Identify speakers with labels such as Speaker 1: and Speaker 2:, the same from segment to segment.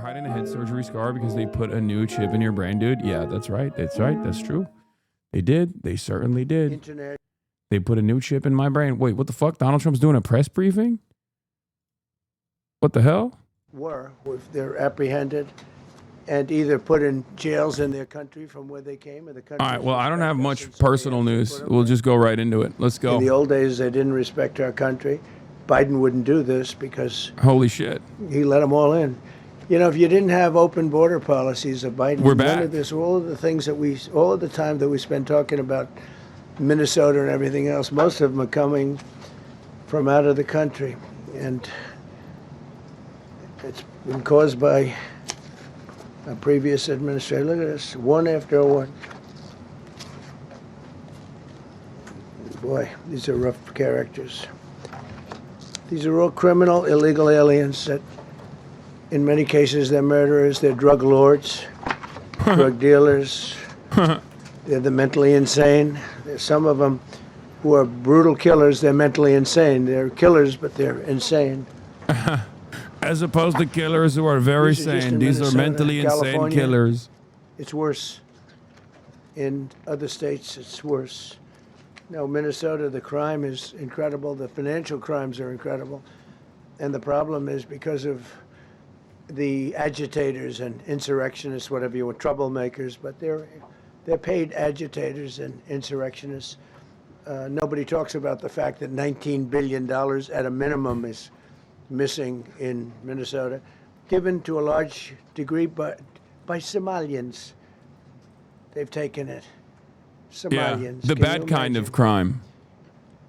Speaker 1: hiding a head surgery scar because they put a new chip in your brain, dude. Yeah, that's right. That's right. That's true. They did. They certainly did.
Speaker 2: Internet.
Speaker 1: They put a new chip in my brain. Wait, what the fuck? Donald Trump's doing a press briefing? What the hell?
Speaker 2: If they're apprehended and either put in jails in their country from where they came, or the country.
Speaker 1: All right, well, I don't have much personal news. We'll just go right into it. Let's go.
Speaker 2: In the old days, they didn't respect our country. Biden wouldn't do this because
Speaker 1: holy shit,
Speaker 2: he let them all in. You know, if you didn't have open border policies of Biden,
Speaker 1: we're back.
Speaker 2: None of this, all of the things that all of the time that we spend talking about Minnesota and everything else, most of them are coming from out of the country, and it's been caused by a previous administration. Look at this, one after one. Boy, these are rough characters. These are all criminal, illegal aliens that, in many cases, they're murderers, they're drug lords, drug dealers. They're the mentally insane. There's some of them who are brutal killers. They're mentally insane. They're killers, but they're insane.
Speaker 1: As opposed to killers who are very sane. These are mentally insane killers.
Speaker 2: It's worse. In other states, it's worse. No, Minnesota, the crime is incredible. The financial crimes are incredible. And the problem is because of the agitators and insurrectionists, whatever you want, troublemakers, but they're paid agitators and insurrectionists. Nobody talks about the fact that $19 billion at a minimum is missing in Minnesota, given to a large degree by Somalians. They've taken it. Somalians.
Speaker 1: Yeah, the bad kind of crime.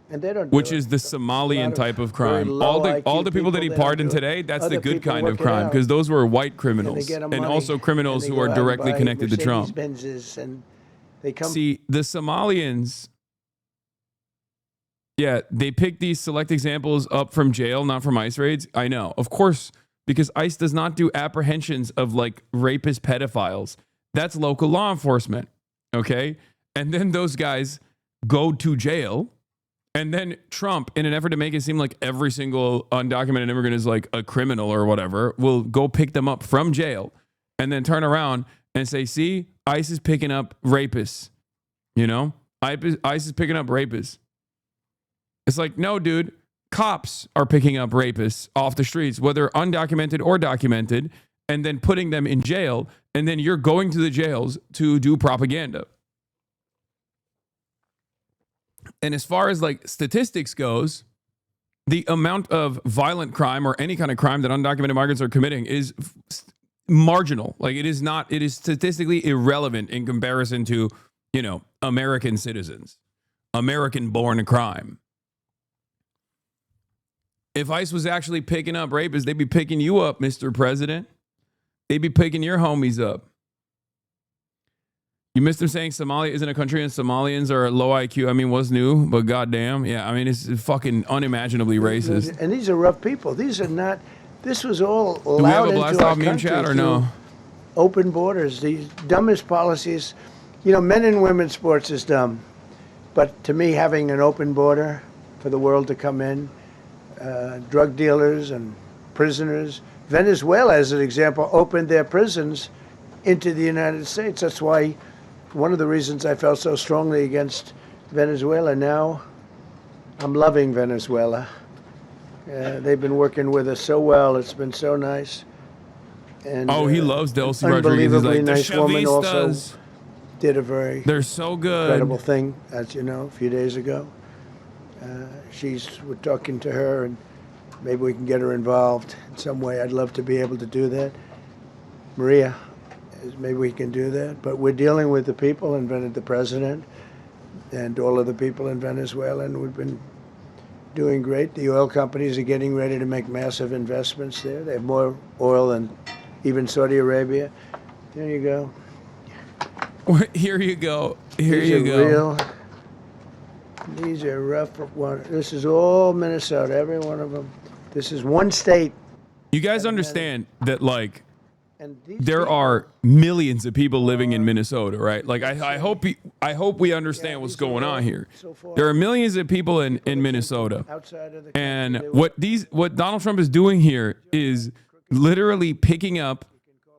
Speaker 2: And they don't
Speaker 1: which is the Somalian type of crime. All the people that he pardoned today, that's the good kind of crime, because those were white criminals and also criminals who are directly connected to Trump.
Speaker 2: And they come.
Speaker 1: See, the Somalians, yeah, they pick these select examples up from jail, not from ICE raids. I know, of course, because ICE does not do apprehensions of like rapist pedophiles. That's local law enforcement, okay? And then those guys go to jail. And then Trump, in an effort to make it seem like every single undocumented immigrant is like a criminal or whatever, will go pick them up from jail and then turn around and say, see, ICE is picking up rapists. You know, ICE is picking up rapists. It's like, no, dude, cops are picking up rapists off the streets, whether undocumented or documented, and then putting them in jail. And then you're going to the jails to do propaganda. And as far as like statistics goes, the amount of violent crime or any kind of crime that undocumented migrants are committing is marginal. Like it is statistically irrelevant in comparison to, you know, American citizens, American born crime. If ICE was actually picking up rapists, they'd be picking you up, Mr. President. They'd be picking your homies up. You missed him saying Somalia isn't a country and Somalians are low IQ. I mean, what's new? But goddamn, yeah. I mean, it's fucking unimaginably racist.
Speaker 2: And these are rough people. These are not. This was all allowed into our country.
Speaker 1: Do we have a blast off meme chat or no?
Speaker 2: Open borders. These dumbest policies. You know, men and women's sports is dumb, but to me, having an open border for the world to come in, drug dealers and prisoners. Venezuela, as an example, opened their prisons into the United States. That's why. One of the reasons I felt so strongly against Venezuela. Now I'm loving Venezuela. They've been working with us so well. It's been so nice. And,
Speaker 1: he loves Delcy Rodriguez. He's like,
Speaker 2: nice
Speaker 1: the
Speaker 2: woman also
Speaker 1: Chavistas.
Speaker 2: Did a very
Speaker 1: They're so good.
Speaker 2: incredible thing, as you know, a few days ago. We're talking to her, and maybe we can get her involved in some way. I'd love to be able to do that. Maria. Maybe we can do that, but we're dealing with the people and the president and all of the people in Venezuela, and we've been doing great. The oil companies are getting ready to make massive investments there. They have more oil than even Saudi Arabia. There you go.
Speaker 1: Here you go. Here you go.
Speaker 2: These are rough. This is all Minnesota, every one of them. This is one state.
Speaker 1: You guys understand that, like, there are millions of people living in Minnesota, right? Like, I hope we understand what's going on here. There are millions of people in Minnesota, and what Donald Trump is doing here is literally picking up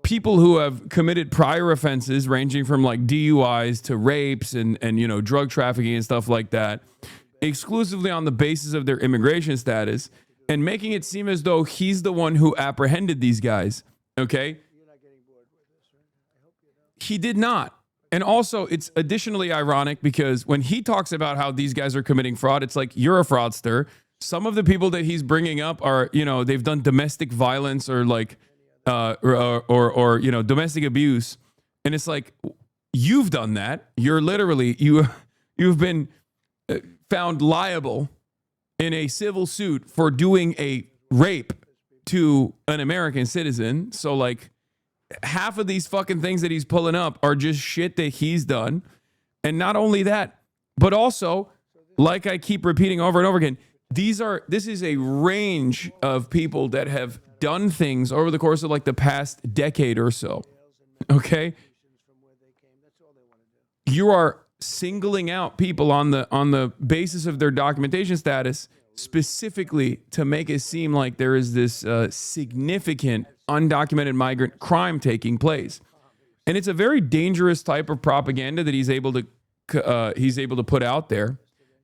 Speaker 1: people who have committed prior offenses ranging from like DUIs to rapes and drug trafficking and stuff like that, exclusively on the basis of their immigration status, and making it seem as though he's the one who apprehended these guys. Okay? He did not. And also, it's additionally ironic because when he talks about how these guys are committing fraud, it's like, you're a fraudster. Some of the people that he's bringing up are, they've done domestic violence or like, or domestic abuse. And it's like, you've done that. You're literally, you've been found liable in a civil suit for doing a rape to an American citizen. So like, half of these fucking things that he's pulling up are just shit that he's done. And not only that, but also, like I keep repeating over and over again, this is a range of people that have done things over the course of like the past decade or so. Okay? You are singling out people on the basis of their documentation status specifically to make it seem like there is this significant undocumented migrant crime taking place. And it's a very dangerous type of propaganda that he's able to put out there.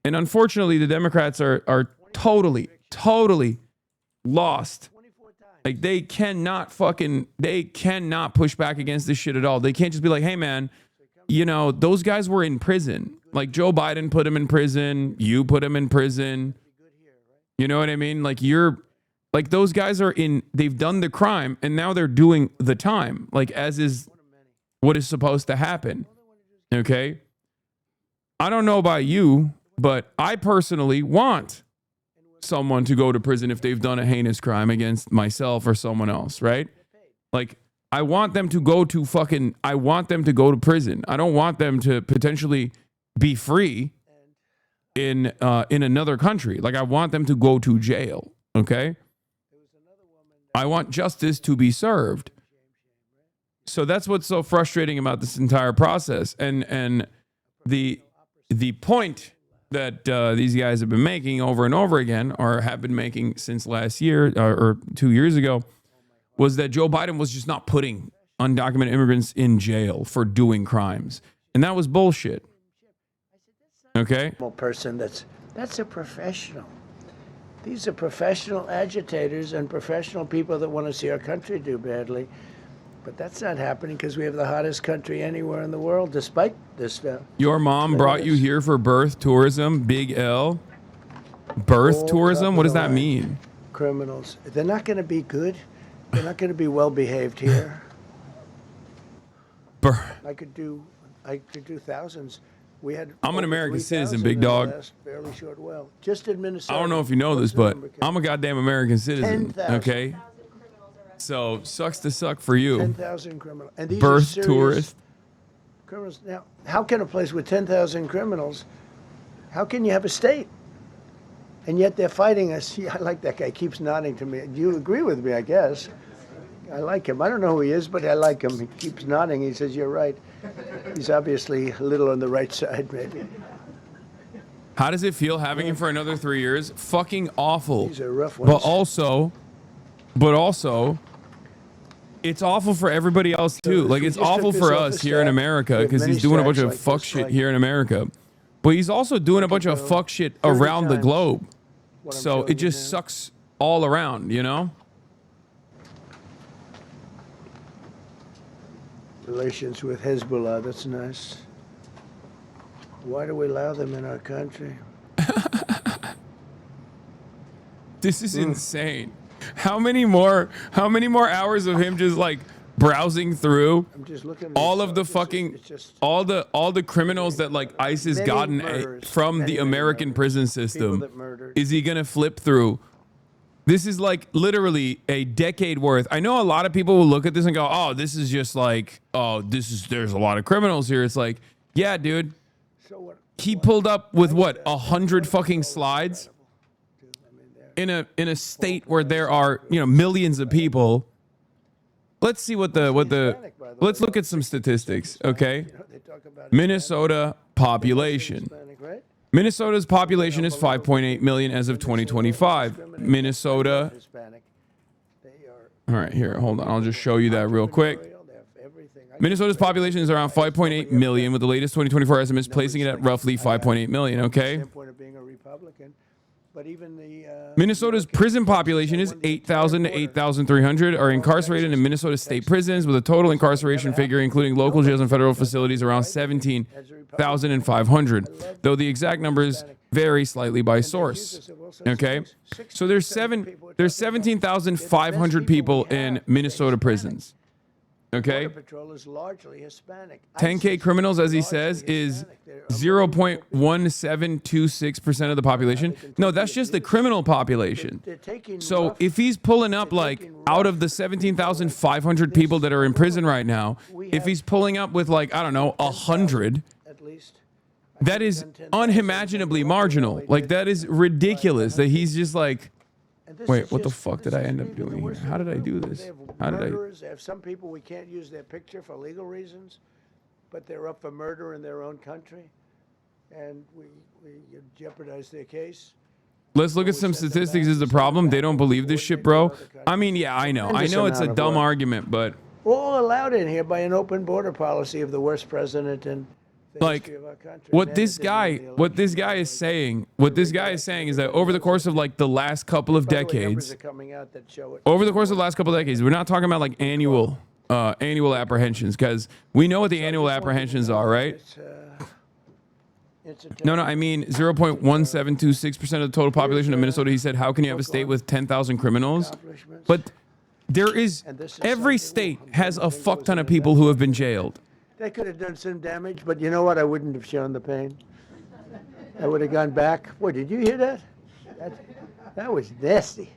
Speaker 1: And unfortunately, the Democrats are totally lost. Like they cannot push back against this shit at all. They can't just be like, hey man, those guys were in prison. Like Joe Biden put him in prison. You put him in prison. You know what I mean? Like those guys they've done the crime and now they're doing the time, like as is what is supposed to happen. Okay. I don't know about you, but I personally want someone to go to prison if they've done a heinous crime against myself or someone else, right? Like I want them to go to prison. I don't want them to potentially be free in another country. Like I want them to go to jail. Okay. I want justice to be served. So that's what's so frustrating about this entire process. And the point that these guys have been making over and over again, or have been making since last year or 2 years ago, was that Joe Biden was just not putting undocumented immigrants in jail for doing crimes. And that was bullshit. Okay?
Speaker 2: Person that's a professional. These are professional agitators and professional people that want to see our country do badly. But that's not happening because we have the hottest country anywhere in the world, despite this stuff.
Speaker 1: Your mom brought you here for birth tourism, big L. Birth tourism? What does that mean?
Speaker 2: Criminals. They're not going to be good. They're not going to be well behaved here. I could do thousands. I'm
Speaker 1: an American citizen, big dog.
Speaker 2: Fairly short while. Just in Minnesota.
Speaker 1: I don't know if you know this, but I'm a goddamn American citizen. Okay? So, sucks to suck for you.
Speaker 2: 10,000 criminals. And these
Speaker 1: birth
Speaker 2: are
Speaker 1: tourists.
Speaker 2: Criminals. Now, how can a place with 10,000 criminals, how can you have a state? And yet they're fighting us. I like that guy. Keeps nodding to me. You agree with me, I guess. I like him. I don't know who he is, but I like him. He keeps nodding. He says, you're right. He's obviously a little on the right side, maybe.
Speaker 1: How does it feel having him for another 3 years? Fucking awful.
Speaker 2: These are rough ones.
Speaker 1: But also, it's awful for everybody else too. Like it's awful for us here in America because he's doing a bunch of fuck shit here in America. But he's also doing a bunch of fuck shit around the globe. So it just sucks all around,
Speaker 2: Relations with Hezbollah, that's nice. Why do we allow them in our country?
Speaker 1: This is insane. How many more hours of him just like browsing through all of the fucking all the criminals that like ICE has gotten from the American prison system? Is he gonna flip through? This is like literally a decade worth. I know a lot of people will look at this and go, "Oh, this is just like, there's a lot of criminals here." It's like, yeah, dude. He pulled up with what, 100 fucking slides in a state where there are millions of people. Let's see let's look at some statistics, okay? Minnesota population. Minnesota's population is 5.8 million as of 2025. Minnesota. All right, here, hold on. I'll just show you that real quick. Minnesota's population is around 5.8 million, with the latest 2024 estimates placing it at roughly 5.8 million. Okay.
Speaker 2: Standpoint of being a Republican, but even the
Speaker 1: Minnesota's prison population is 8,000 to 8,300 are incarcerated in Minnesota state prisons, with a total incarceration figure, including local jails and federal facilities, around 17,500, though the exact numbers vary slightly by source. Okay, so there's 17,500 people in Minnesota prisons. Okay,
Speaker 2: Border Patrol is largely Hispanic.
Speaker 1: 10K criminals, as he says, is 0.1726% of the population. No, that's just the criminal population.
Speaker 2: They're taking
Speaker 1: So
Speaker 2: rough-
Speaker 1: if he's pulling up like out of the 17,500 people that are in prison right now, if he's pulling up with like, I don't know, 100,
Speaker 2: at least.
Speaker 1: that is unimaginably marginal. Like that is ridiculous that he's just like,
Speaker 2: And this
Speaker 1: wait,
Speaker 2: is
Speaker 1: what the
Speaker 2: just-
Speaker 1: fuck
Speaker 2: this
Speaker 1: did I
Speaker 2: is
Speaker 1: end up
Speaker 2: even the
Speaker 1: doing here?
Speaker 2: worst
Speaker 1: How did I do
Speaker 2: They
Speaker 1: this?
Speaker 2: have
Speaker 1: How did I?
Speaker 2: murderers. They have some people we can't use their picture for legal reasons, but they're up for murder in their own country, and we jeopardize their case.
Speaker 1: Let's look at some statistics. Is the problem? They don't believe this shit, bro. I mean, yeah, I know it's a dumb argument, but
Speaker 2: We're all allowed in here by an open border policy of the worst president in the
Speaker 1: like
Speaker 2: history of our country.
Speaker 1: what
Speaker 2: And
Speaker 1: this
Speaker 2: it didn't win the
Speaker 1: guy
Speaker 2: election.
Speaker 1: is saying, is that over the course of like the last couple of
Speaker 2: By the way, numbers
Speaker 1: decades,
Speaker 2: are coming out that show it.
Speaker 1: over the course of the last couple of decades, we're not talking about like annual apprehensions, because we know what the annual apprehensions are, right?
Speaker 2: It's a
Speaker 1: No, I mean 0.1726% of the total population of Minnesota. He said, how can you have a state with 10,000 criminals?
Speaker 2: accomplishments.
Speaker 1: But there is,
Speaker 2: And this is
Speaker 1: every
Speaker 2: something
Speaker 1: state has a fuck ton of people who have been jailed.
Speaker 2: They could have done some damage, but you know what? I wouldn't have shown the pain. I would have gone back. Boy, did you hear that? That was nasty.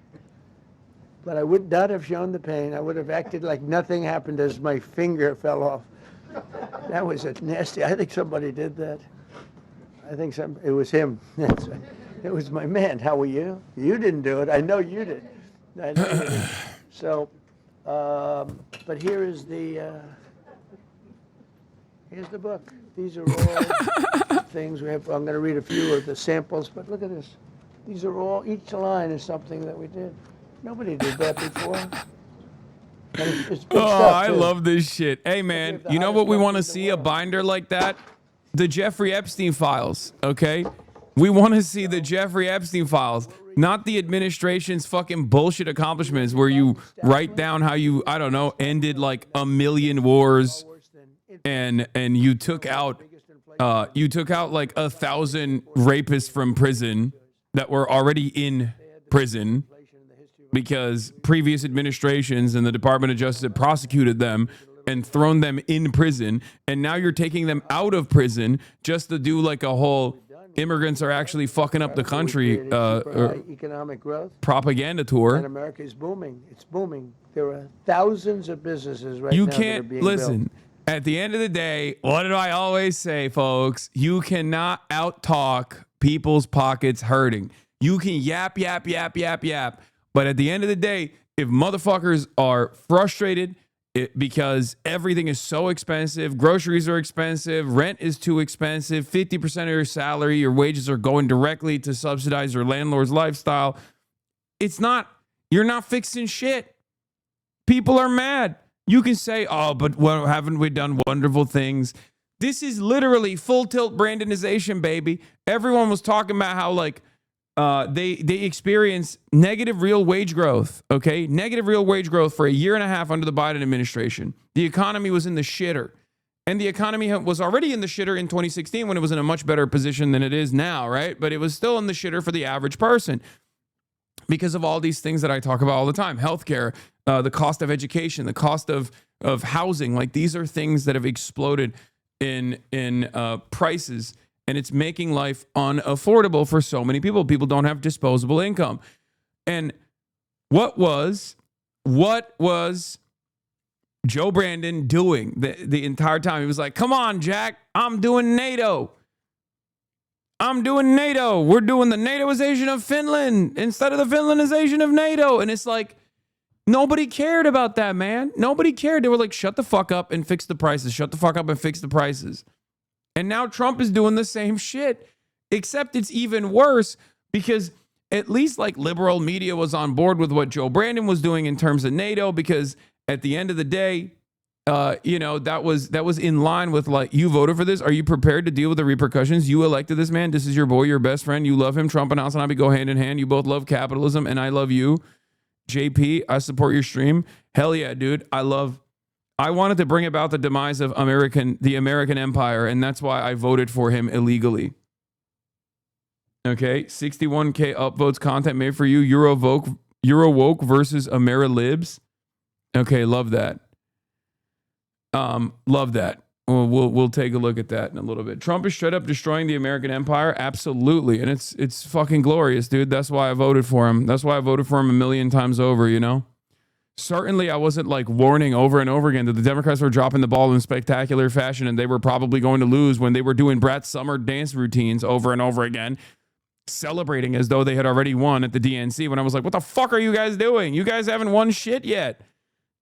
Speaker 2: But I would not have shown the pain. I would have acted like nothing happened as my finger fell off. That was a nasty. I think somebody did that. I think it was him. It was my man. How were you? You didn't do it. I know you did. I know you did. So, but here is here's the book. These are all things we have. I'm going to read a few of the samples, but look at this. These are all, each line is something that we did. Nobody did that before. And it's good
Speaker 1: Oh,
Speaker 2: stuff,
Speaker 1: I
Speaker 2: too.
Speaker 1: love this shit. Hey, man,
Speaker 2: the
Speaker 1: you know what we
Speaker 2: hottest
Speaker 1: want to
Speaker 2: numbers in the
Speaker 1: see? A
Speaker 2: world.
Speaker 1: binder like that? The Jeffrey Epstein files, okay? We want to see the Jeffrey Epstein files, not the administration's fucking bullshit accomplishments where you write down how you, I don't know, ended like 1 million wars and you took out like 1,000 rapists from prison that were already in prison because previous administrations and the Department of Justice had prosecuted them and thrown them in prison, and now you're taking them out of prison just to do like a whole immigrants are actually fucking up the country
Speaker 2: economic growth.
Speaker 1: propaganda
Speaker 2: And
Speaker 1: tour.
Speaker 2: America is booming. It's booming. There are thousands of businesses right
Speaker 1: You
Speaker 2: now that are
Speaker 1: can't
Speaker 2: being
Speaker 1: listen.
Speaker 2: built.
Speaker 1: At the end of the day, what do I always say, folks? You cannot out-talk people's pockets hurting. You can yap, but at the end of the day, if motherfuckers are frustrated because everything is so expensive, groceries are expensive, rent is too expensive, 50% of your salary, your wages are going directly to subsidize your landlord's lifestyle, you're not fixing shit. People are mad. You can say, oh, but well, haven't we done wonderful things? This is literally full tilt Brandonization, baby. Everyone was talking about how like they experienced negative real wage growth, okay? Negative real wage growth for 1.5 years under the Biden administration. The economy was in the shitter. And the economy was already in the shitter in 2016 when it was in a much better position than it is now, right? But it was still in the shitter for the average person because of all these things that I talk about all the time. Healthcare, the cost of education, the cost of housing. Like these are things that have exploded in prices, and it's making life unaffordable for so many people. People don't have disposable income. And what was Joe Brandon doing the entire time? He was like, come on, Jack, I'm doing NATO. We're doing the NATOization of Finland instead of the Finlandization of NATO. And it's like, nobody cared about that, man. Nobody cared. They were like, shut the fuck up and fix the prices. Shut the fuck up and fix the prices. And now Trump is doing the same shit, except it's even worse because at least like liberal media was on board with what Joe Brandon was doing in terms of NATO, because at the end of the day, you know, that was in line with like, you voted for this. Are you prepared to deal with the repercussions? You elected this man. This is your boy, your best friend. You love him. Trump and HasanAbi go hand in hand. You both love capitalism, and I love you. JP, I support your stream. Hell yeah, dude. I wanted to bring about the demise of the American empire, and that's why I voted for him illegally. Okay, 61K upvotes, content made for you. Eurowoke versus Amerilibs. Okay, love that. Love that. We'll take a look at that in a little bit. Trump is straight up destroying the American empire. Absolutely. And it's fucking glorious, dude. That's why I voted for him. That's why I voted for him a million times over, you know? Certainly I wasn't like warning over and over again that the Democrats were dropping the ball in spectacular fashion and they were probably going to lose when they were doing Brat's summer dance routines over and over again, celebrating as though they had already won at the DNC, when I was like, what the fuck are you guys doing? You guys haven't won shit yet.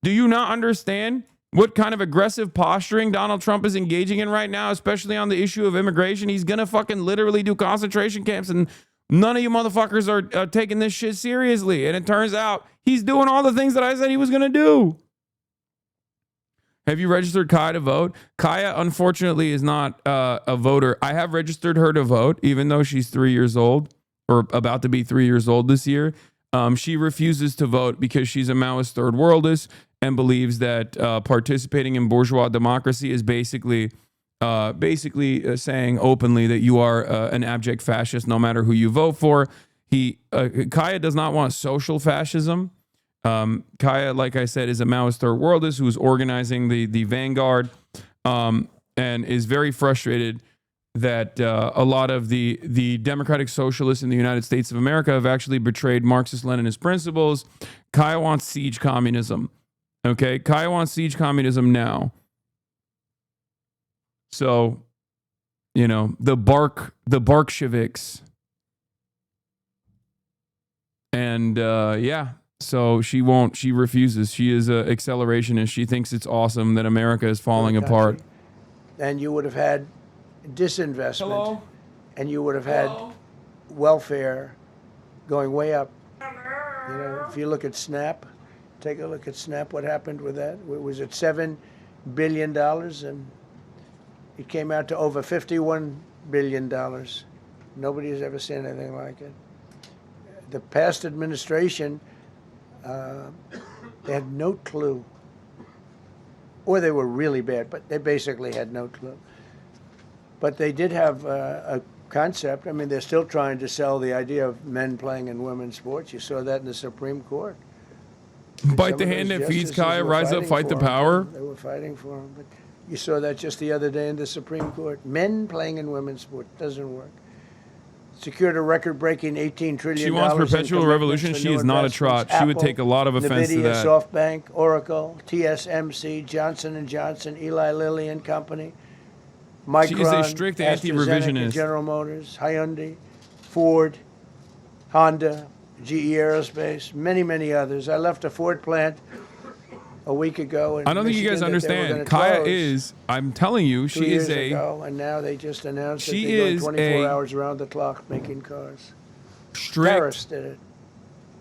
Speaker 1: Do you not understand what kind of aggressive posturing Donald Trump is engaging in right now, especially on the issue of immigration? He's going to fucking literally do concentration camps, and none of you motherfuckers are taking this shit seriously. And it turns out he's doing all the things that I said he was going to do. Have you registered Kaya to vote? Kaya, unfortunately, is not a voter. I have registered her to vote, even though she's 3 years old, or about to be 3 years old this year. She refuses to vote because she's a Maoist third worldist and believes that participating in bourgeois democracy is basically saying openly that you are an abject fascist no matter who you vote for. Kaya does not want social fascism. Kaya, like I said, is a Maoist third worldist who's organizing the vanguard, and is very frustrated that a lot of the democratic socialists in the United States of America have actually betrayed Marxist-Leninist principles. Kaya wants siege communism. Okay, Kaya wants siege communism now. So, you know, the Bolsheviks. And yeah, so she refuses. She is an accelerationist. She thinks it's awesome that America is falling apart.
Speaker 2: And you would have had disinvestment.
Speaker 1: Hello?
Speaker 2: And you would have had welfare going way up. You know, if you look at SNAP, take a look at SNAP, what happened with that? It was at $7 billion, and it came out to over $51 billion. Nobody has ever seen anything like it. The past administration, they had no clue. Or they were really bad, but they basically had no clue. But they did have a concept. I mean, they're still trying to sell the idea of men playing in women's sports. You saw that in the Supreme Court.
Speaker 1: Bite the hand that feeds Kaya, rise up, fight the power.
Speaker 2: They were fighting for him. But you saw that just the other day in the Supreme Court. Men playing in women's sports doesn't work. Secured a record-breaking $18 trillion.
Speaker 1: She wants perpetual revolution. She is not a trot. She would take a lot of offense to that.
Speaker 2: SoftBank, Oracle, TSMC, Johnson & Johnson, Eli Lilly and Company, Micron,
Speaker 1: she is a strict anti-revisionist.
Speaker 2: General Motors, Hyundai, Ford, Honda, GE Aerospace, many, many others. I left a Ford plant a week ago.
Speaker 1: I don't think you guys understand. Kaya is, I'm telling you, she is a...
Speaker 2: and now they just announced that they're going 24 hours around the clock making cars.
Speaker 1: Strict,
Speaker 2: Paris did it.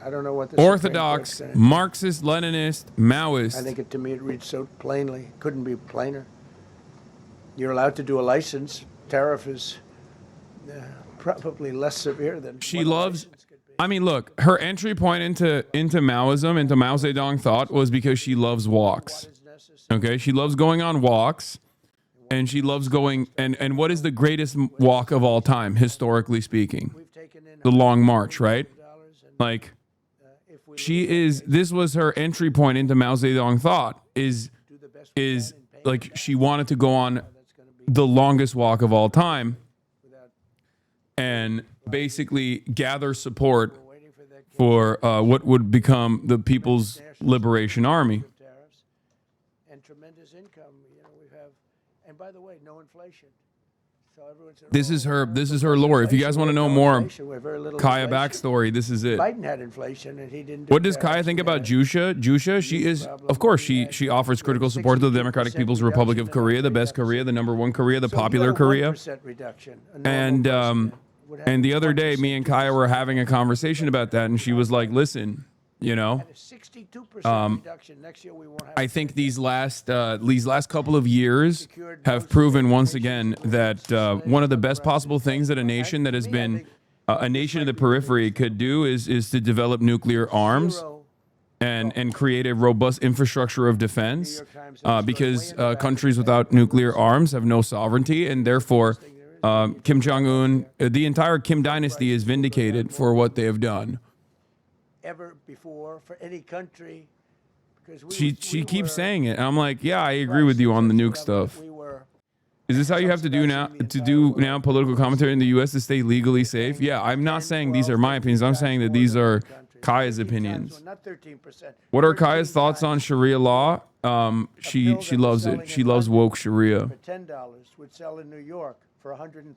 Speaker 2: I don't know what the
Speaker 1: orthodox, Marxist, Leninist, Maoist.
Speaker 2: I think to me it reads so plainly. Couldn't be plainer. You're allowed to do a license. Tariff is probably less severe than
Speaker 1: she loves. I mean, look, her entry point into Maoism, into Mao Zedong thought, was because she loves walks. Okay, she loves going on walks, and she loves going. And what is the greatest walk of all time, historically speaking? The Long March, right? Like, she is. This was her entry point into Mao Zedong thought. Is like she wanted to go on the longest walk of all time and basically gather support for what would become the People's Liberation Army.
Speaker 2: And tremendous income, you know, we have, and by the way, no inflation. So
Speaker 1: this is her lore. If you guys want to know more Kaya backstory, this is it.
Speaker 2: Biden had inflation and he didn't.
Speaker 1: What does Kaya think about Jusha? Jusha, she is, of course, she offers critical support to the Democratic People's Republic of Korea, the best Korea, the number one Korea, the popular Korea. And the other day, me and Kaya were having a conversation about that, and she was like, listen, You know,
Speaker 2: At a 62% reduction next year, we won't have.
Speaker 1: I think these last couple of years have proven once again that one of the best possible things that a nation that has been a nation of the periphery could do is to develop nuclear arms and create a robust infrastructure of defense, because countries without nuclear arms have no sovereignty, and therefore Kim Jong-un, the entire Kim dynasty is vindicated for what they have done.
Speaker 2: Ever before for any country, because
Speaker 1: she keeps saying it, and I'm like, yeah, I agree with you on the nuke stuff. Is this how you have to do now political commentary in the U.S. to stay legally safe? Yeah, I'm not saying these are my opinions. I'm saying that these are Kaya's opinions. What are Kaya's thoughts on Sharia law? She loves it. She loves woke Sharia.
Speaker 2: For $10 would sell in New York for $130.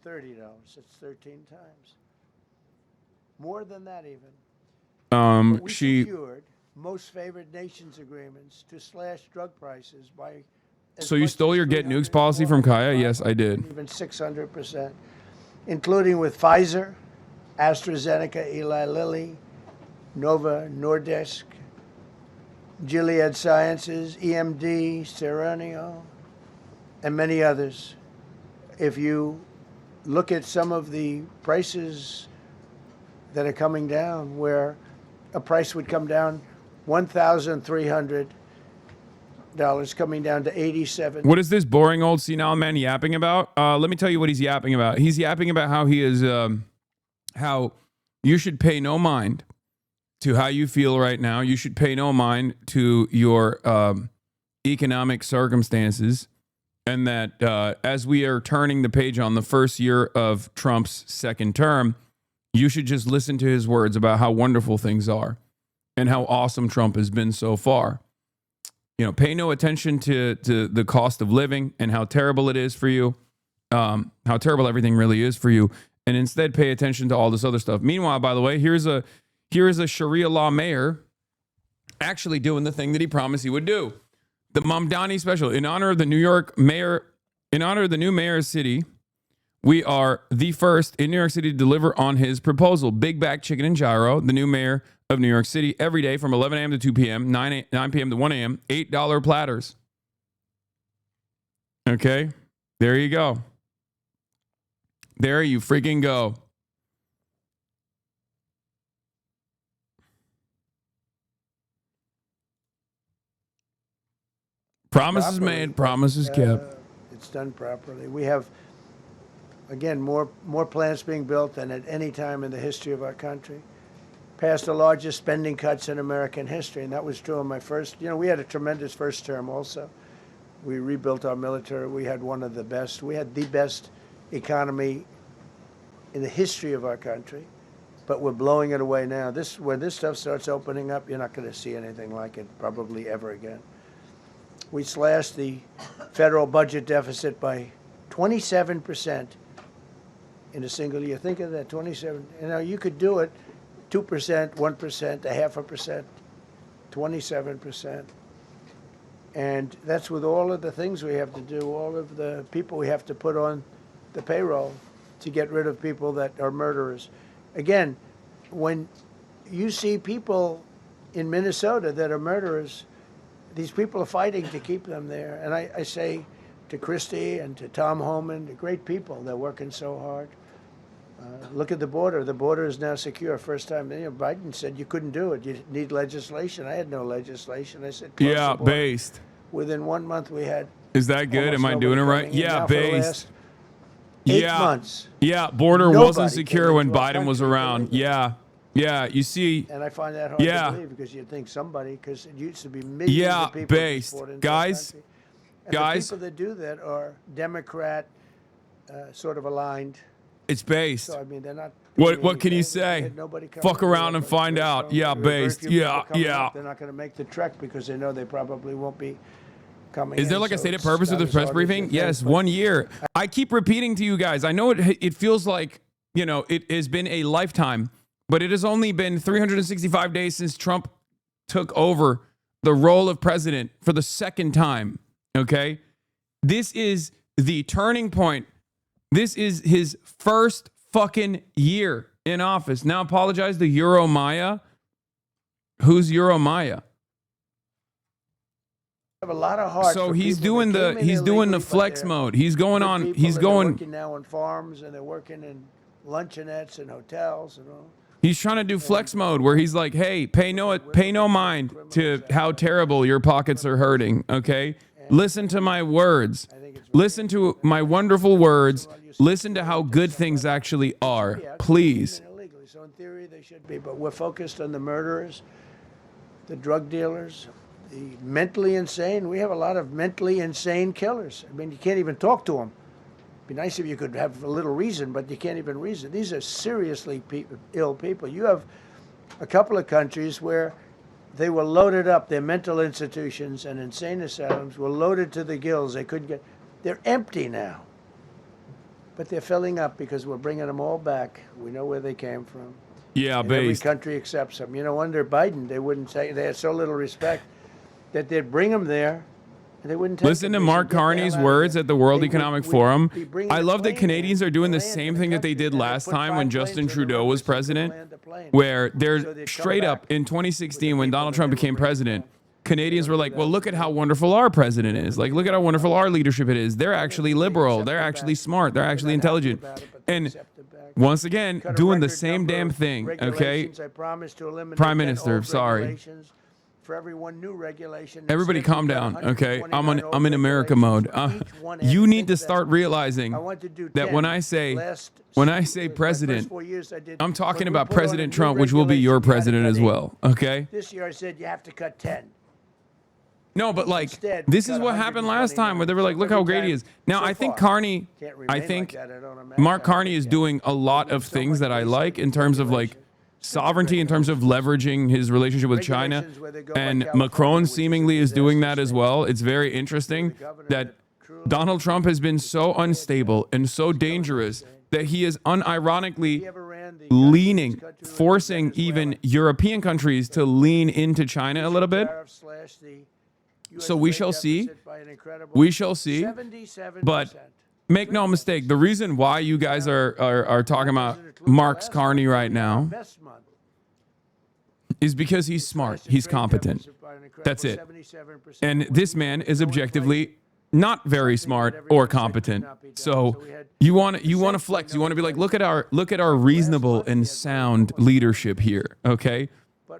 Speaker 2: It's 13 times more than that even. We secured most favored nations agreements to slash drug prices by.
Speaker 1: So you stole your get nukes policy from Kaya? Yes, I did.
Speaker 2: Even 600%, including with Pfizer, AstraZeneca, Eli Lilly, Nova Nordisk, Gilead Sciences, EMD, Serenio, and many others. If you look at some of the prices that are coming down, where a price would come down $1,300 coming down to 87.
Speaker 1: What is this boring old senile man yapping about? Let me tell you what he's yapping about. He's yapping about how he is, how you should pay no mind to how you feel right now. You should pay no mind to your economic circumstances, and that as we are turning the page on the first year of Trump's second term, you should just listen to his words about how wonderful things are and how awesome Trump has been so far. You know, pay no attention to the cost of living and how terrible it is for you, how terrible everything really is for you, and instead pay attention to all this other stuff. Meanwhile, by the way, here's a Sharia law mayor actually doing the thing that he promised he would do. The Mamdani special, in honor of the New York mayor, in honor of the new mayor's city, we are the first in New York City to deliver on his proposal. Big Back Chicken and Gyro, the new mayor of New York City, every day from 11 a.m. to 2 p.m., 9 p.m. to 1 a.m., $8 platters. Okay, there you go. There you freaking go. Promises made, promises kept.
Speaker 2: It's done properly. We have, again, more plants being built than at any time in the history of our country. Passed the largest spending cuts in American history, and that was true in my first. You know, we had a tremendous first term also. We rebuilt our military. We had one of the best. We had the best economy in the history of our country, but we're blowing it away now. When this stuff starts opening up, you're not going to see anything like it probably ever again. We slashed the federal budget deficit by 27% in a single year. Think of that, 27. You know, you could do it 2%, 1%, 0.5%, 27%. And that's with all of the things we have to do, all of the people we have to put on the payroll to get rid of people that are murderers. Again, when you see people in Minnesota that are murderers, these people are fighting to keep them there. And I say to Christie and to Tom Homan, the great people, they're working so hard. Look at the border. The border is now secure. First time, you know, Biden said you couldn't do it. You need legislation. I had no legislation. I said,
Speaker 1: yeah, based.
Speaker 2: Within 1 month, we had.
Speaker 1: Is that good? Am I doing it right? Yeah, based.
Speaker 2: 8 months.
Speaker 1: Yeah, border wasn't secure when Biden was around. Yeah. Yeah, you see.
Speaker 2: And I find that hard to believe because you'd think somebody, because it used to be millions of people.
Speaker 1: Based. Guys,
Speaker 2: the people that do that are Democrat sort of aligned.
Speaker 1: It's based.
Speaker 2: So, I mean, they're not.
Speaker 1: What can you say? Fuck around and find out. Yeah, based. Yeah.
Speaker 2: They're not going to make the trek because they know they probably won't be coming.
Speaker 1: Is there like a stated purpose of the press briefing? Yes, 1 year. I keep repeating to you guys. I know it feels like, you know, it has been a lifetime, but it has only been 365 days since Trump took over the role of president for the second time. Okay? This is the turning point. This is his first fucking year in office. Now apologize to Euro Maya. Who's Euromaya?
Speaker 2: Have a lot of heart.
Speaker 1: So
Speaker 2: for
Speaker 1: he's
Speaker 2: people
Speaker 1: doing
Speaker 2: that
Speaker 1: the
Speaker 2: came in
Speaker 1: doing the
Speaker 2: illegally, but
Speaker 1: flex
Speaker 2: they're
Speaker 1: mode. He's going
Speaker 2: good
Speaker 1: on.
Speaker 2: people,
Speaker 1: He's
Speaker 2: and they're
Speaker 1: going.
Speaker 2: working now on farms, and they're working in luncheonettes and hotels and all.
Speaker 1: He's trying to do flex mode where he's like, "Hey, pay no mind to how terrible your pockets are hurting. Okay, listen to my words. Listen to my wonderful words. Listen to how good things actually are. Please."
Speaker 2: Illegally. So in theory, they should be, but we're focused on the murderers, the drug dealers, the mentally insane. We have a lot of mentally insane killers. I mean, you can't even talk to them. It'd be nice if you could have a little reason, but you can't even reason. These are seriously ill people. You have a couple of countries where they were loaded up. Their mental institutions and insane asylums were loaded to the gills. They couldn't get. They're empty now. But they're filling up because we're bringing them all back. We know where they came from.
Speaker 1: Yeah,
Speaker 2: And every
Speaker 1: based.
Speaker 2: country accepts them. You know, under Biden, they wouldn't say, they had so little respect that they'd bring them there and they wouldn't take
Speaker 1: Listen
Speaker 2: them.
Speaker 1: to
Speaker 2: They said,
Speaker 1: Mark
Speaker 2: "Get the hell
Speaker 1: Carney's
Speaker 2: out of
Speaker 1: words
Speaker 2: here."
Speaker 1: at the World
Speaker 2: They
Speaker 1: Economic
Speaker 2: would
Speaker 1: Forum.
Speaker 2: be bringing
Speaker 1: I
Speaker 2: the
Speaker 1: love that
Speaker 2: plane
Speaker 1: Canadians
Speaker 2: in
Speaker 1: are doing
Speaker 2: to
Speaker 1: the
Speaker 2: land
Speaker 1: same
Speaker 2: in
Speaker 1: thing that they
Speaker 2: country.
Speaker 1: did
Speaker 2: And
Speaker 1: last
Speaker 2: put
Speaker 1: time
Speaker 2: 5
Speaker 1: when
Speaker 2: planes
Speaker 1: Justin
Speaker 2: in the
Speaker 1: Trudeau
Speaker 2: runway
Speaker 1: was
Speaker 2: so they couldn't
Speaker 1: president,
Speaker 2: land the plane.
Speaker 1: where
Speaker 2: So
Speaker 1: they're
Speaker 2: they'd come
Speaker 1: straight up
Speaker 2: back
Speaker 1: in
Speaker 2: with
Speaker 1: 2016
Speaker 2: the
Speaker 1: when
Speaker 2: people
Speaker 1: Donald
Speaker 2: that
Speaker 1: Trump
Speaker 2: they were
Speaker 1: became
Speaker 2: bringing
Speaker 1: president.
Speaker 2: back.
Speaker 1: Canadians were like, well, look at how wonderful our president is. Like, look at how wonderful our leadership it is. They're actually liberal. They're actually smart. They're actually intelligent. And once again,
Speaker 2: Cut a
Speaker 1: doing the
Speaker 2: record
Speaker 1: same
Speaker 2: number
Speaker 1: damn
Speaker 2: of
Speaker 1: thing, okay?
Speaker 2: regulations. I promised to eliminate
Speaker 1: Prime
Speaker 2: 10
Speaker 1: Minister,
Speaker 2: old
Speaker 1: sorry.
Speaker 2: regulations. For every one new regulation.
Speaker 1: Everybody
Speaker 2: Instead,
Speaker 1: calm
Speaker 2: we've got
Speaker 1: down, okay?
Speaker 2: 129 old
Speaker 1: I'm in America mode.
Speaker 2: regulations. For each one
Speaker 1: You
Speaker 2: had
Speaker 1: need to
Speaker 2: things that
Speaker 1: start realizing
Speaker 2: I want to do
Speaker 1: that
Speaker 2: 10.
Speaker 1: when I say
Speaker 2: My
Speaker 1: president,
Speaker 2: first 4 years I did,
Speaker 1: I'm talking
Speaker 2: when we
Speaker 1: about
Speaker 2: put on a
Speaker 1: President
Speaker 2: new
Speaker 1: Trump, which will be your
Speaker 2: regulation, you had to
Speaker 1: president
Speaker 2: cut
Speaker 1: as
Speaker 2: 8.
Speaker 1: well, okay?
Speaker 2: This year I said you have to cut 10.
Speaker 1: No, but like,
Speaker 2: Instead, we
Speaker 1: this is
Speaker 2: cut
Speaker 1: what happened last time where they were like,
Speaker 2: 129.
Speaker 1: look
Speaker 2: So
Speaker 1: how
Speaker 2: every
Speaker 1: great he
Speaker 2: time
Speaker 1: is. Now,
Speaker 2: so
Speaker 1: I think
Speaker 2: far.
Speaker 1: Carney,
Speaker 2: Can't remain
Speaker 1: I
Speaker 2: like
Speaker 1: think
Speaker 2: that, I don't imagine.
Speaker 1: Mark
Speaker 2: I don't
Speaker 1: Carney
Speaker 2: think
Speaker 1: is
Speaker 2: that.
Speaker 1: doing a lot of
Speaker 2: So
Speaker 1: things
Speaker 2: much
Speaker 1: that I
Speaker 2: waste
Speaker 1: like
Speaker 2: of
Speaker 1: in terms of like
Speaker 2: regulation.
Speaker 1: sovereignty, in terms of leveraging his relationship with China.
Speaker 2: Regulations where they go by
Speaker 1: And
Speaker 2: California,
Speaker 1: Macron
Speaker 2: which is a
Speaker 1: seemingly is doing
Speaker 2: disaster
Speaker 1: that as
Speaker 2: state.
Speaker 1: well. It's very interesting
Speaker 2: governor
Speaker 1: that
Speaker 2: that truly
Speaker 1: Donald Trump has been so unstable and so dangerous that he is unironically
Speaker 2: He ever ran the
Speaker 1: leaning,
Speaker 2: gun country with
Speaker 1: forcing
Speaker 2: Venezuela.
Speaker 1: even European countries to lean into China a little bit.
Speaker 2: Tariffs slashed the US
Speaker 1: So we
Speaker 2: trade
Speaker 1: shall see.
Speaker 2: deficit by an incredible
Speaker 1: We shall see.
Speaker 2: 77%.
Speaker 1: But make no mistake, the reason why you guys are talking about Mark Carney right now
Speaker 2: Best month.
Speaker 1: is because he's smart,
Speaker 2: Slashed the
Speaker 1: he's
Speaker 2: trade
Speaker 1: competent.
Speaker 2: deficit by an incredible
Speaker 1: That's it.
Speaker 2: 77%.
Speaker 1: And this man is objectively not very smart or competent. So you want to flex. You want to be like, look at our reasonable and sound leadership here. Okay,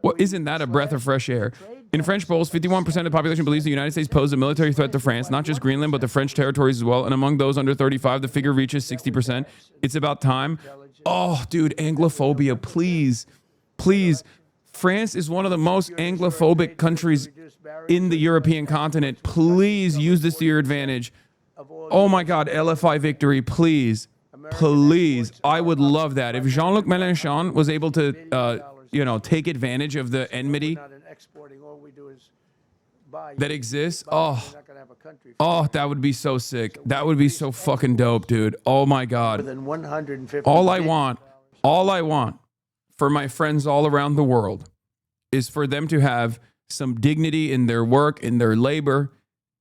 Speaker 1: well, isn't that a breath of fresh air? In French polls, 51% of the population believes the United States poses a military threat to France, not just Greenland, but the French territories as well. And among those under 35, the figure reaches 60%. It's about time. Oh, dude, Anglophobia, please, please. France is one of the most Anglophobic countries in the European continent. Please use this to your advantage. Oh my God, LFI victory, please. Please. I would love that. If Jean-Luc Mélenchon was able to, take advantage of the enmity
Speaker 2: Not in exporting. All we do is buy.
Speaker 1: that exists,
Speaker 2: We're not gonna have a country
Speaker 1: that would be so sick. That would be so fucking dope, dude. Oh my God.
Speaker 2: than 150.
Speaker 1: All I want for my friends all around the world is for them to have some dignity in their work, in their labor,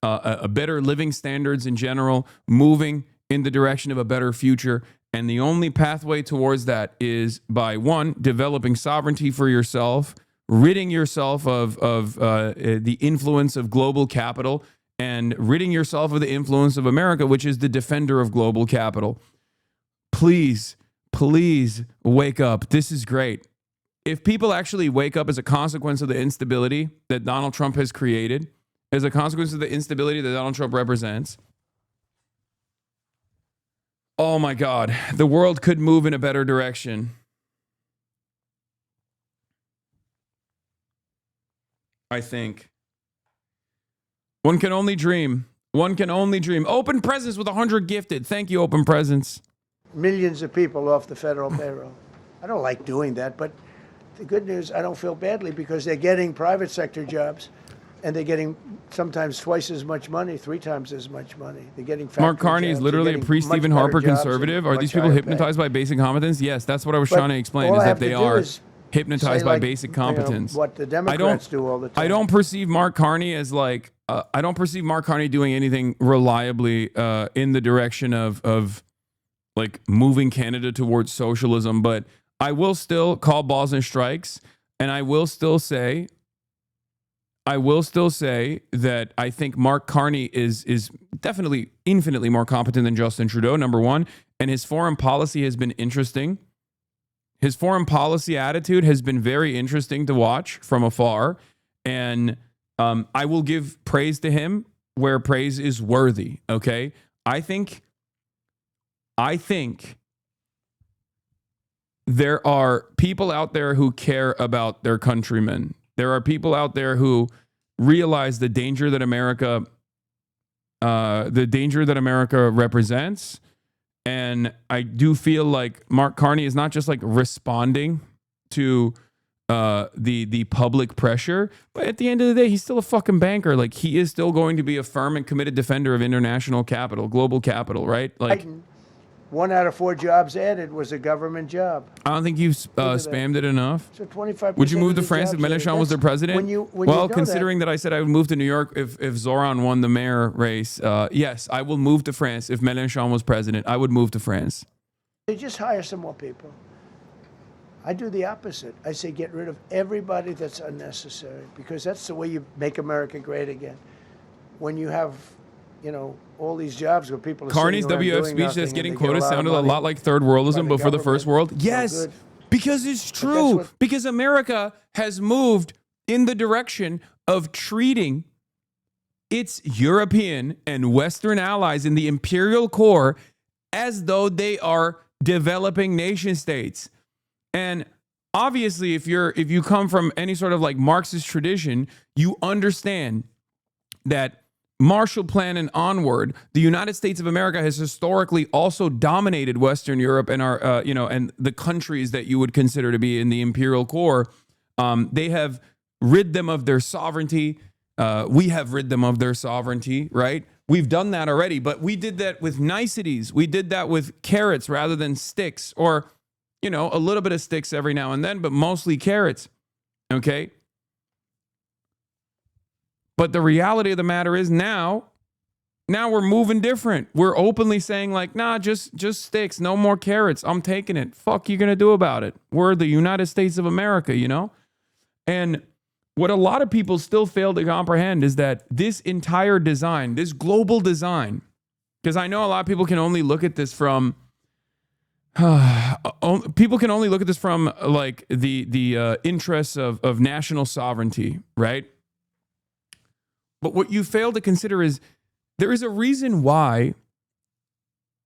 Speaker 1: a better living standards in general, moving in the direction of a better future. And the only pathway towards that is by, one, developing sovereignty for yourself, ridding yourself of the influence of global capital, and ridding yourself of the influence of America, which is the defender of global capital. Please, please wake up. This is great. If people actually wake up as a consequence of the instability that Donald Trump has created, as a consequence of the instability that Donald Trump represents, oh my God, the world could move in a better direction. I think. One can only dream. One can only dream. Open Presents with 100 gifted. Thank you, Open Presents.
Speaker 2: Millions of people off the federal payroll. I don't like doing that, but the good news, I don't feel badly because they're getting private sector jobs and they're getting sometimes twice as much money, 3 times as much money. They're getting
Speaker 1: Mark
Speaker 2: factory
Speaker 1: Carney is
Speaker 2: jobs.
Speaker 1: literally
Speaker 2: They're
Speaker 1: a
Speaker 2: getting
Speaker 1: pre-Stephen
Speaker 2: much
Speaker 1: Harper
Speaker 2: better jobs and
Speaker 1: conservative. Are
Speaker 2: much
Speaker 1: these people
Speaker 2: higher
Speaker 1: hypnotized by basic competence? Yes, that's what I was
Speaker 2: But
Speaker 1: trying to explain,
Speaker 2: all
Speaker 1: is
Speaker 2: I
Speaker 1: that
Speaker 2: have to
Speaker 1: they
Speaker 2: do
Speaker 1: are
Speaker 2: is
Speaker 1: hypnotized
Speaker 2: say,
Speaker 1: by
Speaker 2: like,
Speaker 1: basic
Speaker 2: you know,
Speaker 1: competence.
Speaker 2: what the Democrats do all the time.
Speaker 1: I don't perceive Mark Carney as like, I don't perceive Mark Carney doing anything reliably in the direction of like moving Canada towards socialism, but I will still call balls and strikes. And I will still say that I think Mark Carney is definitely infinitely more competent than Justin Trudeau, number one. And his foreign policy has been interesting. His foreign policy attitude has been very interesting to watch from afar. And I will give praise to him where praise is worthy. Okay. I think there are people out there who care about their countrymen. There are people out there who realize the danger that America represents. And I do feel like Mark Carney is not just like responding to the public pressure, but at the end of the day, he's still a fucking banker. Like, he is still going to be a firm and committed defender of international capital, global capital, right? Like,
Speaker 2: 1 out of 4 jobs added was a government job.
Speaker 1: I don't think you've spammed it enough.
Speaker 2: So 25%.
Speaker 1: Would you move to France if Mélenchon was their president? Well, considering that I said I would move to New York if Zoran won the mayor race, yes, I will move to France if Mélenchon was president. I would move to France.
Speaker 2: They just hire some more people. I do the opposite. I say get rid of everybody that's unnecessary, because that's the way you make America great again. When you have, all these jobs where people are
Speaker 1: Carney's WF speech that's getting quoted sounded a lot like third worldism before the first world. Yes, because it's true. Because America has moved in the direction of treating its European and Western allies in the imperial core as though they are developing nation states. And obviously, if you come from any sort of like Marxist tradition, you understand that Marshall Plan and onward, the United States of America has historically also dominated Western Europe and our, and the countries that you would consider to be in the imperial core. They have rid them of their sovereignty. We have rid them of their sovereignty, right? We've done that already, but we did that with niceties. We did that with carrots rather than sticks, or, a little bit of sticks every now and then, but mostly carrots. Okay. But the reality of the matter is now we're moving different. We're openly saying like, nah, just sticks, no more carrots. I'm taking it. Fuck you gonna do about it? We're the United States of America, And what a lot of people still fail to comprehend is that this entire design, this global design, because I know a lot of people can only look at this from like the interests of national sovereignty, right? But what you fail to consider is there is a reason why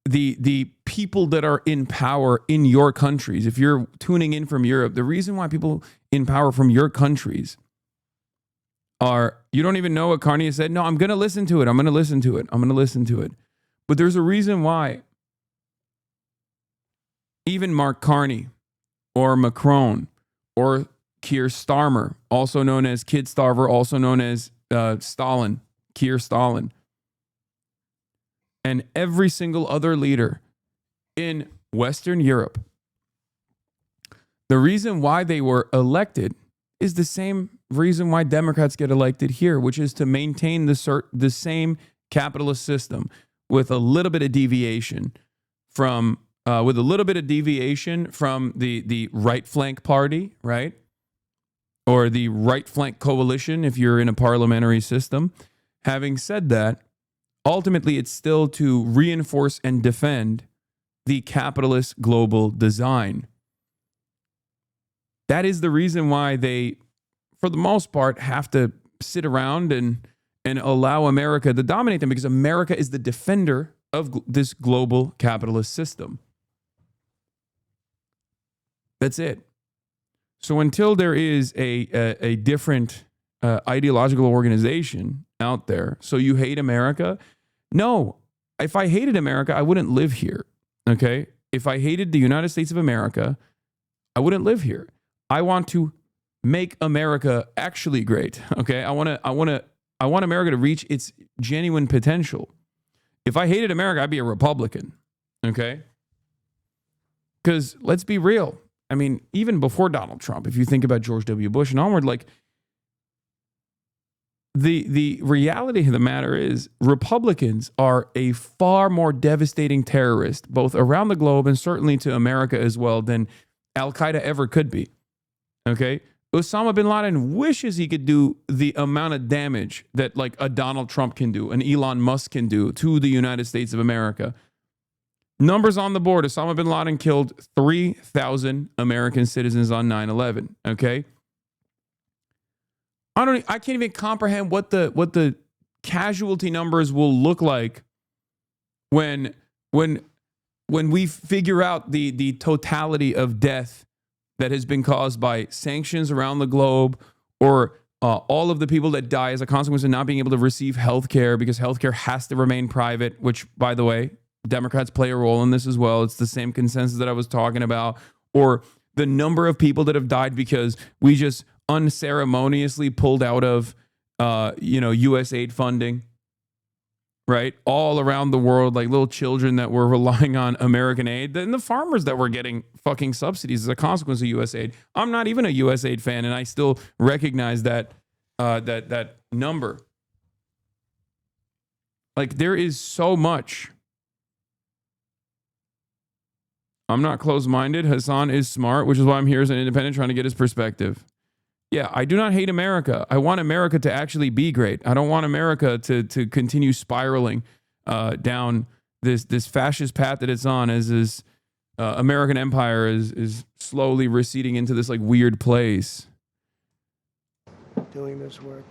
Speaker 1: the people that are in power in your countries, if you're tuning in from Europe, the reason why people in power from your countries are, you don't even know what Carney has said. No, I'm going to listen to it. But there's a reason why even Mark Carney or Macron or Keir Starmer, also known as Kid Starver, also known as Stalin, Keir Stalin, and every single other leader in Western Europe, the reason why they were elected is the same reason why Democrats get elected here, which is to maintain the same capitalist system with a little bit of deviation from the right flank party, right? Or the right flank coalition if you're in a parliamentary system. Having said that, ultimately it's still to reinforce and defend the capitalist global design. That is the reason why they, for the most part, have to sit around and allow America to dominate them, because America is the defender of this global capitalist system. That's it. So until there is a different ideological organization out there, so you hate America? No. If I hated America, I wouldn't live here. Okay? If I hated the United States of America, I wouldn't live here. I want to make America actually great. Okay? I want America to reach its genuine potential. If I hated America, I'd be a Republican. Okay? Because let's be real. I mean, even before Donald Trump, if you think about George W. Bush and onward, like the reality of the matter is Republicans are a far more devastating terrorist, both around the globe and certainly to America as well, than Al-Qaeda ever could be. Okay? Osama bin Laden wishes he could do the amount of damage that like a Donald Trump can do, an Elon Musk can do to the United States of America. Numbers on the board. Osama bin Laden killed 3,000 American citizens on 9/11. Okay. I can't even comprehend what the casualty numbers will look like when we figure out the totality of death that has been caused by sanctions around the globe, or all of the people that die as a consequence of not being able to receive health care because health care has to remain private, which, by the way, Democrats play a role in this as well. It's the same consensus that I was talking about. Or the number of people that have died because we just unceremoniously pulled out of, U.S. aid funding, right? All around the world, like little children that were relying on American aid, and the farmers that were getting fucking subsidies as a consequence of U.S. aid. I'm not even a U.S. aid fan, and I still recognize that that number. Like, there is so much. I'm not closed-minded. Hasan is smart, which is why I'm here as an independent trying to get his perspective. Yeah, I do not hate America. I want America to actually be great. I don't want America to continue spiraling down this fascist path that it's on, as this American empire is slowly receding into this like weird place.
Speaker 2: Doing this work.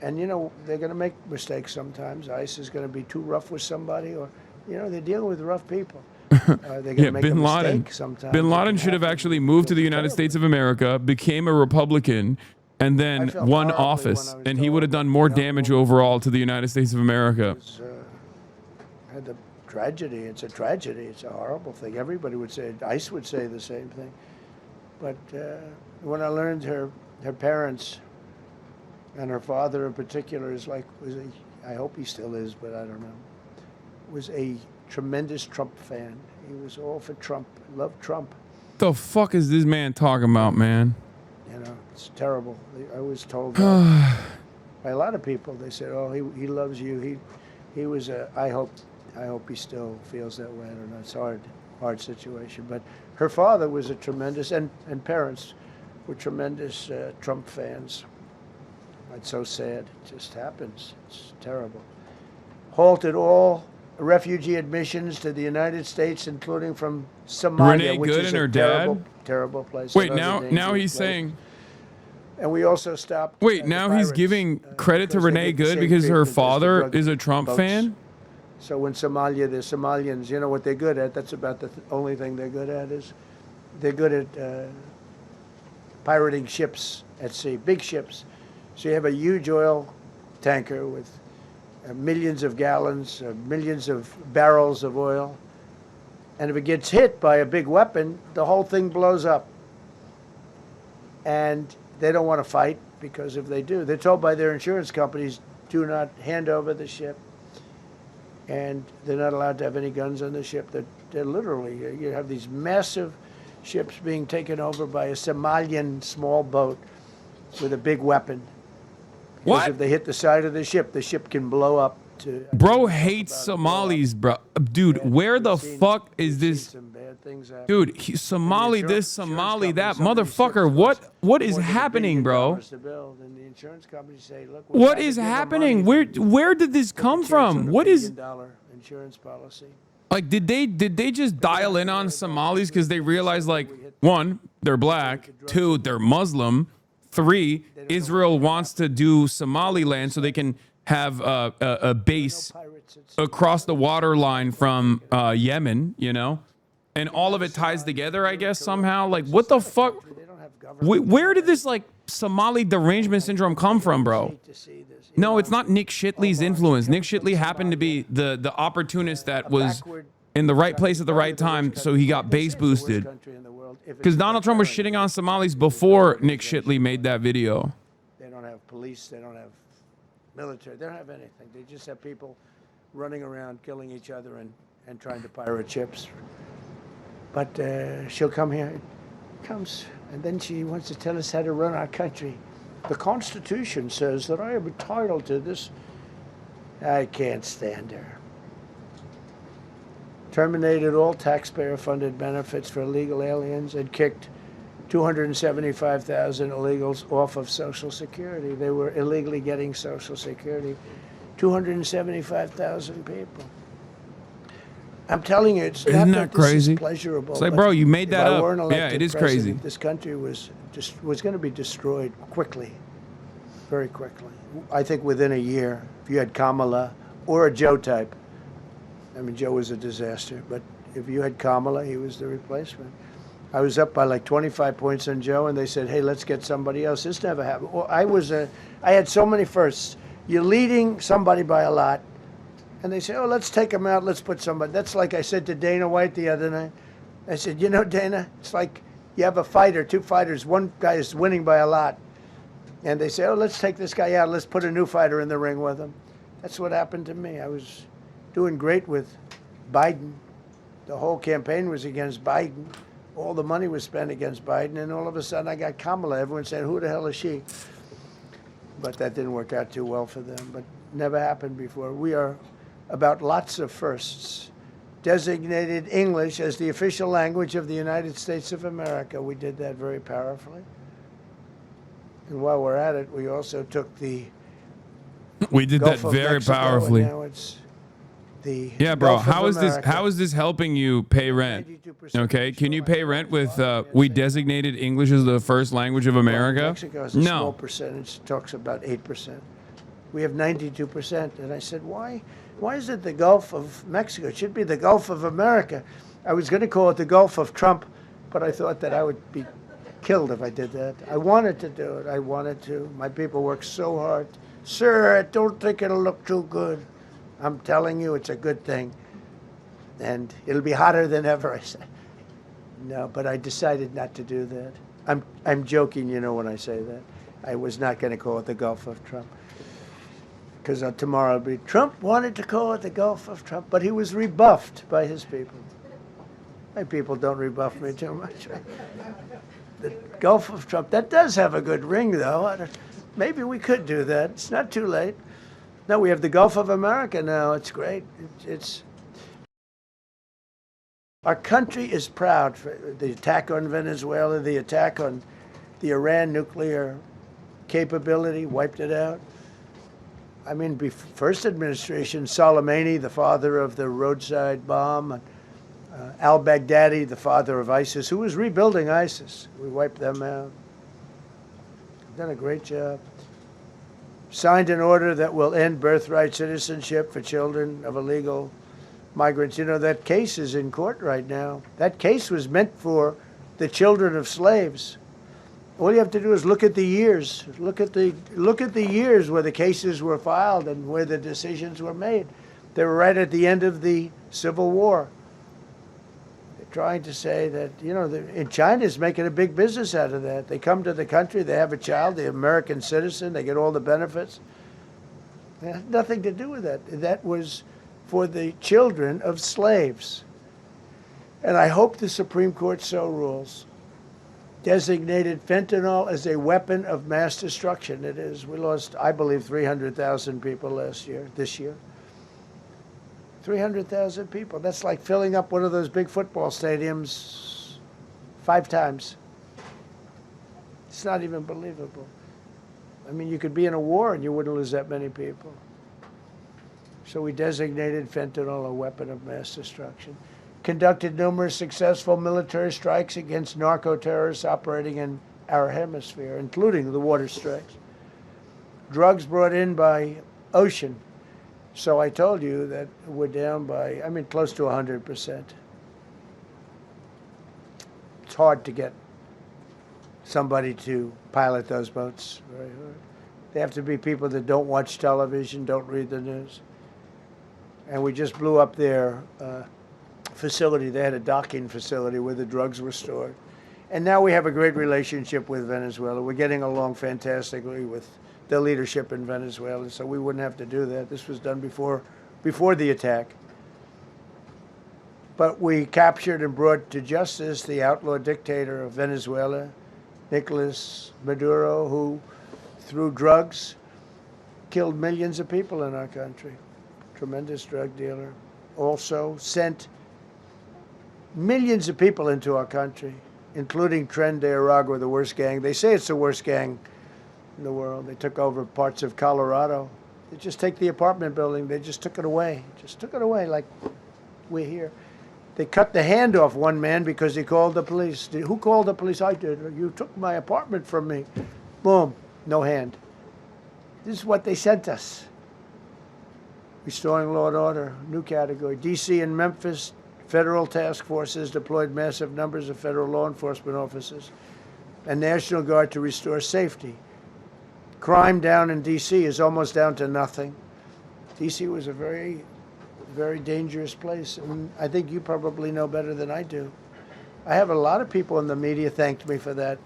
Speaker 2: And, they're going to make mistakes sometimes. ICE is going to be too rough with somebody, or, they're dealing with rough people. They're going to make a mistake sometimes.
Speaker 1: Bin Laden should have actually moved to the United States of America, became a Republican, and then won office, and he would have done more damage overall to the United States of America.
Speaker 2: Had the tragedy. It's a tragedy. It's a horrible thing. Everybody would say, ICE would say the same thing. But when I learned her parents, and her father in particular, I hope he still is, but I don't know, was a tremendous Trump fan. He was all for Trump, loved Trump.
Speaker 1: The fuck is this man talking about, man?
Speaker 2: It's terrible. I was told that by a lot of people. They said, "Oh, he loves you. He was a." I hope he still feels that way. I don't know. It's a hard situation. But her father was a tremendous, and parents were tremendous Trump fans. It's so sad. It just happens. It's terrible. Halted all refugee admissions to the United States, including from Somalia, which is a terrible place.
Speaker 1: Wait, now he's saying.
Speaker 2: And we also stopped.
Speaker 1: Wait, now he's giving credit to Renee Good because her father is a Trump fan?
Speaker 2: So when the Somalians, what they're good at, that's about the only thing they're good at, is they're good at pirating ships at sea, big ships. So you have a huge oil tanker with millions of gallons, millions of barrels of oil. And if it gets hit by a big weapon, the whole thing blows up. And they don't want to fight, because if they do, they're told by their insurance companies, do not hand over the ship. And they're not allowed to have any guns on the ship. They're literally, you have these massive ships being taken over by a Somalian small boat with a big weapon. Because
Speaker 1: What?
Speaker 2: if they hit the side of the ship can blow up.
Speaker 1: Bro hates Somalis, bro. Dude, where the fuck is this? Dude, Somali this, Somali that. Motherfucker, what is happening, bro? What is happening? Where did this come from? What is...
Speaker 2: insurance policy.
Speaker 1: Like, did they just dial in on Somalis because they realized, like, one, they're black, two, they're Muslim, three, Israel wants to do Somaliland so they can have a base across the water line from Yemen, and all of it ties together, I guess, somehow. Like, what the fuck? Where did this, like, Somali derangement syndrome come from, bro? No, it's not Nick Shitley's influence. Nick Shitley happened to be the opportunist that was in the right place at the right time, so he got base boosted. Because Donald Trump was shitting on Somalis before Nick Shitley made that video.
Speaker 2: They don't have police. They don't have military. They don't have anything. They just have people running around killing each other and trying to pirate ships. But she'll come here. Comes, and then she wants to tell us how to run our country. The Constitution says that I am entitled to this. I can't stand her. Terminated all taxpayer-funded benefits for illegal aliens and kicked 275,000 illegals off of Social Security. They were illegally getting Social Security. 275,000 people. I'm telling you, it's
Speaker 1: Isn't
Speaker 2: not
Speaker 1: that
Speaker 2: that this
Speaker 1: crazy?
Speaker 2: is pleasurable.
Speaker 1: It's like,
Speaker 2: but
Speaker 1: bro, you made that
Speaker 2: if I
Speaker 1: up.
Speaker 2: weren't
Speaker 1: Yeah,
Speaker 2: elected
Speaker 1: it is
Speaker 2: president,
Speaker 1: crazy.
Speaker 2: this country was going to be destroyed quickly, very quickly. I think within a year, if you had Kamala or a Joe type. I mean, Joe was a disaster, but if you had Kamala, he was the replacement. I was up by like 25 points on Joe, and they said, "Hey, let's get somebody else." This never happened. Well, I had so many firsts. You're leading somebody by a lot, and they say, "Oh, let's take him out. Let's put somebody." That's like I said to Dana White the other night. I said, "You know, Dana, it's like you have a fighter, two fighters. One guy is winning by a lot, and they say, "Oh, let's take this guy out. Let's put a new fighter in the ring with him." That's what happened to me. I was doing great with Biden. The whole campaign was against Biden. All the money was spent against Biden, and all of a sudden I got Kamala. Everyone said, "Who the hell is she?" But that didn't work out too well for them. But never happened before. We are about lots of firsts. Designated English as the official language of the United States of America. We did that very powerfully. And while we're at it, we also took the
Speaker 1: We did
Speaker 2: Gulf
Speaker 1: that
Speaker 2: of
Speaker 1: very
Speaker 2: Mexico,
Speaker 1: powerfly.
Speaker 2: And now it's the
Speaker 1: Yeah, bro.
Speaker 2: Gulf of
Speaker 1: How is this?
Speaker 2: America.
Speaker 1: How is this helping you pay rent?
Speaker 2: 92%
Speaker 1: Okay, can you pay rent with?
Speaker 2: We
Speaker 1: We designated English as the first language of America.
Speaker 2: Mexico has a small
Speaker 1: No.
Speaker 2: percentage, talks about 8%. We have 92%. And I said, why is it the Gulf of Mexico? It should be the Gulf of America. I was going to call it the Gulf of Trump, but I thought that I would be killed if I did that. I wanted to do it. I wanted to. My people worked so hard. Sir, I don't think it'll look too good. I'm telling you, it's a good thing. And it'll be hotter than ever, I said. No, but I decided not to do that. I'm joking, you know, when I say that. I was not going to call it the Gulf of Trump. Because tomorrow it'll be, Trump wanted to call it the Gulf of Trump, but he was rebuffed by his people. My people don't rebuff me too much. The Gulf of Trump, that does have a good ring, though. Maybe we could do that. It's not too late. No, we have the Gulf of America now. It's great. Our country is proud for the attack on Venezuela, the attack on the Iran nuclear capability, wiped it out. I mean, first administration, Soleimani, the father of the roadside bomb, al-Baghdadi, the father of ISIS, who was rebuilding ISIS. We wiped them out. Done a great job. Signed an order that will end birthright citizenship for children of illegal migrants. You know, that case is in court right now. That case was meant for the children of slaves. All you have to do is look at the years. Look at the years where the cases were filed and where the decisions were made. They were right at the end of the Civil War. They're trying to say that, you know, China's making a big business out of that. They come to the country, they have a child, the American citizen, they get all the benefits. It had nothing to do with that. That was for the children of slaves. And I hope the Supreme Court so rules. Designated fentanyl as a weapon of mass destruction. It is. We lost, I believe, 300,000 people this year. 300,000 people. That's like filling up one of those big football stadiums 5 times. It's not even believable. I mean, you could be in a war and you wouldn't lose that many people. So we designated fentanyl a weapon of mass destruction. Conducted numerous successful military strikes against narco-terrorists operating in our hemisphere, including the water strikes. Drugs brought in by ocean. So I told you that we're down by, I mean, close to 100%. It's hard to get somebody to pilot those boats. Very hard. They have to be people that don't watch television, don't read the news. And we just blew up their facility. They had a docking facility where the drugs were stored. And now we have a great relationship with Venezuela. We're getting along fantastically with the leadership in Venezuela, so we wouldn't have to do that. This was done before the attack. But we captured and brought to justice the outlaw dictator of Venezuela, Nicolas Maduro, who, through drugs, killed millions of people in our country. Tremendous drug dealer. Also sent millions of people into our country including Tren de Aragua, the worst gang. They say it's the worst gang in the world. They took over parts of Colorado. They just take the apartment building. They just took it away. Just took it away like we're here. They cut the hand off one man because he called the police. Who called the police? I did. You took my apartment from me. Boom, no hand. This is what they sent us. Restoring law and order, new category. D.C. and Memphis, federal task forces deployed massive numbers of federal law enforcement officers and National Guard to restore safety. Crime down in D.C. is almost down to nothing. D.C. was a very, very dangerous place, and I think you probably know better than I do. I have a lot of people in the media thanked me for that,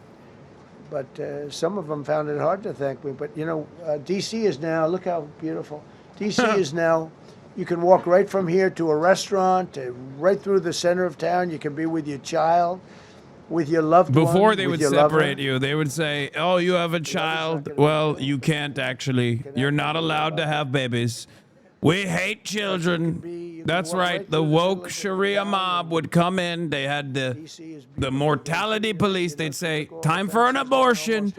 Speaker 2: but some of them found it hard to thank me. But, you know, D.C. is now, look how beautiful. D.C. is now, you can walk right from here to a restaurant, right through the center of town. You can be with your child, with your loved one.
Speaker 1: Before they would separate you, they would say, oh, you have a child. Well, you can't actually. You're not allowed to have babies. We hate children. That's right. The woke Sharia mob would come in. They had the mortality police. They'd say, time for an abortion.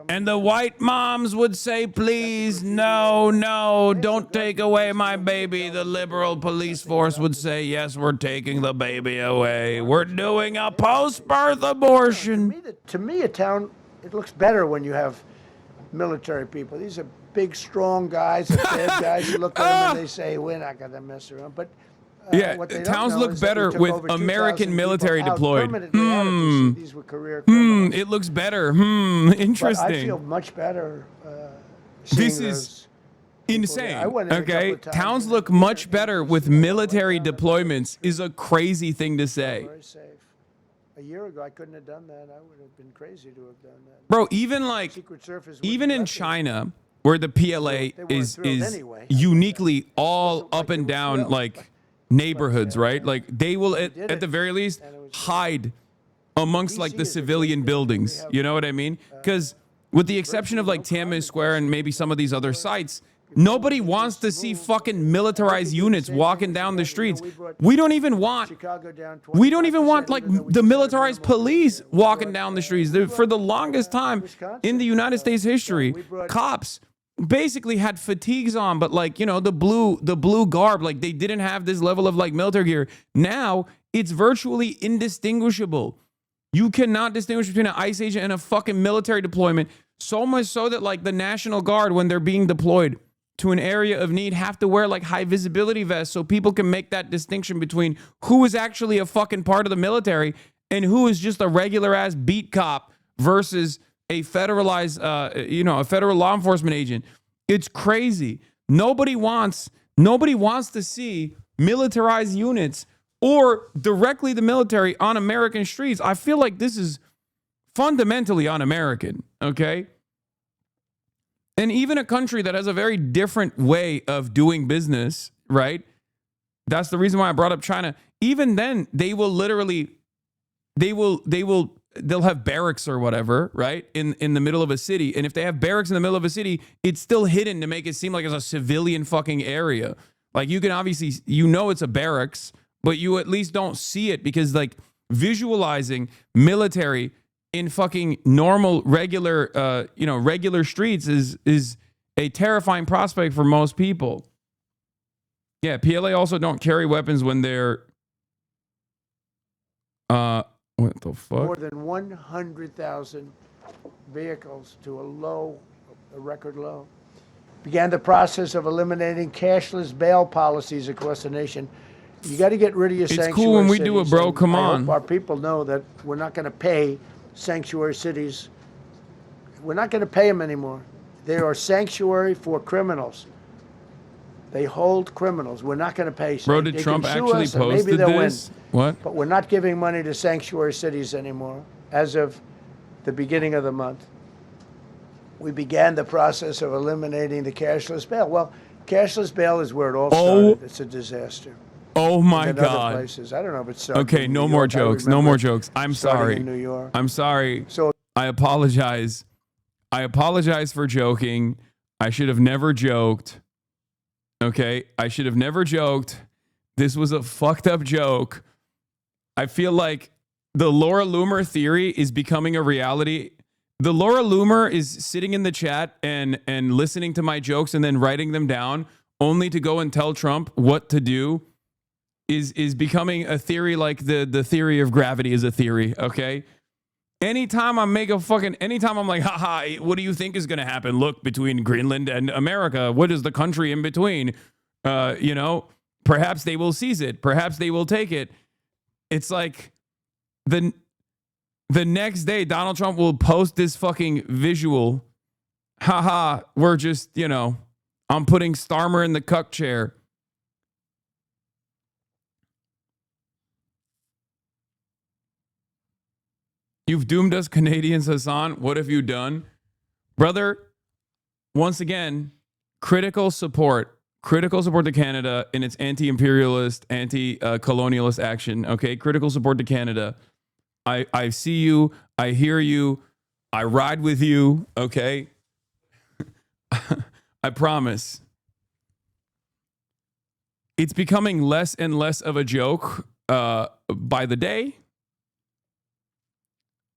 Speaker 1: And the white moms would say, please, no, no, don't take away my baby. The liberal police force would say, yes, we're taking the baby away. We're doing a post-birth abortion.
Speaker 2: To me, a town, it looks better when you have military people. These are big, strong guys, bad guys. You look at them and they say, we're not going to mess around. But
Speaker 1: yeah, towns look better with American military deployed.
Speaker 2: These were career criminals.
Speaker 1: It looks better. Interesting.
Speaker 2: But I feel much better.
Speaker 1: This is insane. Okay, towns look much better with military deployments is a crazy thing to say.
Speaker 2: Very safe. A year ago, I couldn't have done that. I would have been crazy to have done that.
Speaker 1: Bro, even in China, where the PLA is uniquely all up and down like neighborhoods, right? Like they will at the very least hide amongst like the civilian buildings. You know what I mean? Because with the exception of like Tiananmen Square and maybe some of these other sites, nobody wants to see fucking militarized units walking down the streets. We don't even want like the militarized police walking down the streets. For the longest time in the United States history, cops basically had fatigues on, but like, you know, the blue garb, like they didn't have this level of like military gear. Now it's virtually indistinguishable. You cannot distinguish between an ICE agent and a fucking military deployment. So much so that like the National Guard, when they're being deployed to an area of need, have to wear like high visibility vests so people can make that distinction between who is actually a fucking part of the military and who is just a regular ass beat cop versus a federalized, a federal law enforcement agent. It's crazy. Nobody wants to see militarized units or directly the military on American streets. I feel like this is fundamentally un-American, okay? And even a country that has a very different way of doing business, right? That's the reason why I brought up China. Even then, they'll have barracks or whatever, right? In the middle of a city. And if they have barracks in the middle of a city, it's still hidden to make it seem like it's a civilian fucking area. Like you can obviously, it's a barracks, but you at least don't see it because like visualizing military in fucking normal, regular streets is a terrifying prospect for most people. Yeah, PLA also don't carry weapons when they're what the fuck?
Speaker 2: More than 100,000 vehicles to a record low. Began the process of eliminating cashless bail policies across the nation. You got to get rid of your sanctuary cities.
Speaker 1: It's cool when we do it, bro. Come on.
Speaker 2: I hope our people know that we're not going to pay sanctuary cities. We're not going to pay them anymore. They are sanctuary for criminals. They hold criminals. We're not going to pay.
Speaker 1: Bro, did Trump actually posted this? What?
Speaker 2: But we're not giving money to sanctuary cities anymore as of the beginning of the month. We began the process of eliminating the cashless bail. Well, cashless bail is where it all started. It's a disaster.
Speaker 1: Oh my God.
Speaker 2: Other places. I don't know if it's started.
Speaker 1: Okay, no more jokes. No more jokes. I'm sorry.
Speaker 2: In New York.
Speaker 1: I'm sorry. So I apologize. I apologize for joking. I should have never joked. Okay, I should have never joked. This was a fucked up joke. I feel like the Laura Loomer theory is becoming a reality. The Laura Loomer is sitting in the chat and listening to my jokes and then writing them down only to go and tell Trump what to do is becoming a theory, like the theory of gravity is a theory, okay? Anytime I'm like, haha, what do you think is going to happen? Look, between Greenland and America, what is the country in between? Perhaps they will seize it. Perhaps they will take it. It's like the next day, Donald Trump will post this fucking visual. Haha, we're just, I'm putting Starmer in the cuck chair. You've doomed us, Canadians, Hasan. What have you done? Brother, once again, critical support to Canada in its anti-imperialist, anti-colonialist action, okay? Critical support to Canada. I see you. I hear you. I ride with you, okay? I promise. It's becoming less and less of a joke by the day.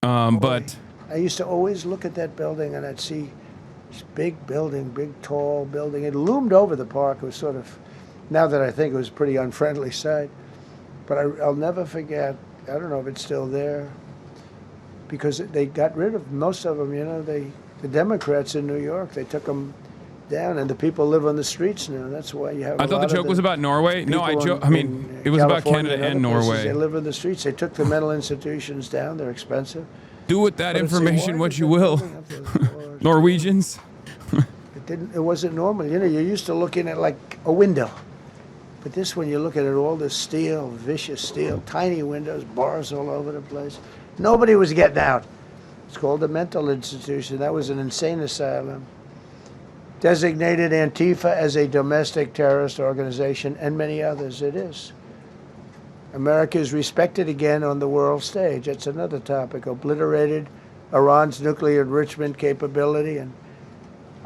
Speaker 1: But
Speaker 2: I used to always look at that building and I'd see this big building, big tall building. It loomed over the park. It was sort of, now that I think, it was a pretty unfriendly sight. But I'll never forget, I don't know if it's still there, because they got rid of most of them, the Democrats in New York, they took them down, and the people live on the streets now. That's why you have
Speaker 1: I thought the joke was about Norway. No, it was about Canada and Norway.
Speaker 2: They live in the streets. They took the mental institutions down. They're expensive.
Speaker 1: Do with that information what you will. Norwegians.
Speaker 2: It wasn't normal. You're used to looking at like a window. But this one, you look at it, all this steel, vicious steel, tiny windows, bars all over the place. Nobody was getting out. It's called a mental institution. That was an insane asylum. Designated Antifa as a domestic terrorist organization, and many others. It is. America is respected again on the world stage. That's another topic. Obliterated Iran's nuclear enrichment capability, and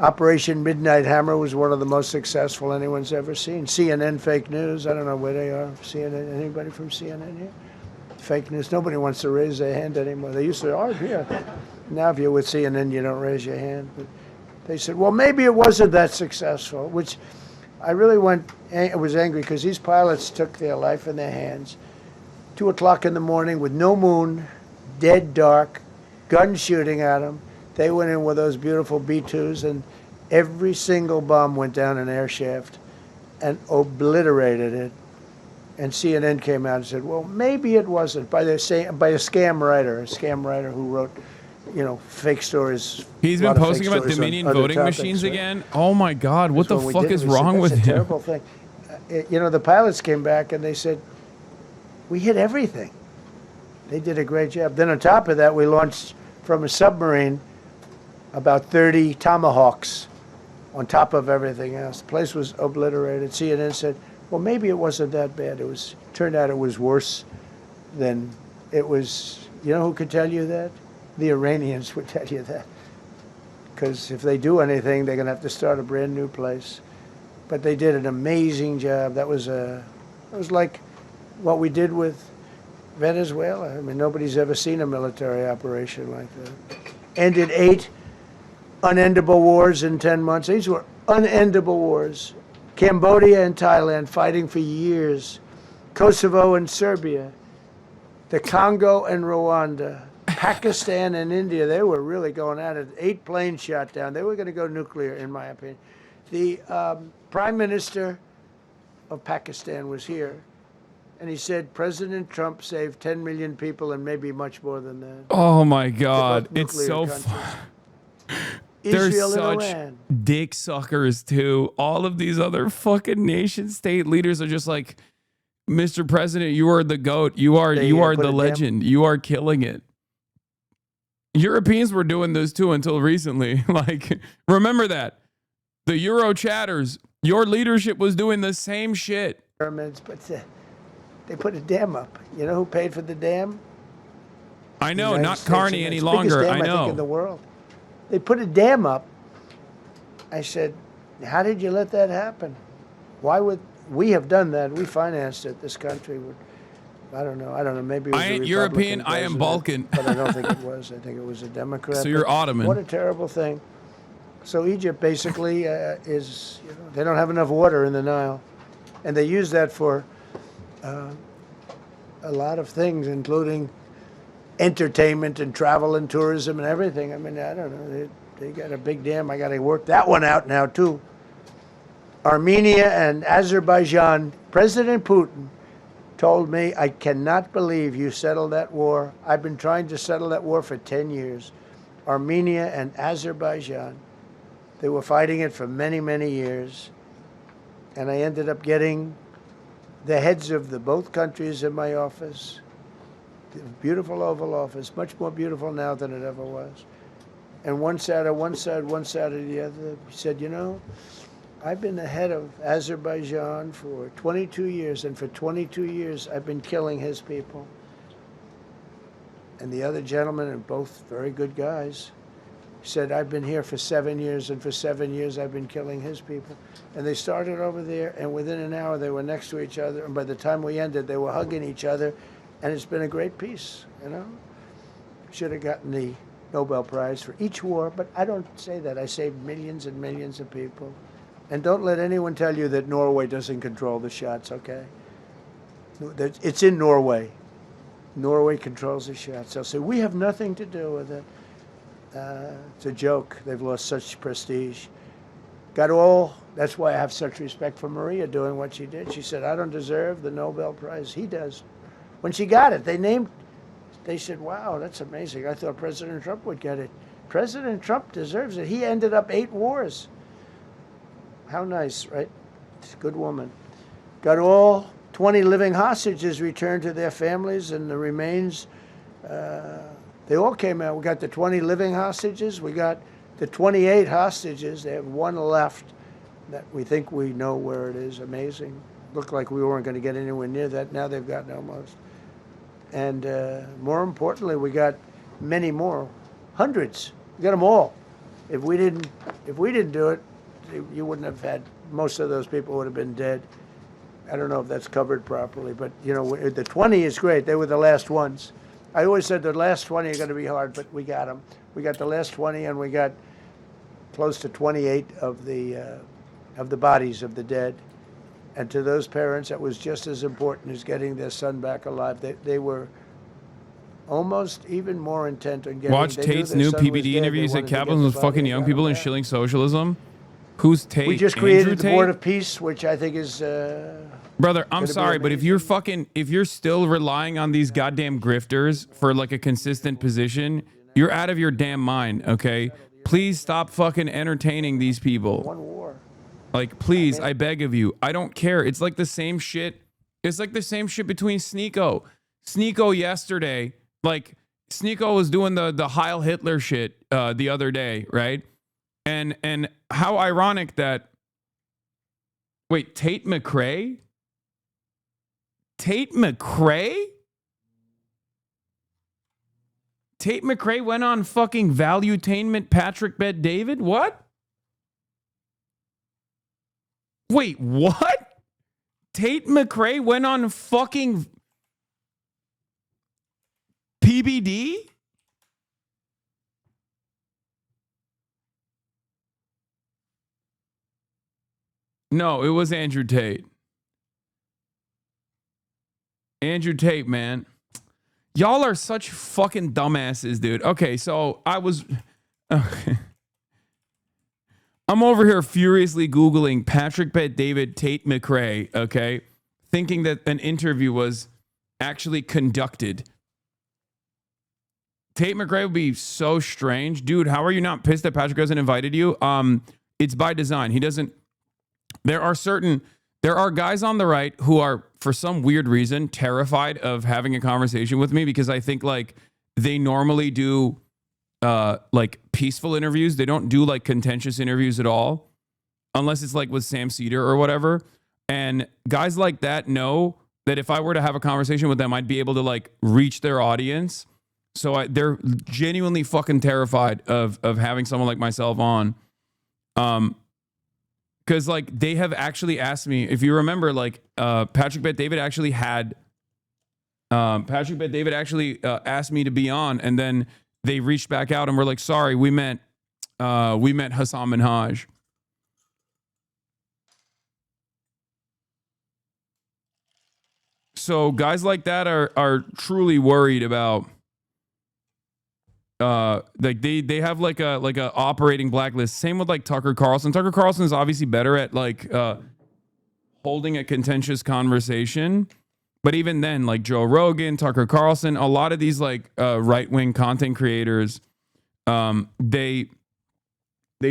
Speaker 2: Operation Midnight Hammer was one of the most successful anyone's ever seen. CNN fake news. I don't know where they are. CNN. Anybody from CNN here? Fake news. Nobody wants to raise their hand anymore. They used to argue here. Now, if you're with CNN, you don't raise your hand. But they said, well, maybe it wasn't that successful, which I really was angry because these pilots took their life in their hands. 2 o'clock in the morning with no moon, dead dark, guns shooting at them. They went in with those beautiful B-2s, and every single bomb went down an air shaft and obliterated it. And CNN came out and said, well, maybe it wasn't, by a scam writer who wrote, fake stories.
Speaker 1: He's been posting about Dominion voting machines again. Oh my God, what the fuck is wrong with him?
Speaker 2: That's a terrible thing. The pilots came back and they said, we hit everything. They did a great job. Then on top of that, we launched from a submarine about 30 Tomahawks on top of everything else. The place was obliterated. CNN said, well, maybe it wasn't that bad. Turned out it was worse than it was. You know who could tell you that? The Iranians would tell you that. Because if they do anything, they're going to have to start a brand new place. But they did an amazing job. It was like what we did with Venezuela. I mean, nobody's ever seen a military operation like that. Ended 8 unendable wars in 10 months. These were unendable wars. Cambodia and Thailand fighting for years. Kosovo and Serbia. The Congo and Rwanda. Pakistan and India, they were really going at it. 8 planes shot down. They were going to go nuclear, in my opinion. The Prime Minister of Pakistan was here, and he said President Trump saved 10 million people and maybe much more than that.
Speaker 1: Oh, my God. It's so They're
Speaker 2: Israel and
Speaker 1: such
Speaker 2: Iran.
Speaker 1: dick suckers, too. All of these other fucking nation state leaders are just like, Mr. President, you are the GOAT. You are the legend. You are killing it. Europeans were doing this too until recently. Like, remember that. The Euro chatters, your leadership was doing the same shit.
Speaker 2: Pyramids, but they put a dam up. You know who paid for the dam?
Speaker 1: I know, not Carney any longer.
Speaker 2: Dam,
Speaker 1: I know.
Speaker 2: I think, in the world. They put a dam up. I said, how did you let that happen? Why would we have done that? We financed it, this country. I don't know. Maybe it was
Speaker 1: I
Speaker 2: a
Speaker 1: ain't
Speaker 2: Republican
Speaker 1: European, I am
Speaker 2: president,
Speaker 1: Balkan.
Speaker 2: but I don't think it was. I think it was a Democrat.
Speaker 1: So you're
Speaker 2: But
Speaker 1: Ottoman.
Speaker 2: What a terrible thing. So Egypt basically is, they don't have enough water in the Nile. And they use that for a lot of things, including entertainment and travel and tourism and everything. I mean, I don't know. They got a big dam. I got to work that one out now, too. Armenia and Azerbaijan, President Putin told me, I cannot believe you settled that war. I've been trying to settle that war for 10 years. Armenia and Azerbaijan, they were fighting it for many, many years. And I ended up getting the heads of both countries in my office. The beautiful Oval Office, much more beautiful now than it ever was. And one sat on one side, one sat on the other. He said, I've been the head of Azerbaijan for 22 years, and for 22 years I've been killing his people. And the other gentleman, and both very good guys, said, I've been here for 7 years, and for 7 years I've been killing his people. And they started over there, and within an hour they were next to each other, and by the time we ended, they were hugging each other, and it's been a great peace, Should have gotten the Nobel Prize for each war, but I don't say that. I saved millions and millions of people. And don't let anyone tell you that Norway doesn't control the shots, okay? It's in Norway. Norway controls the shots. They'll say, we have nothing to do with it. It's a joke. They've lost such prestige. That's why I have such respect for Maria doing what she did. She said, I don't deserve the Nobel Prize. He does. When she got it, they said, wow, that's amazing. I thought President Trump would get it. President Trump deserves it. He ended up 8 wars. How nice, right? She's a good woman. Got all 20 living hostages returned to their families, and the remains, they all came out. We got the 20 living hostages. We got the 28 hostages. They have one left that we think we know where it is. Amazing. Looked like we weren't going to get anywhere near that. Now they've gotten almost. And more importantly, we got many more, hundreds. We got them all. If we didn't do it, you wouldn't have had, most of those people would have been dead. I don't know if that's covered properly, but the 20 is great. They were the last ones. I always said the last 20 are going to be hard, but we got them. We got the last 20, and we got close to 28 of the bodies of the dead. And to those parents, that was just as important as getting their son back alive. They were almost even more intent on getting.
Speaker 1: Watch Tate's new PBD interview. He said capitalism with fucking young people and shilling socialism. Who's Tate?
Speaker 2: We just created the Board of Peace, which I think is.
Speaker 1: Brother, I'm sorry, but if you're still relying on these goddamn grifters for like a consistent position, you're out of your damn mind, okay? Please stop fucking entertaining these people.
Speaker 2: One war.
Speaker 1: Like, please, I beg of you. I don't care. It's like the same shit. It's like the same shit between Sneeko. Sneeko yesterday, like, Sneeko was doing the Heil Hitler shit the other day, right? And how ironic that, wait, Tate McRae? Tate McRae? Tate McRae went on fucking Valuetainment Patrick Bet David? What? Wait, what? Tate McRae went on fucking PBD? No, it was Andrew Tate. Andrew Tate, man. Y'all are such fucking dumbasses, dude. Okay, so I'm over here furiously Googling Patrick Bet David Tate McRae, okay? Thinking that an interview was actually conducted. Tate McRae would be so strange. Dude, how are you not pissed that Patrick hasn't invited you? It's by design. He doesn't. There are guys on the right who are, for some weird reason, terrified of having a conversation with me because I think like they normally do like peaceful interviews. They don't do like contentious interviews at all, unless it's like with Sam Cedar or whatever. And guys like that know that if I were to have a conversation with them, I'd be able to like reach their audience. So they're genuinely fucking terrified of having someone like myself on. Because like they have actually asked me, if you remember, like Patrick Bet David actually had Patrick Bet David actually asked me to be on, and then they reached back out and were like, "Sorry, we meant Hasan Minhaj." So guys like that are truly worried about. Like they have like a operating blacklist. Same with like Tucker Carlson. Tucker Carlson is obviously better at like holding a contentious conversation. But even then, like Joe Rogan, Tucker Carlson, a lot of these like right-wing content creators, they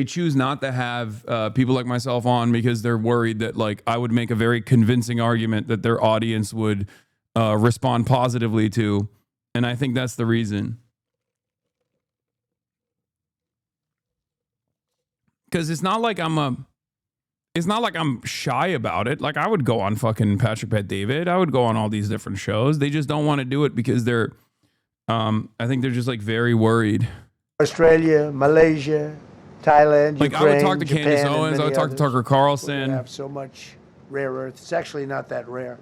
Speaker 1: choose not to have people like myself on because they're worried that like I would make a very convincing argument that their audience would respond positively to. And I think that's the reason. Because it's not like I'm shy about it. Like I would go on fucking Patrick Bet David. I would go on all these different shows. They just don't want to do it because they're, I think they're just like very worried.
Speaker 2: Australia, Malaysia, Thailand,
Speaker 1: like
Speaker 2: Ukraine,
Speaker 1: I would talk to
Speaker 2: Japan,
Speaker 1: Candace Owens. I would talk to Tucker Carlson.
Speaker 2: We have so much rare earth. It's actually not that rare.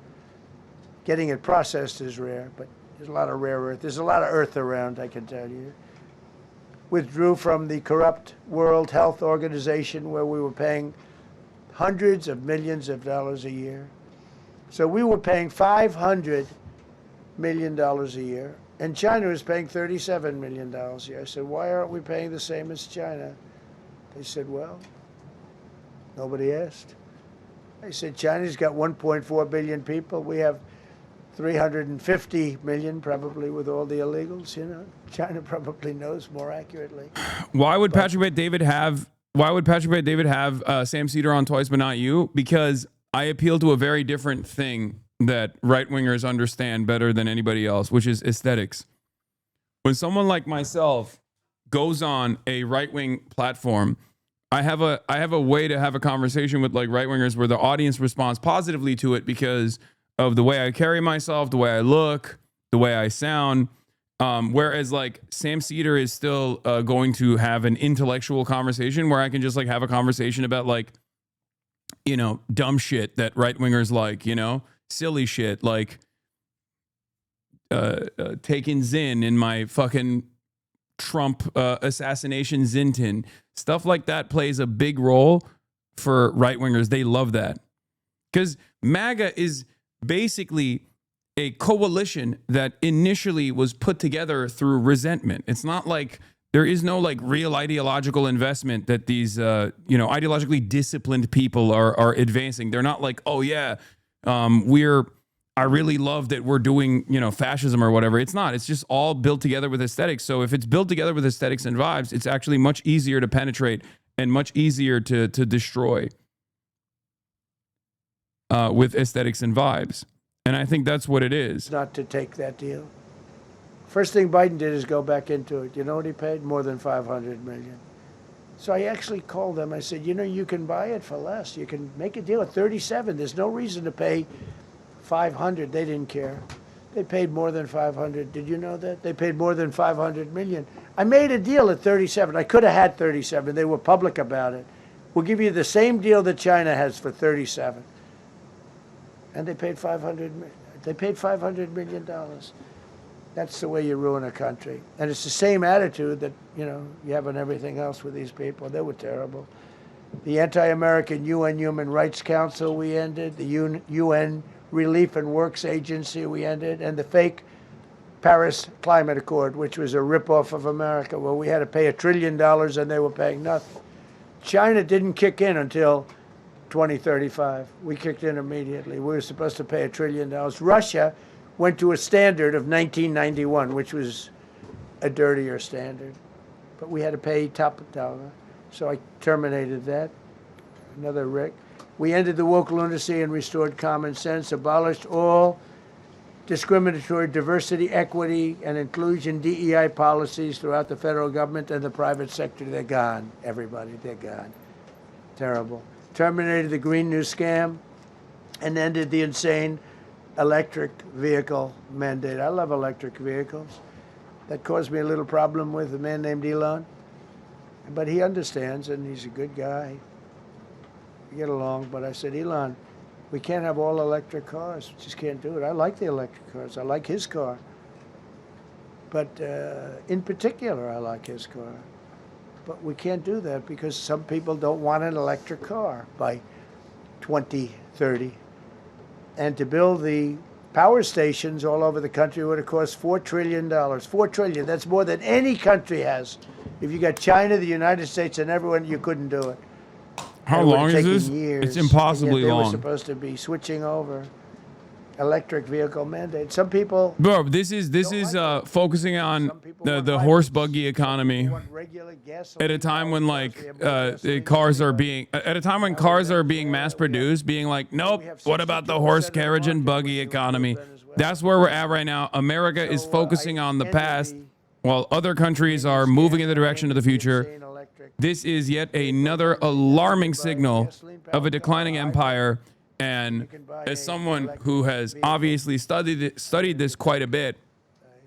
Speaker 2: Getting it processed is rare, but there's a lot of rare earth. There's a lot of earth around, I can tell you. Withdrew from the corrupt World Health Organization where we were paying hundreds of millions of dollars a year. So we were paying $500 million a year, and China was paying $37 million a year. I said, why aren't we paying the same as China? They said, well, nobody asked. I said, China's got 1.4 billion people. We have 350 million, probably, with all the illegals. You know, China probably knows more accurately.
Speaker 1: Why would Patrick Bet David have Sam Cedar on twice but not you? Because I appeal to a very different thing that right-wingers understand better than anybody else, which is aesthetics. When someone like myself goes on a right-wing platform, I have a way to have a conversation with like right-wingers where the audience responds positively to it because of the way I carry myself, the way I look, the way I sound. Whereas like Sam Cedar is still going to have an intellectual conversation where I can just like have a conversation about like, you know, dumb shit that right-wingers like, you know, silly shit like taking Zinn in my fucking Trump assassination Zintin. Stuff like that plays a big role for right-wingers. They love that. Because MAGA is basically a coalition that initially was put together through resentment. It's not like there is no like real ideological investment that these ideologically disciplined people are advancing. They're not like, oh yeah, I really love that we're doing, you know, fascism or whatever. It's not. It's just all built together with aesthetics. So if it's built together with aesthetics and vibes, it's actually much easier to penetrate and much easier to destroy with aesthetics and vibes. And I think that's what it is.
Speaker 2: Not to take that deal. First thing Biden did is go back into it. You know what he paid? More than $500 million. So I actually called them. I said, you know, you can buy it for less. You can make a deal at 37. There's no reason to pay 500. They didn't care. They paid more than 500. Did you know that? They paid more than 500 million. I made a deal at 37. I could have had 37. They were public about it. We'll give you the same deal that China has for 37. And they paid $500 million. That's the way you ruin a country. And it's the same attitude that, you know, you have on everything else with these people. They were terrible. The anti-American UN Human Rights Council we ended, the UN Relief and Works Agency we ended, and the fake Paris Climate Accord, which was a ripoff of America, where we had to pay $1 trillion and they were paying nothing. China didn't kick in until 2035. We kicked in immediately. We were supposed to pay $1 trillion. Russia went to a standard of 1991, which was a dirtier standard. But we had to pay top dollar. So I terminated that. Another wreck. We ended the woke lunacy and restored common sense, abolished all discriminatory diversity, equity, and inclusion DEI policies throughout the federal government and the private sector. They're gone, everybody. They're gone. Terrible. Terminated the Green New Scam and ended the insane electric vehicle mandate. I love electric vehicles. That caused me a little problem with a man named Elon. But he understands, and he's a good guy. We get along, but I said, Elon, We can't have all electric cars. We just can't do it. I like the electric cars. I like his car. But in particular, I like his car. But we can't do that because some people don't want an electric car by 2030. And to build the power stations all over the country would have cost $4 trillion. $4 trillion. That's more than any country has. If you got China, the United States, and everyone, you couldn't do it.
Speaker 1: How long is this? It's impossibly long.
Speaker 2: They were supposed to be switching over electric vehicle mandate. Some people,
Speaker 1: bro, this is focusing on the horse buggy economy at a time when cars are being mass produced, being like, nope, what about the horse carriage and buggy economy? That's where we're at right now. America is focusing on the past while other countries are moving in the direction of the future. This is yet another alarming signal of a declining empire. And as someone who has obviously studied this quite a bit,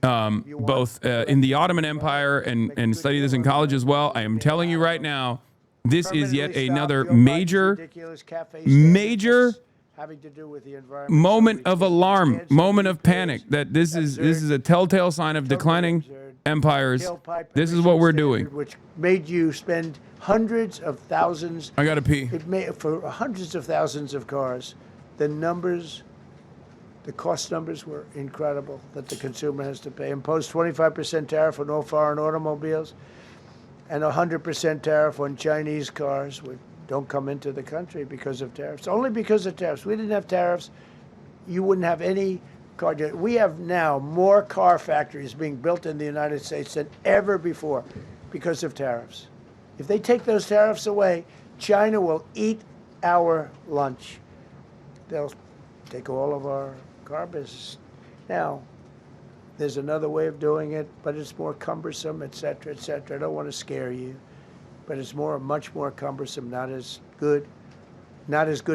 Speaker 1: both in the Ottoman Empire and studied this in college as well, I am telling you right now, this is yet another major moment of alarm, moment of panic, that this is a telltale sign of declining empires. This is what we're doing.
Speaker 2: Which made you spend hundreds of thousands.
Speaker 1: I gotta pee.
Speaker 2: It made for hundreds of thousands of cars. The cost numbers were incredible that the consumer has to pay. Imposed 25% tariff on all foreign automobiles and 100% tariff on Chinese cars, which don't come into the country because of tariffs. Only because of tariffs. We didn't have tariffs, you wouldn't have any car. We have now more car factories being built in the United States than ever before because of tariffs. If they take those tariffs away, China will eat our lunch. They'll take all of our car business. Now, there's another way of doing it, but it's more cumbersome, et cetera, et cetera. I don't want to scare you, but it's much more cumbersome, not as good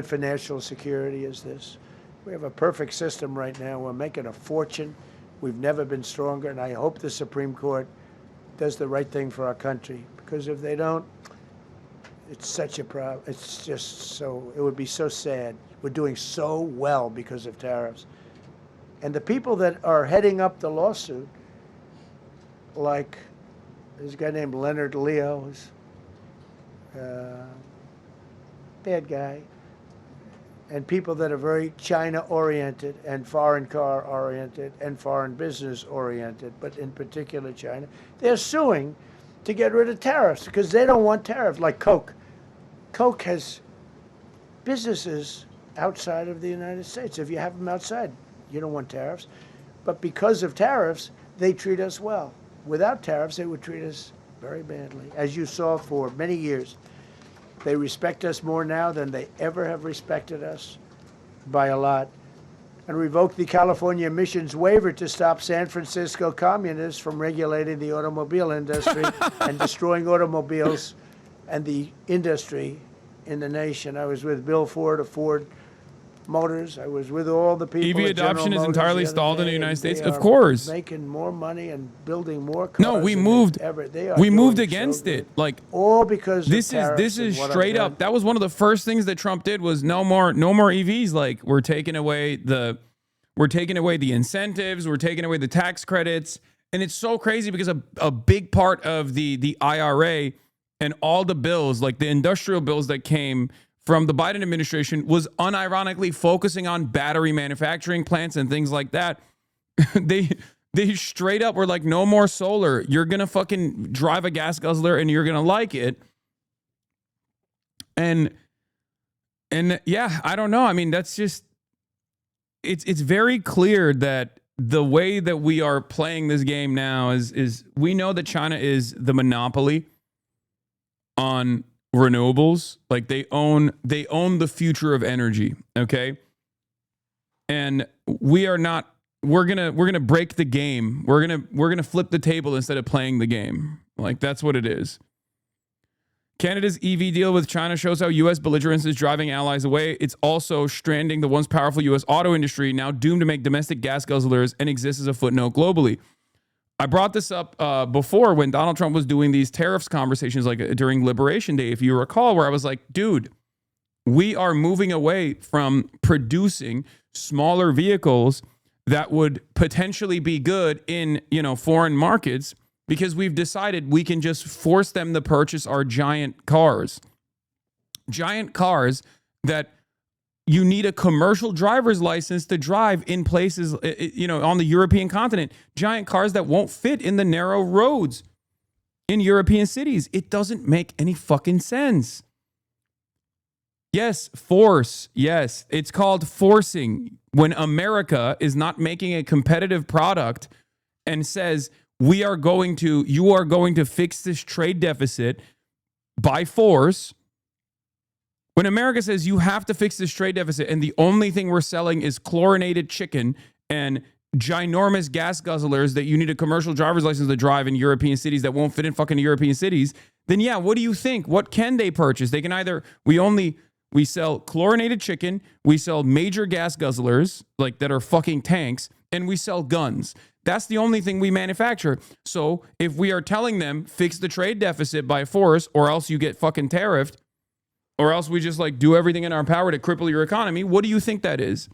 Speaker 2: for national security as this. We have a perfect system right now. We're making a fortune. We've never been stronger, and I hope the Supreme Court does the right thing for our country. Because if they don't, it's such a problem. It's just so, it would be so sad. We're doing so well because of tariffs. And the people that are heading up the lawsuit, like there's a guy named Leonard Leo, who's a bad guy, and people that are very China-oriented and foreign car-oriented and foreign business-oriented, but in particular China, they're suing to get rid of tariffs because they don't want tariffs, like Coke. Coke has businesses outside of the United States. If you have them outside, you don't want tariffs. But because of tariffs, they treat us well. Without tariffs, they would treat us very badly. As you saw for many years, they respect us more now than they ever have respected us, by a lot. And revoked the California emissions waiver to stop San Francisco communists from regulating the automobile industry and destroying automobiles and the industry in the nation. I was with Bill Ford of Ford Motors. I was with all the people.
Speaker 1: EV adoption is entirely stalled in the United States. Of course,
Speaker 2: making more money and building more cars.
Speaker 1: No, we moved. We moved against it. Like
Speaker 2: all because
Speaker 1: this is straight up. That was one of the first things that Trump did was no more EVs. Like we're taking away the incentives. We're taking away the tax credits, and it's so crazy because a big part of the IRA and all the bills, like the industrial bills that came from the Biden administration, was unironically focusing on battery manufacturing plants and things like that. They straight up were like, no more solar. You're going to fucking drive a gas guzzler and you're going to like it. And yeah, I don't know. I mean, that's just, it's very clear that the way that we are playing this game now is we know that China is the monopoly on renewables. Like they own the future of energy. Okay. And we're gonna break the game. We're gonna flip the table instead of playing the game. Like that's what it is. Canada's EV deal with China shows how U.S. belligerence is driving allies away. It's also stranding the once powerful U.S. auto industry, now doomed to make domestic gas guzzlers and exists as a footnote globally. I brought this up before when Donald Trump was doing these tariffs conversations, like during Liberation Day, if you recall, where I was like, dude, We are moving away from producing smaller vehicles that would potentially be good in, foreign markets, because we've decided we can just force them to purchase our giant cars. Giant cars that you need a commercial driver's license to drive in places, on the European continent. Giant cars that won't fit in the narrow roads in European cities. It doesn't make any fucking sense. Yes, force. Yes, it's called forcing. When America is not making a competitive product and says, you are going to fix this trade deficit by force. When America says you have to fix this trade deficit and the only thing we're selling is chlorinated chicken and ginormous gas guzzlers that you need a commercial driver's license to drive in European cities that won't fit in fucking European cities, then yeah, what do you think? What can they purchase? They can either, we sell chlorinated chicken, we sell major gas guzzlers, like that are fucking tanks, and we sell guns. That's the only thing we manufacture. So if we are telling them, fix the trade deficit by force, or else you get fucking tariffed, or else we just do everything in our power to cripple your economy, what do you think that is?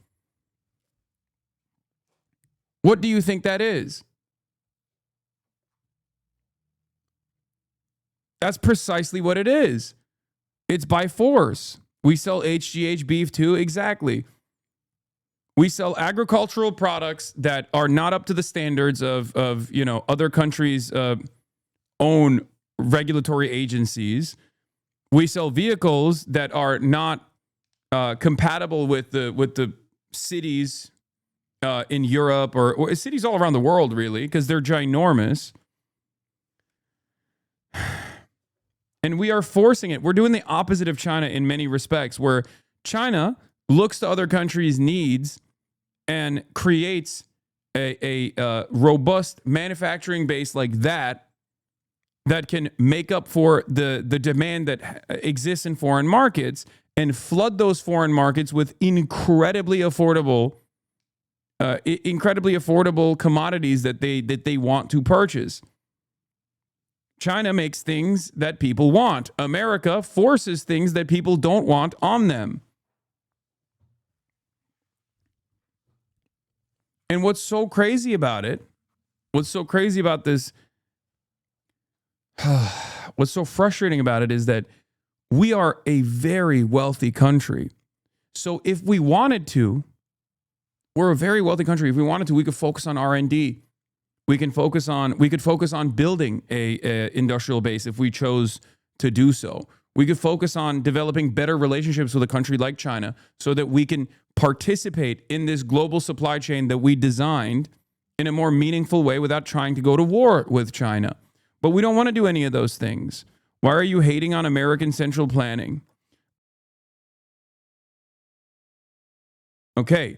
Speaker 1: What do you think that is? That's precisely what it is. It's by force. We sell HGH beef too, exactly. We sell agricultural products that are not up to the standards of other countries' own regulatory agencies. We sell vehicles that are not compatible with the cities in Europe or cities all around the world, really, because they're ginormous. And we are forcing it. We're doing the opposite of China in many respects, where China looks to other countries' needs and creates a robust manufacturing base like that can make up for the demand that exists in foreign markets, and flood those foreign markets with incredibly affordable commodities that they want to purchase. China makes things that people want. America forces things that people don't want on them. And what's so crazy about it, what's so frustrating about it is that we are a very wealthy country. So if we wanted to, we're a very wealthy country. If we wanted to, we could focus on R&D. We could focus on building a industrial base if we chose to do so. We could focus on developing better relationships with a country like China so that we can participate in this global supply chain that we designed in a more meaningful way without trying to go to war with China. But we don't want to do any of those things. Why are you hating on American central planning? Okay.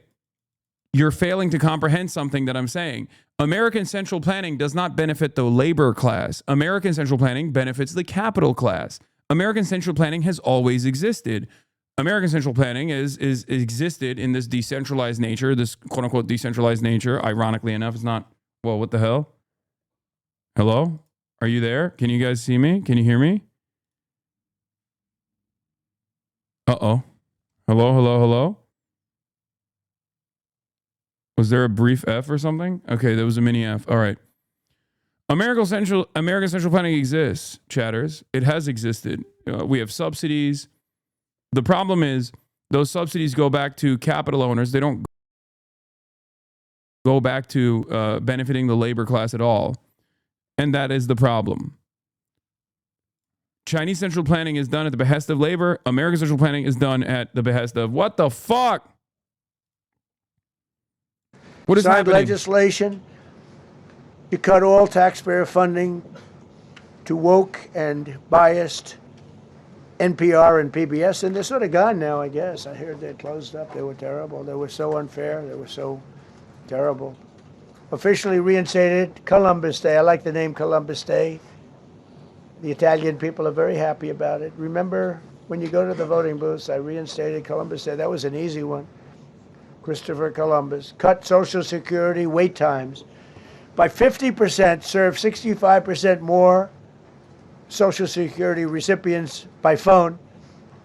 Speaker 1: You're failing to comprehend something that I'm saying. American central planning does not benefit the labor class. American central planning benefits the capital class. American central planning has always existed. American central planning is existed in this decentralized nature, this quote unquote decentralized nature. Ironically enough, it's not. Well, what the hell? Hello? Are you there? Can you guys see me? Can you hear me? Uh-oh. Hello? Was there a brief F or something? Okay, there was a mini F. All right. American central planning exists, chatters. It has existed. We have subsidies. The problem is those subsidies go back to capital owners. They don't go back to benefiting the labor class at all. And that is the problem. Chinese central planning is done at the behest of labor. American central planning is done at the behest of what the fuck? What is happening?
Speaker 2: Legislation to cut all taxpayer funding to woke and biased NPR and PBS, and they're sort of gone now, I guess. I heard they closed up. They were terrible. They were so unfair. They were so terrible. Officially reinstated Columbus Day. I like the name Columbus Day. The Italian people are very happy about it. Remember, when you go to the voting booths, I reinstated Columbus Day. That was an easy one. Christopher Columbus. Cut Social Security wait times by 50%, serve 65% more Social Security recipients by phone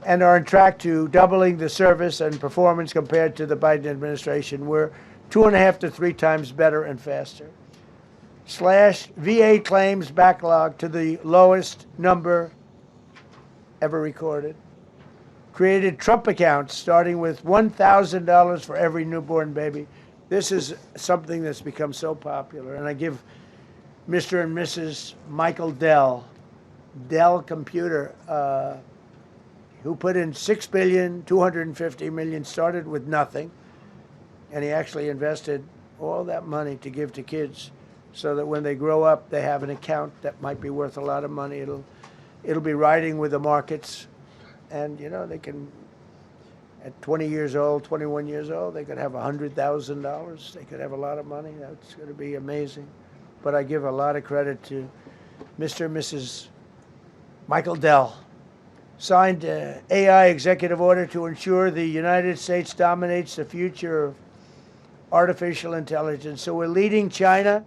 Speaker 2: and are on track to doubling the service and performance compared to the Biden administration. We're 2.5 to 3 times better and faster. Slash VA claims backlog to the lowest number ever recorded. Created Trump accounts starting with $1,000 for every newborn baby. This is something that's become so popular. And I give Mr. and Mrs. Michael Dell Computer, who put in $6.25 billion, started with nothing. And he actually invested all that money to give to kids so that when they grow up, they have an account that might be worth a lot of money. It'll be riding with the markets. And, you know, they can, at 20 years old, 21 years old, they could have $100,000. They could have a lot of money. That's going to be amazing. But I give a lot of credit to Mr. and Mrs. Michael Dell. Signed an AI executive order to ensure the United States dominates the future of artificial intelligence. So we're leading China.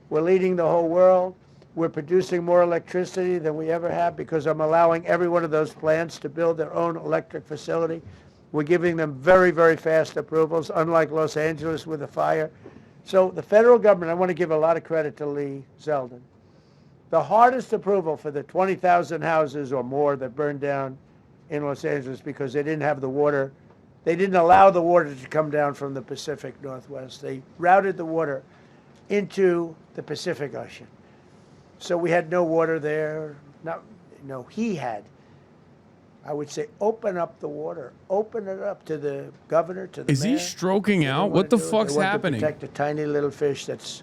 Speaker 2: We're leading the whole world. We're producing more electricity than we ever have because I'm allowing every one of those plants to build their own electric facility. We're giving them very, very fast approvals, unlike Los Angeles with the fire. So the federal government, I want to give a lot of credit to Lee Zeldin. The hardest approval for the 20,000 houses or more that burned down in Los Angeles because they didn't have the water. They didn't allow the water to come down from the Pacific Northwest. They routed the water into the Pacific Ocean. So we had no water there. No, he had. I would say open up the water. Open it up to the governor, to the mayor.
Speaker 1: Is he stroking out? What the fuck's happening?
Speaker 2: To protect a tiny little fish that's,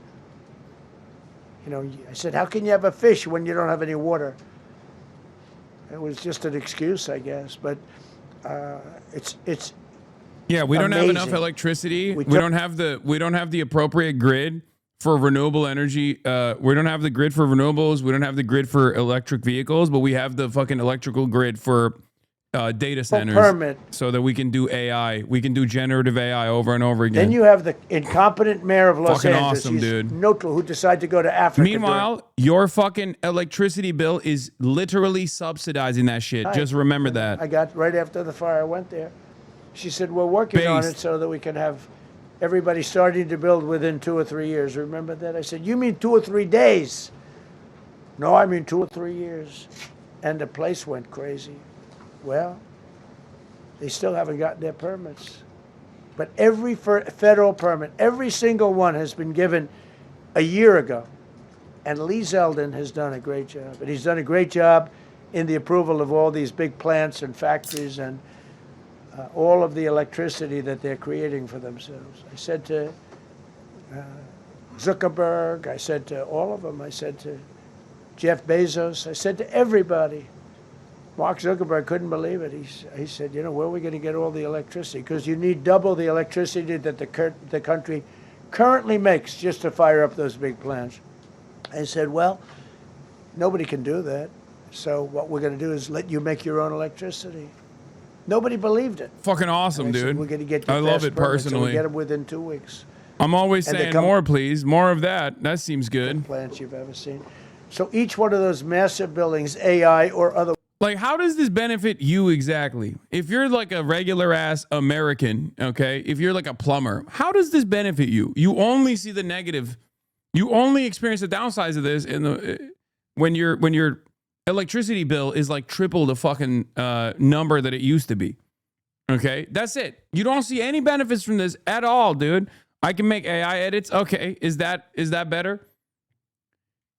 Speaker 2: you know, I said, how can you have a fish when you don't have any water? It was just an excuse, I guess. But it's
Speaker 1: yeah, we don't have enough
Speaker 2: amazing.
Speaker 1: electricity. We don't have the appropriate grid for renewable energy. We don't have the grid for renewables. We don't have the grid for electric vehicles, but we have the fucking electrical grid for data centers.
Speaker 2: Permit.
Speaker 1: So that we can do AI. We can do generative AI over and over again.
Speaker 2: Then you have the incompetent mayor of Los
Speaker 1: Fucking
Speaker 2: Angeles.
Speaker 1: awesome, dude.
Speaker 2: Neutral, who decided to go to Africa.
Speaker 1: Meanwhile, your fucking electricity bill is literally subsidizing that shit. Just remember that.
Speaker 2: I got right after the fire. I went there. She said, we're working on it so that we can have everybody starting to build within 2 or 3 years. Remember that? I said, you mean 2 or 3 days? No, I mean 2 or 3 years. And the place went crazy. Well, they still haven't gotten their permits. But every federal permit, every single one has been given a year ago. And Lee Zeldin has done a great job. And he's done a great job in the approval of all these big plants and factories and all of the electricity that they're creating for themselves. I said to Zuckerberg, I said to all of them, I said to Jeff Bezos, I said to everybody. Mark Zuckerberg couldn't believe it. He said, you know, where are we going to get all the electricity? Because you need double the electricity that the country currently makes just to fire up those big plants. I said, well, nobody can do that. So what we're going to do is let you make your own electricity. Nobody believed it.
Speaker 1: Fucking awesome, dude.
Speaker 2: Said, we're going to get you
Speaker 1: I love it personally.
Speaker 2: So we get them within 2 weeks.
Speaker 1: I'm always saying more, please. More of that. That seems good.
Speaker 2: Plants you've ever seen. So each one of those massive buildings, AI or other.
Speaker 1: Like, how does this benefit you exactly? If you're like a regular ass American, okay, if you're like a plumber, how does this benefit you? You only see the negative. You only experience the downsides of this when your electricity bill is like triple the fucking number that it used to be. Okay, that's it. You don't see any benefits from this at all, dude. I can make AI edits. Okay, is that better?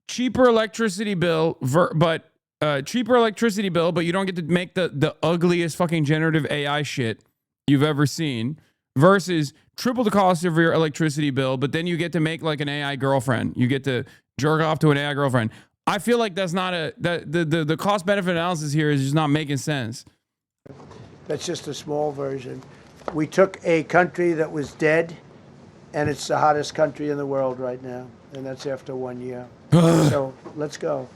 Speaker 1: Cheaper electricity bill, but you don't get to make the ugliest fucking generative AI shit you've ever seen versus triple the cost of your electricity bill, but then you get to make like an AI girlfriend. You get to jerk off to an AI girlfriend. I feel like that's not the cost benefit analysis here is just not making sense.
Speaker 2: That's just a small version. We took a country that was dead, and it's the hottest country in the world right now, and that's after 1 year. So let's go.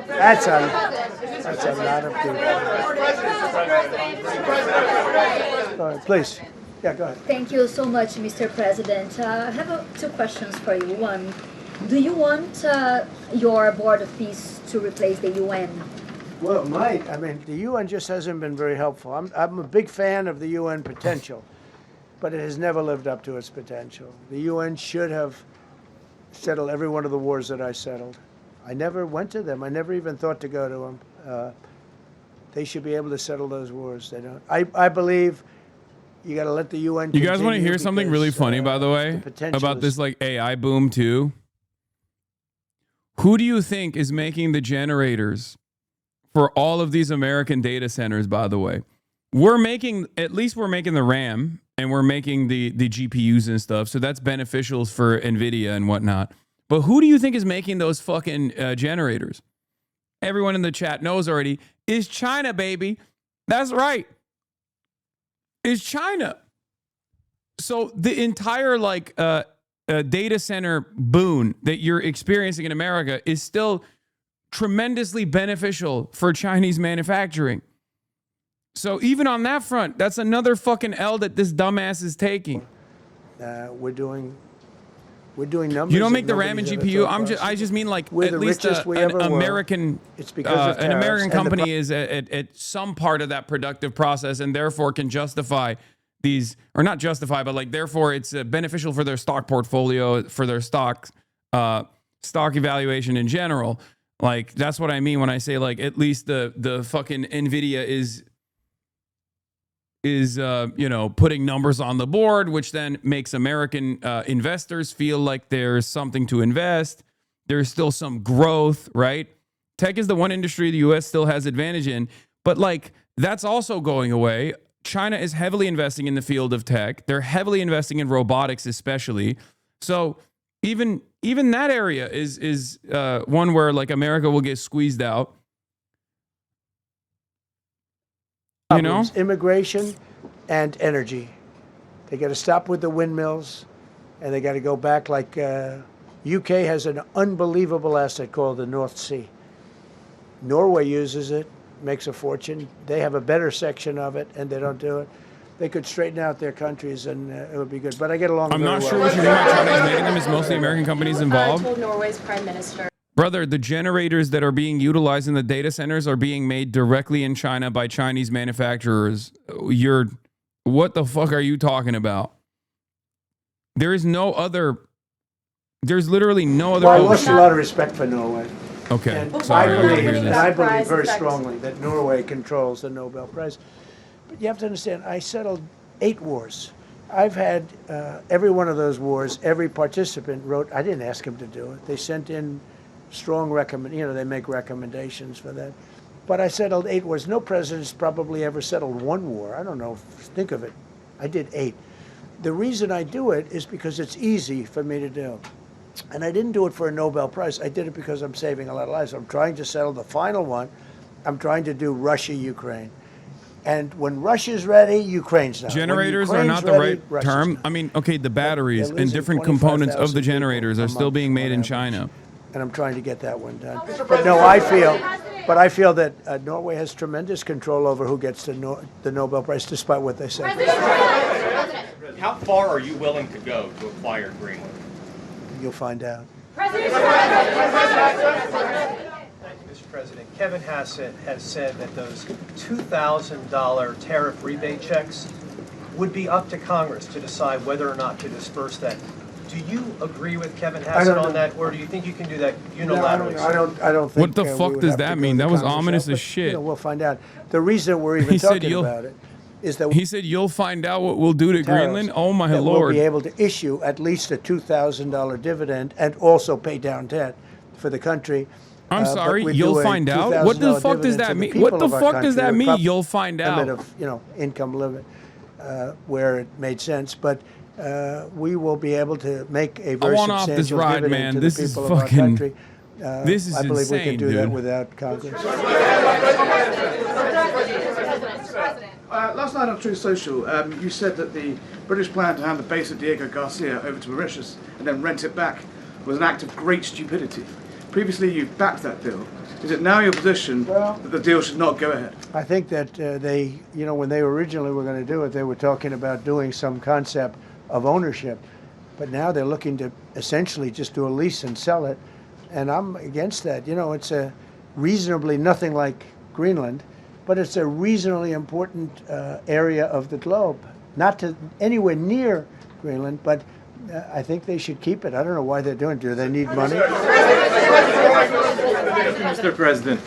Speaker 2: That's a lot of people. All right, please. Yeah, go ahead.
Speaker 3: Thank you so much, Mr. President. I have 2 questions for you. One, Do you want your Board of Peace to replace the UN?
Speaker 2: Well, it might. I mean, the UN just hasn't been very helpful. I'm a big fan of the UN potential, but it has never lived up to its potential. The UN should have settled every one of the wars that I settled. I never went to them. I never even thought to go to them. They should be able to settle those wars. They don't. I believe you got to let the UN.
Speaker 1: You guys want to hear
Speaker 2: because,
Speaker 1: something really funny, by the way, about this like AI boom too? Who do you think is making the generators for all of these American data centers, by the way? We're making the RAM and we're making the GPUs and stuff. So that's beneficial for NVIDIA and whatnot. But who do you think is making those fucking generators? Everyone in the chat knows already. Is China, baby. That's right. Is China. So the entire data center boon that you're experiencing in America is still tremendously beneficial for Chinese manufacturing. So even on that front, that's another fucking L that this dumbass is taking.
Speaker 2: We're doing numbers.
Speaker 1: You don't make the RAM and GPU. I just mean like at least an American. It's because an American company is at some part of that productive process and therefore can justify these, or not justify, but like therefore it's beneficial for their stock portfolio, for their stock evaluation in general. Like that's what I mean when I say like at least the fucking NVIDIA is putting numbers on the board, which then makes American investors feel like there's something to invest. There's still some growth, right? Tech is the one industry the U.S. still has advantage in, but like that's also going away. China is heavily investing in the field of tech. They're heavily investing in robotics, especially. So even that area is one where like America will get squeezed out. You know,
Speaker 2: immigration and energy. They got to stop with the windmills, and they got to go back. Like UK has an unbelievable asset called the North Sea. Norway uses it, makes a fortune. They have a better section of it, and they don't do it. They could straighten out their countries, and it would be good. But I get along.
Speaker 1: I'm not sure what you mean by China is making them. It's mostly American companies involved.
Speaker 4: Told Norway's prime minister.
Speaker 1: Brother, the generators that are being utilized in the data centers are being made directly in China by Chinese manufacturers. What the fuck are you talking about? There's literally no other.
Speaker 2: Well, I lost a lot of respect for Norway.
Speaker 1: Okay,
Speaker 2: and
Speaker 1: sorry.
Speaker 2: I believe very strongly that Norway controls the Nobel Prize. But you have to understand, I settled 8 wars. I've had every one of those wars, every participant wrote, I didn't ask them to do it. They sent in strong they make recommendations for that. But I settled 8 wars. No president's probably ever settled 1 war. I don't know, think of it. I did 8. The reason I do it is because it's easy for me to do. And I didn't do it for a Nobel Prize. I did it because I'm saving a lot of lives. I'm trying to settle the final one. I'm trying to do Russia-Ukraine. And when Russia's ready, Ukraine's not.
Speaker 1: Generators are not the right term. I mean, okay, the batteries and different components of the generators are still being made in China.
Speaker 2: And I'm trying to get that one done. But no, I feel that Norway has tremendous control over who gets the Nobel Prize, despite what they say.
Speaker 5: How far are you willing to go to acquire Greenland?
Speaker 2: You'll find out.
Speaker 6: Mr. President, Kevin Hasan has said that those $2,000 tariff rebate checks would be up to Congress to decide whether or not to disperse that. Do you agree with Kevin Hasan on that, or do you think you can do that unilaterally?
Speaker 2: No, I don't think.
Speaker 1: What the fuck does that mean? That was ominous as shit.
Speaker 2: We'll find out. The reason we're even talking about it is that
Speaker 1: he said you'll find out what we'll do to Greenland. Oh my lord!
Speaker 2: We'll be able to issue at least a $2,000 dividend and also pay down debt for the country.
Speaker 1: I'm sorry, you'll find out. What the fuck does that mean? What the fuck does that mean? You'll find out.
Speaker 2: Of income limit where it made sense, but we will be able to make a very substantial dividend to the people of our country.
Speaker 1: This is
Speaker 2: I believe
Speaker 1: insane,
Speaker 2: we can do
Speaker 1: dude.
Speaker 2: that without Congress.
Speaker 7: Last night on Truth Social, you said that the British plan to hand the base of Diego Garcia over to Mauritius and then rent it back was an act of great stupidity. Previously, you've backed that deal. Is it now your position that the deal should not go ahead?
Speaker 2: I think that they, when they originally were going to do it, they were talking about doing some concept of ownership. But now they're looking to essentially just do a lease and sell it, and I'm against that. You know, it's a reasonably nothing like Greenland, but it's a reasonably important area of the globe. Not to anywhere near Greenland, but I think they should keep it. I don't know why they're doing it. Do they need money?
Speaker 4: Mr. President,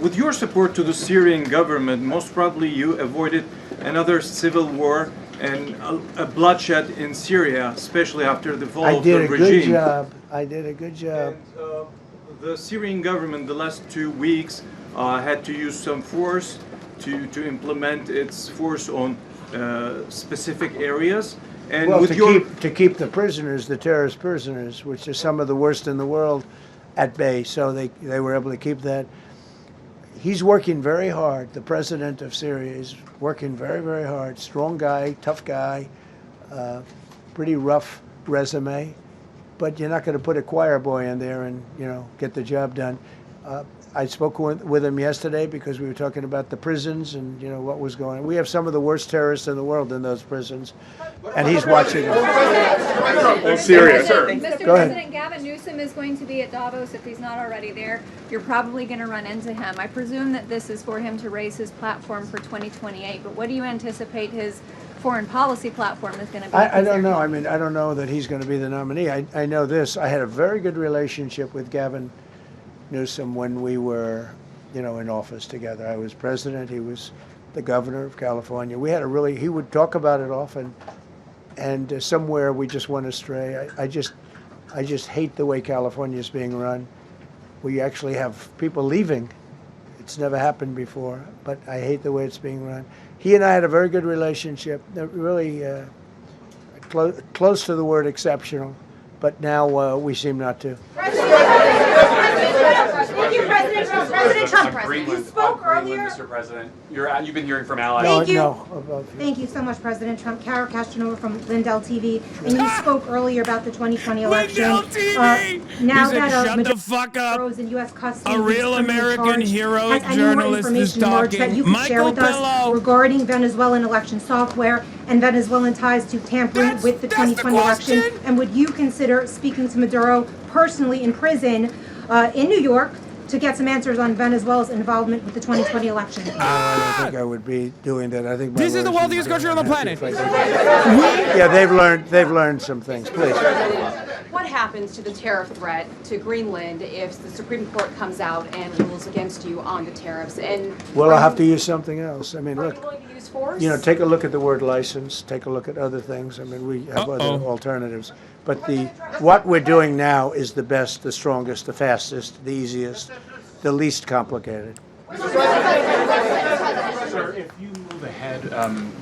Speaker 4: with your support to the Syrian government, most probably you avoided another civil war and a bloodshed in Syria, especially after the fall of the regime.
Speaker 2: I did a good job. I did a good job.
Speaker 4: And, the Syrian government, the last 2 weeks, had to use some force to implement its force on specific areas. And
Speaker 2: Well,
Speaker 4: with
Speaker 2: to keep the prisoners, the terrorist prisoners, which are some of the worst in the world, at bay. So they were able to keep that. He's working very hard. The president of Syria is working very, very hard. Strong guy, tough guy, pretty rough resume. But you're not going to put a choir boy in there and, you know, get the job done. I spoke with him yesterday because we were talking about the prisons and, you know, what was going on. We have some of the worst terrorists in the world in those prisons, and he's watching them.
Speaker 8: Syria, sir.
Speaker 9: Mr.
Speaker 2: Go ahead.
Speaker 9: President, Gavin Newsom is going to be at Davos if he's not already there. You're probably going to run into him. I presume that this is for him to raise his platform for 2028, but what do you anticipate his foreign policy platform is going to be?
Speaker 2: I don't know. I mean, I don't know that he's going to be the nominee. I know this. I had a very good relationship with Gavin Newsom when we were, you know, in office together. I was president. He was the governor of California. We had a really, he would talk about it often, and somewhere we just went astray. I just hate the way California is being run. We actually have people leaving. It's never happened before, but I hate the way it's being run. He and I had a very good relationship, really close to the word exceptional, but now we seem not to.
Speaker 8: Thank you, President Trump. President Trump, you spoke earlier.
Speaker 5: Mr. President, you've been hearing from allies.
Speaker 8: Thank you.
Speaker 2: No,
Speaker 8: Thank you so much, President Trump. Kara Castanova from Lindell TV, and you spoke earlier about the 2020 election.
Speaker 1: Lindell TV!
Speaker 8: Now
Speaker 1: He said,
Speaker 8: that
Speaker 1: "Shut the fuck up.
Speaker 8: Rose in U.S. custody,
Speaker 1: A real
Speaker 8: he's criminally
Speaker 1: American
Speaker 8: charged.
Speaker 1: heroic
Speaker 8: Has any more
Speaker 1: journalist is
Speaker 8: information emerged that
Speaker 1: talking.
Speaker 8: you can share with
Speaker 1: Michael
Speaker 8: us
Speaker 1: Pillow.
Speaker 8: regarding Venezuelan election software and Venezuelan ties to tampering with the 2020 election?
Speaker 1: question.
Speaker 8: And would you consider speaking to Maduro personally in prison in New York to get some answers on Venezuela's involvement with the 2020 election?
Speaker 2: I don't think I would be doing that. I think my
Speaker 1: This is the
Speaker 2: lawyers
Speaker 1: wealthiest
Speaker 2: would be
Speaker 1: country on the
Speaker 2: unhappy
Speaker 1: planet.
Speaker 2: if I did. Yeah, they've learned some things. Please.
Speaker 10: What happens to the tariff threat to Greenland if the Supreme Court comes out and rules against you on the tariffs? And
Speaker 2: Well, I'll have to use something else. I mean,
Speaker 10: are
Speaker 2: look,
Speaker 10: you willing to use force?
Speaker 2: you know, take a look at the word license. Take a look at other things. I mean, we have other alternatives. But what we're doing now is the best, the strongest, the fastest, the easiest, the least complicated.
Speaker 11: Sir, if you move ahead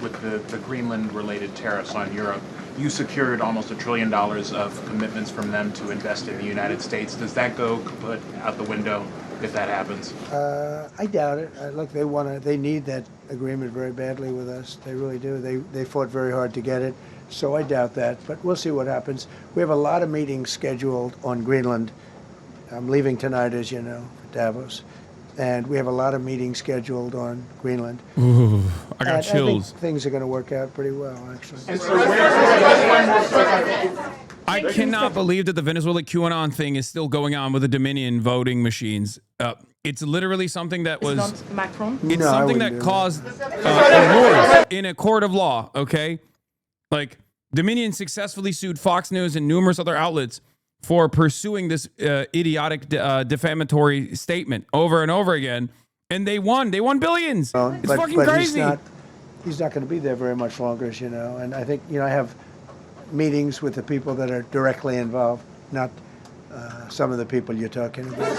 Speaker 11: with the Greenland-related tariffs on Europe, you secured almost $1 trillion of commitments from them to invest in the United States. Does that go kaput out the window if that happens?
Speaker 2: I doubt it. Look, they need that agreement very badly with us. They really do. They fought very hard to get it. So I doubt that, but we'll see what happens. We have a lot of meetings scheduled on Greenland. I'm leaving tonight, as you know, for Davos. And we have a lot of meetings scheduled on Greenland.
Speaker 1: Ooh, I got
Speaker 2: And
Speaker 1: chills.
Speaker 2: I think things are going to work out pretty well, actually.
Speaker 11: And so
Speaker 1: I cannot believe that the Venezuela QAnon thing is still going on with the Dominion voting machines. It's literally something that was.
Speaker 8: Macron?
Speaker 1: It's
Speaker 2: No, I
Speaker 1: something
Speaker 2: wouldn't
Speaker 1: that
Speaker 2: do
Speaker 1: caused awards in a court of law. Okay, like Dominion successfully sued Fox News and numerous other outlets for pursuing this idiotic defamatory statement over and over again, and they won. They won billions. It's fucking crazy.
Speaker 2: He's not going to be there very much longer, as you know. And I think, you know, I have meetings with the people that are directly involved, not some of the people you're talking about.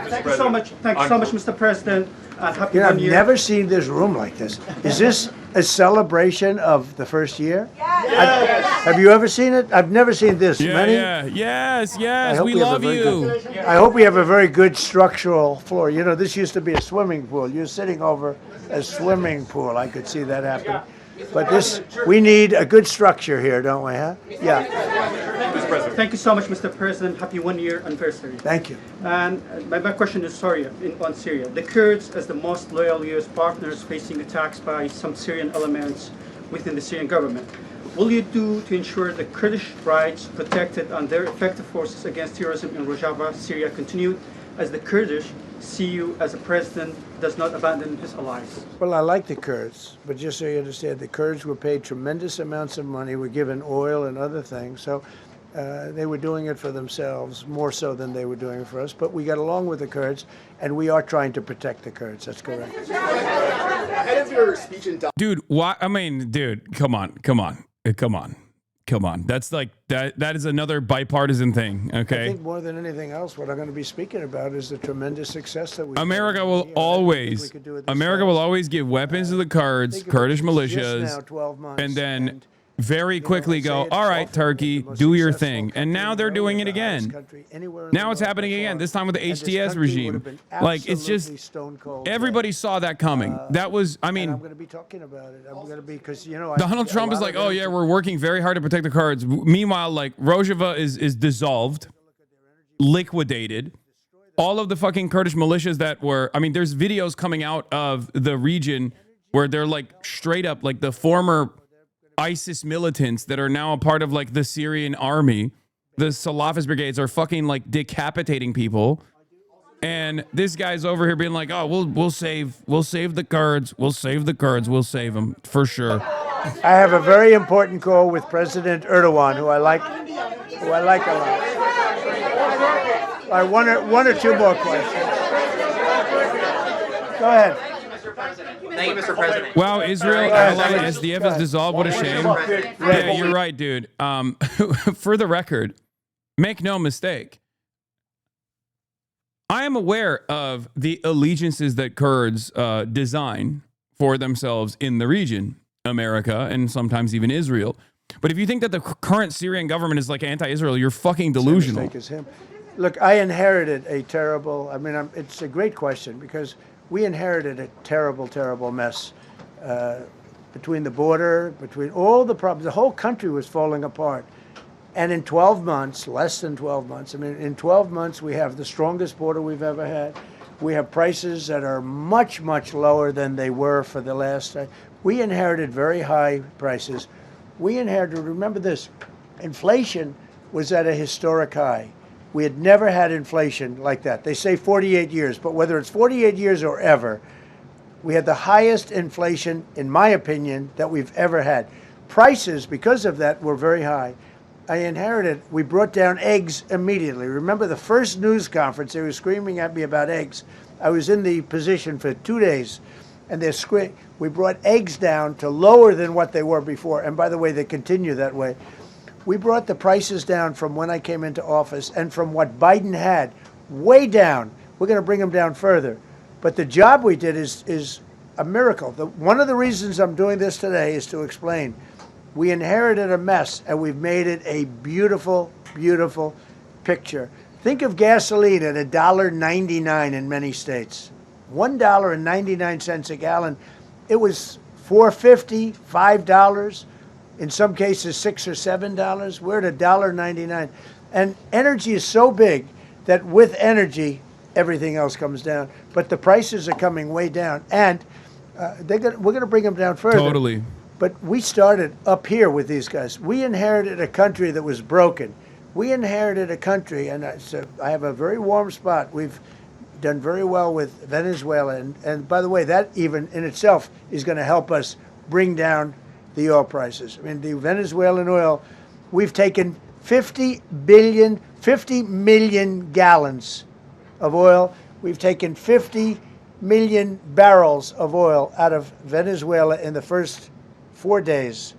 Speaker 6: Thank you so much. Thank you so much, Mr. President. Happy
Speaker 2: You know, I've
Speaker 6: New Year.
Speaker 2: never seen this room like this. Is this a celebration of the first year? Yes. Have you ever seen it? I've never seen this many.
Speaker 1: Yes.
Speaker 2: I hope
Speaker 1: We
Speaker 2: have a
Speaker 1: love
Speaker 2: very
Speaker 1: you.
Speaker 2: good- I hope we have a very good structural floor. You know, this used to be a swimming pool. You're sitting over a swimming pool. I could see that happening. But we need a good structure here, don't we, huh? Yeah.
Speaker 6: Thank you so much, Mr. President. Happy 1 year anniversary.
Speaker 2: Thank you.
Speaker 6: And my question is on Syria. The Kurds, as the most loyal U.S. partners, facing attacks by some Syrian elements.
Speaker 12: within the Syrian government. Will you do to ensure the Kurdish rights protected and their effective forces against terrorism in Rojava, Syria continue, as the Kurdish see you as a president does not abandon his allies?
Speaker 2: Well, I like the Kurds, but just so you understand, the Kurds were paid tremendous amounts of money, were given oil and other things, so they were doing it for themselves, more so than they were doing it for us. But we got along with the Kurds, and we are trying to protect the Kurds. That's correct.
Speaker 13: Ahead of your speech in
Speaker 1: Dude, why? I mean, dude, come on. That's like that is another bipartisan thing.
Speaker 2: I
Speaker 1: Okay.
Speaker 2: think more than anything else, what I'm going to be speaking about is the tremendous success that we.
Speaker 1: America will always give weapons to the Kurds, Kurdish militias, and then very quickly go, all right, Turkey, do your thing. And now they're doing it again. Now it's happening again, this time with the HTS regime. Like, it's just, everybody saw that coming. That was, I mean,
Speaker 2: I'm going to be talking about it. I'm going to be, because, you know,
Speaker 1: Donald Trump is like, oh yeah, we're working very hard to protect the Kurds. Meanwhile, like, Rojava is dissolved, liquidated. All of the fucking Kurdish militias that were, I mean, there's videos coming out of the region where they're like straight up like the former ISIS militants that are now a part of like the Syrian army. The Salafist brigades are fucking like decapitating people. And this guy's over here being like, oh, we'll save the Kurds. We'll save them for sure.
Speaker 2: I have a very important call with President Erdogan, who I like a lot. All right, one or two more questions. Go ahead.
Speaker 5: Thank you, Mr. President.
Speaker 1: Wow, Israel ally SDF is dissolved. What a shame. Yeah, you're right, dude. For the record, make no mistake, I am aware of the allegiances that Kurds design for themselves in the region, America, and sometimes even Israel. But if you think that the current Syrian government is like anti-Israel, you're fucking delusional.
Speaker 2: Look, I inherited a terrible, it's a great question, because we inherited a terrible, terrible mess between the border, between all the problems. The whole country was falling apart. And in 12 months, less than 12 months, in 12 months, we have the strongest border we've ever had. We have prices that are much, much lower than they were for the last time. We inherited very high prices. We inherited, remember this, inflation was at a historic high. We had never had inflation like that. They say 48 years, but whether it's 48 years or ever, we had the highest inflation, in my opinion, that we've ever had. Prices, because of that, were very high. I inherited, we brought down eggs immediately. Remember the first news conference, they were screaming at me about eggs. I was in the position for 2 days, and we brought eggs down to lower than what they were before. And by the way, they continue that way. We brought the prices down from when I came into office and from what Biden had, way down. We're going to bring them down further. But the job we did is a miracle. One of the reasons I'm doing this today is to explain. We inherited a mess, and we've made it a beautiful, beautiful picture. Think of gasoline at $1.99 in many states. $1.99 a gallon. It was $4.50, $5. In some cases, $6 or $7. We're at $1.99. And energy is so big that with energy, everything else comes down. But the prices are coming way down. And we're going to bring them down further.
Speaker 1: Totally.
Speaker 2: But we started up here with these guys. We inherited a country that was broken. We inherited a country, and I have a very warm spot. We've done very well with Venezuela. And by the way, that even in itself is going to help us bring down the oil prices. The Venezuelan oil, we've taken 50 million gallons of oil. We've taken 50 million barrels of oil out of Venezuela in the first 4 days.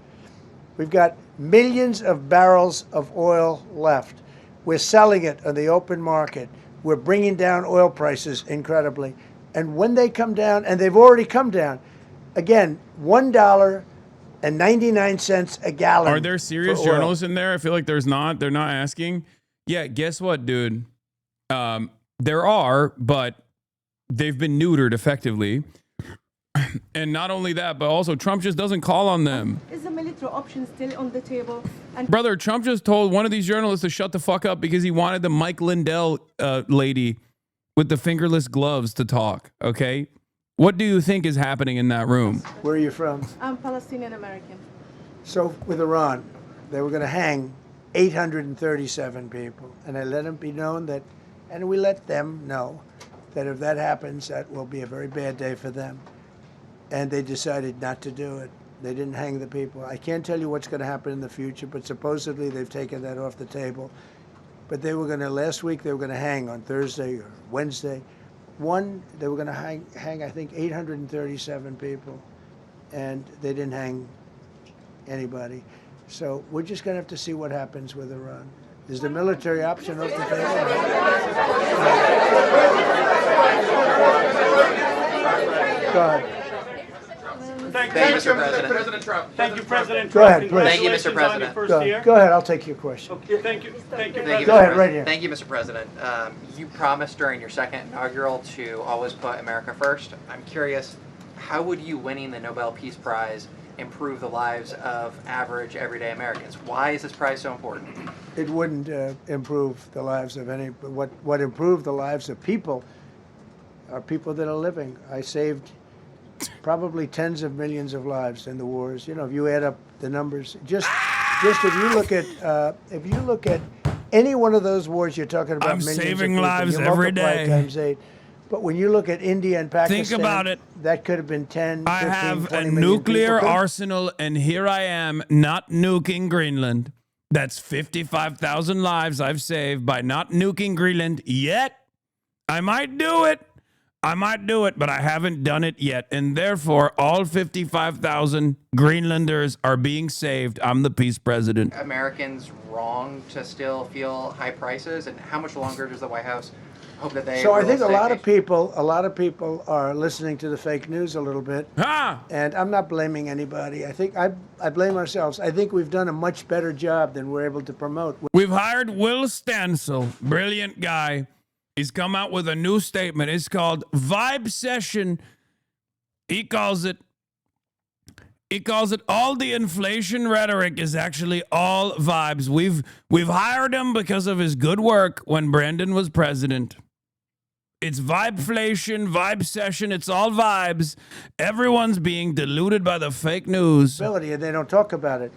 Speaker 2: We've got millions of barrels of oil left. We're selling it on the open market. We're bringing down oil prices incredibly. And when they come down, and they've already come down, again, $1.99 a gallon.
Speaker 1: Are there serious journalists in there? I feel like there's not. They're not asking. Yeah, guess what, dude? There are, but they've been neutered effectively. And not only that, but also Trump just doesn't call on them.
Speaker 14: Is the military option still on the table? And
Speaker 1: brother, Trump just told one of these journalists to shut the fuck up because he wanted the Mike Lindell lady with the fingerless gloves to talk, okay? What do you think is happening in that room?
Speaker 2: Where are you from?
Speaker 14: I'm Palestinian American.
Speaker 2: So with Iran, they were going to hang 837 people, and I let them be known that, and we let them know that if that happens, that will be a very bad day for them. And they decided not to do it. They didn't hang the people. I can't tell you what's going to happen in the future, but supposedly they've taken that off the table. But they were going to, last week, they were going to hang on Thursday or Wednesday. They were going to hang, I think, 837 people, and they didn't hang anybody. So we're just going to have to see what happens with Iran. Is the military option off the table? Go ahead.
Speaker 5: Thank you, Mr. President. President Trump.
Speaker 12: Thank you, President
Speaker 2: Go
Speaker 12: Trump.
Speaker 2: ahead, please.
Speaker 5: Thank you, Mr. President.
Speaker 2: Go ahead, I'll take your question.
Speaker 12: Okay, thank you. Thank you.
Speaker 5: Thank you,
Speaker 2: Go
Speaker 5: Mr.
Speaker 2: ahead,
Speaker 5: President.
Speaker 2: right here.
Speaker 5: Thank you, Mr. President. You promised during your second inaugural to always put America first. I'm curious, how would you winning the Nobel Peace Prize improve the lives of average, everyday Americans? Why is this prize so important?
Speaker 2: It wouldn't improve the lives of any. What improved the lives of people are people that are living. I saved probably tens of millions of lives in the wars. You know, if you add up the numbers, just if you look at any one of those wars, you're talking about
Speaker 1: I'm
Speaker 2: millions
Speaker 1: saving
Speaker 2: of people.
Speaker 1: lives
Speaker 2: You
Speaker 1: every
Speaker 2: multiply it
Speaker 1: day.
Speaker 2: times 8. But when you look at India and Pakistan,
Speaker 1: Think about it.
Speaker 2: That could have been 10, 15,
Speaker 1: I have
Speaker 2: 20
Speaker 1: a
Speaker 2: million
Speaker 1: nuclear
Speaker 2: people.
Speaker 1: arsenal, and here I am not nuking Greenland. That's 55,000 lives I've saved by not nuking Greenland yet. I might do it. But I haven't done it yet. And therefore, all 55,000 Greenlanders are being saved. I'm the peace president.
Speaker 5: Americans wrong to still feel high prices? And how much longer does the White House hope that they
Speaker 2: So I
Speaker 5: will
Speaker 2: think a
Speaker 5: stay
Speaker 2: lot of
Speaker 5: patient?
Speaker 2: people are listening to the fake news a little bit.
Speaker 1: Ha!
Speaker 2: And I'm not blaming anybody. I think I blame ourselves. I think we've done a much better job than we're able to promote.
Speaker 1: We've hired Will Stansel, brilliant guy. He's come out with a new statement. It's called Vibe Session. He calls it all the inflation rhetoric is actually all vibes. We've hired him because of his good work when Brandon was president. It's vibeflation, vibe session. It's all vibes. Everyone's being deluded by the fake news.
Speaker 2: And they don't talk about it.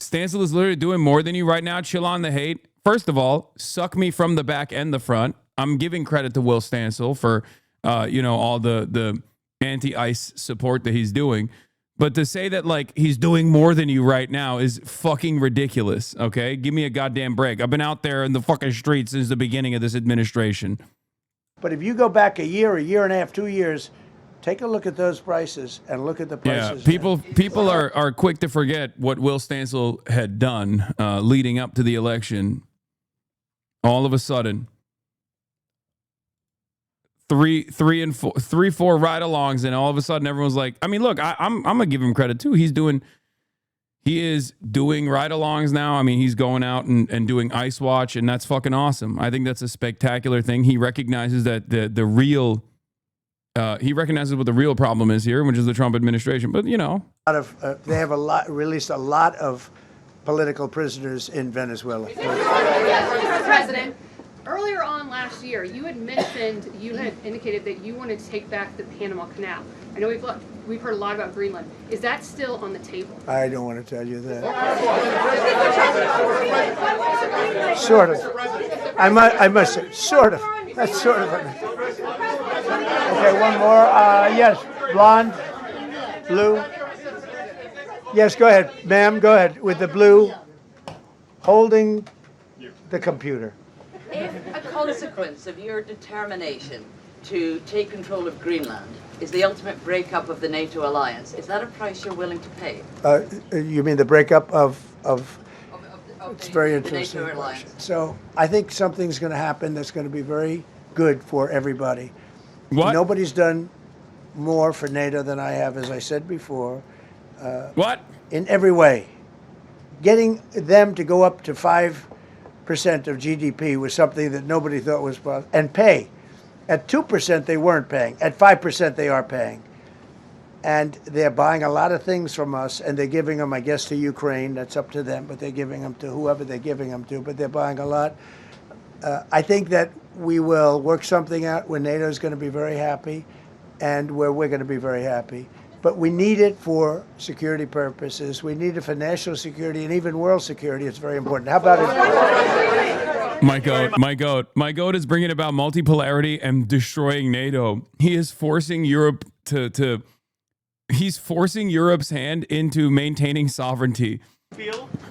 Speaker 1: Stansel is literally doing more than you right now. Chill on the hate. First of all, suck me from the back and the front. I'm giving credit to Will Stansel for, all the anti-ICE support that he's doing. But to say that, like, he's doing more than you right now is fucking ridiculous, okay? Give me a goddamn break. I've been out there in the fucking streets since the beginning of this administration.
Speaker 2: But if you go back a year and a half, 2 years, take a look at those prices and look at the prices.
Speaker 1: Yeah, people are quick to forget what Will Stansel had done leading up to the election. All of a sudden, three, four ride-alongs, and all of a sudden everyone's like, I mean, look, I'm gonna give him credit too. He is doing ride-alongs now. I mean, he's going out and doing Ice Watch, and that's fucking awesome. I think that's a spectacular thing. He recognizes that the real he recognizes what the real problem is here, which is the Trump administration. But
Speaker 2: they have released a lot of political prisoners in Venezuela.
Speaker 10: Mr. President, earlier on last year, you had indicated that you wanted to take back the Panama Canal. I know we've heard a lot about Greenland. Is that still on the table?
Speaker 2: I don't want to tell you that. Sort of. I must say, sort of. That's sort of. Okay, one more. Yes, blonde, blue. Yes, go ahead, ma'am. Go ahead with the blue, holding the computer.
Speaker 15: If a consequence of your determination to take control of Greenland is the ultimate breakup of the NATO alliance, is that a price you're willing to pay?
Speaker 2: You mean the breakup of it's very
Speaker 15: the
Speaker 2: interesting.
Speaker 15: NATO alliance.
Speaker 2: So I think something's going to happen that's going to be very good for everybody.
Speaker 1: What?
Speaker 2: Nobody's done more for NATO than I have, as I said before.
Speaker 1: What?
Speaker 2: In every way. Getting them to go up to 5% of GDP was something that nobody thought was possible. And pay. At 2%, they weren't paying. At 5%, they are paying. And they're buying a lot of things from us, and they're giving them, I guess, to Ukraine. That's up to them, but they're giving them to whoever they're giving them to. But they're buying a lot. I think that we will work something out where NATO is going to be very happy. and where we're going to be very happy. But we need it for security purposes. We need it for national security and even world security. It's very important. How about it?
Speaker 1: My goat is bringing about multipolarity and destroying NATO. He is forcing Europe he's forcing Europe's hand into maintaining sovereignty.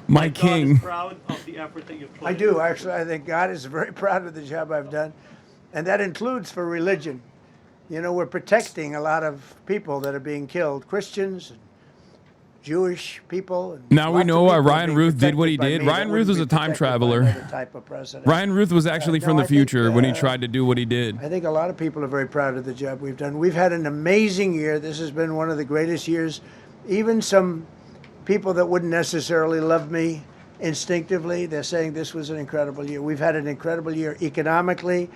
Speaker 1: My king.
Speaker 16: God is proud of the effort that you've put
Speaker 2: I do, actually. I think God is very proud of the job I've done. And that includes for religion. You know, we're protecting a lot of people that are being killed, Christians, and Jewish people. And
Speaker 1: Now we
Speaker 2: lots
Speaker 1: know
Speaker 2: of
Speaker 1: why
Speaker 2: people are
Speaker 1: Ryan
Speaker 2: being
Speaker 1: Ruth did what he
Speaker 2: protected by
Speaker 1: did.
Speaker 2: me that
Speaker 1: Ryan Ruth
Speaker 2: wouldn't
Speaker 1: was
Speaker 2: be
Speaker 1: a time
Speaker 2: protected by
Speaker 1: traveler.
Speaker 2: another type of president.
Speaker 1: Ryan Ruth was actually from the
Speaker 2: I think,
Speaker 1: future when he tried to do what he did.
Speaker 2: I think a lot of people are very proud of the job we've done. We've had an amazing year. This has been one of the greatest years. Even some people that wouldn't necessarily love me instinctively, they're saying this was an incredible year. We've had an incredible year economically.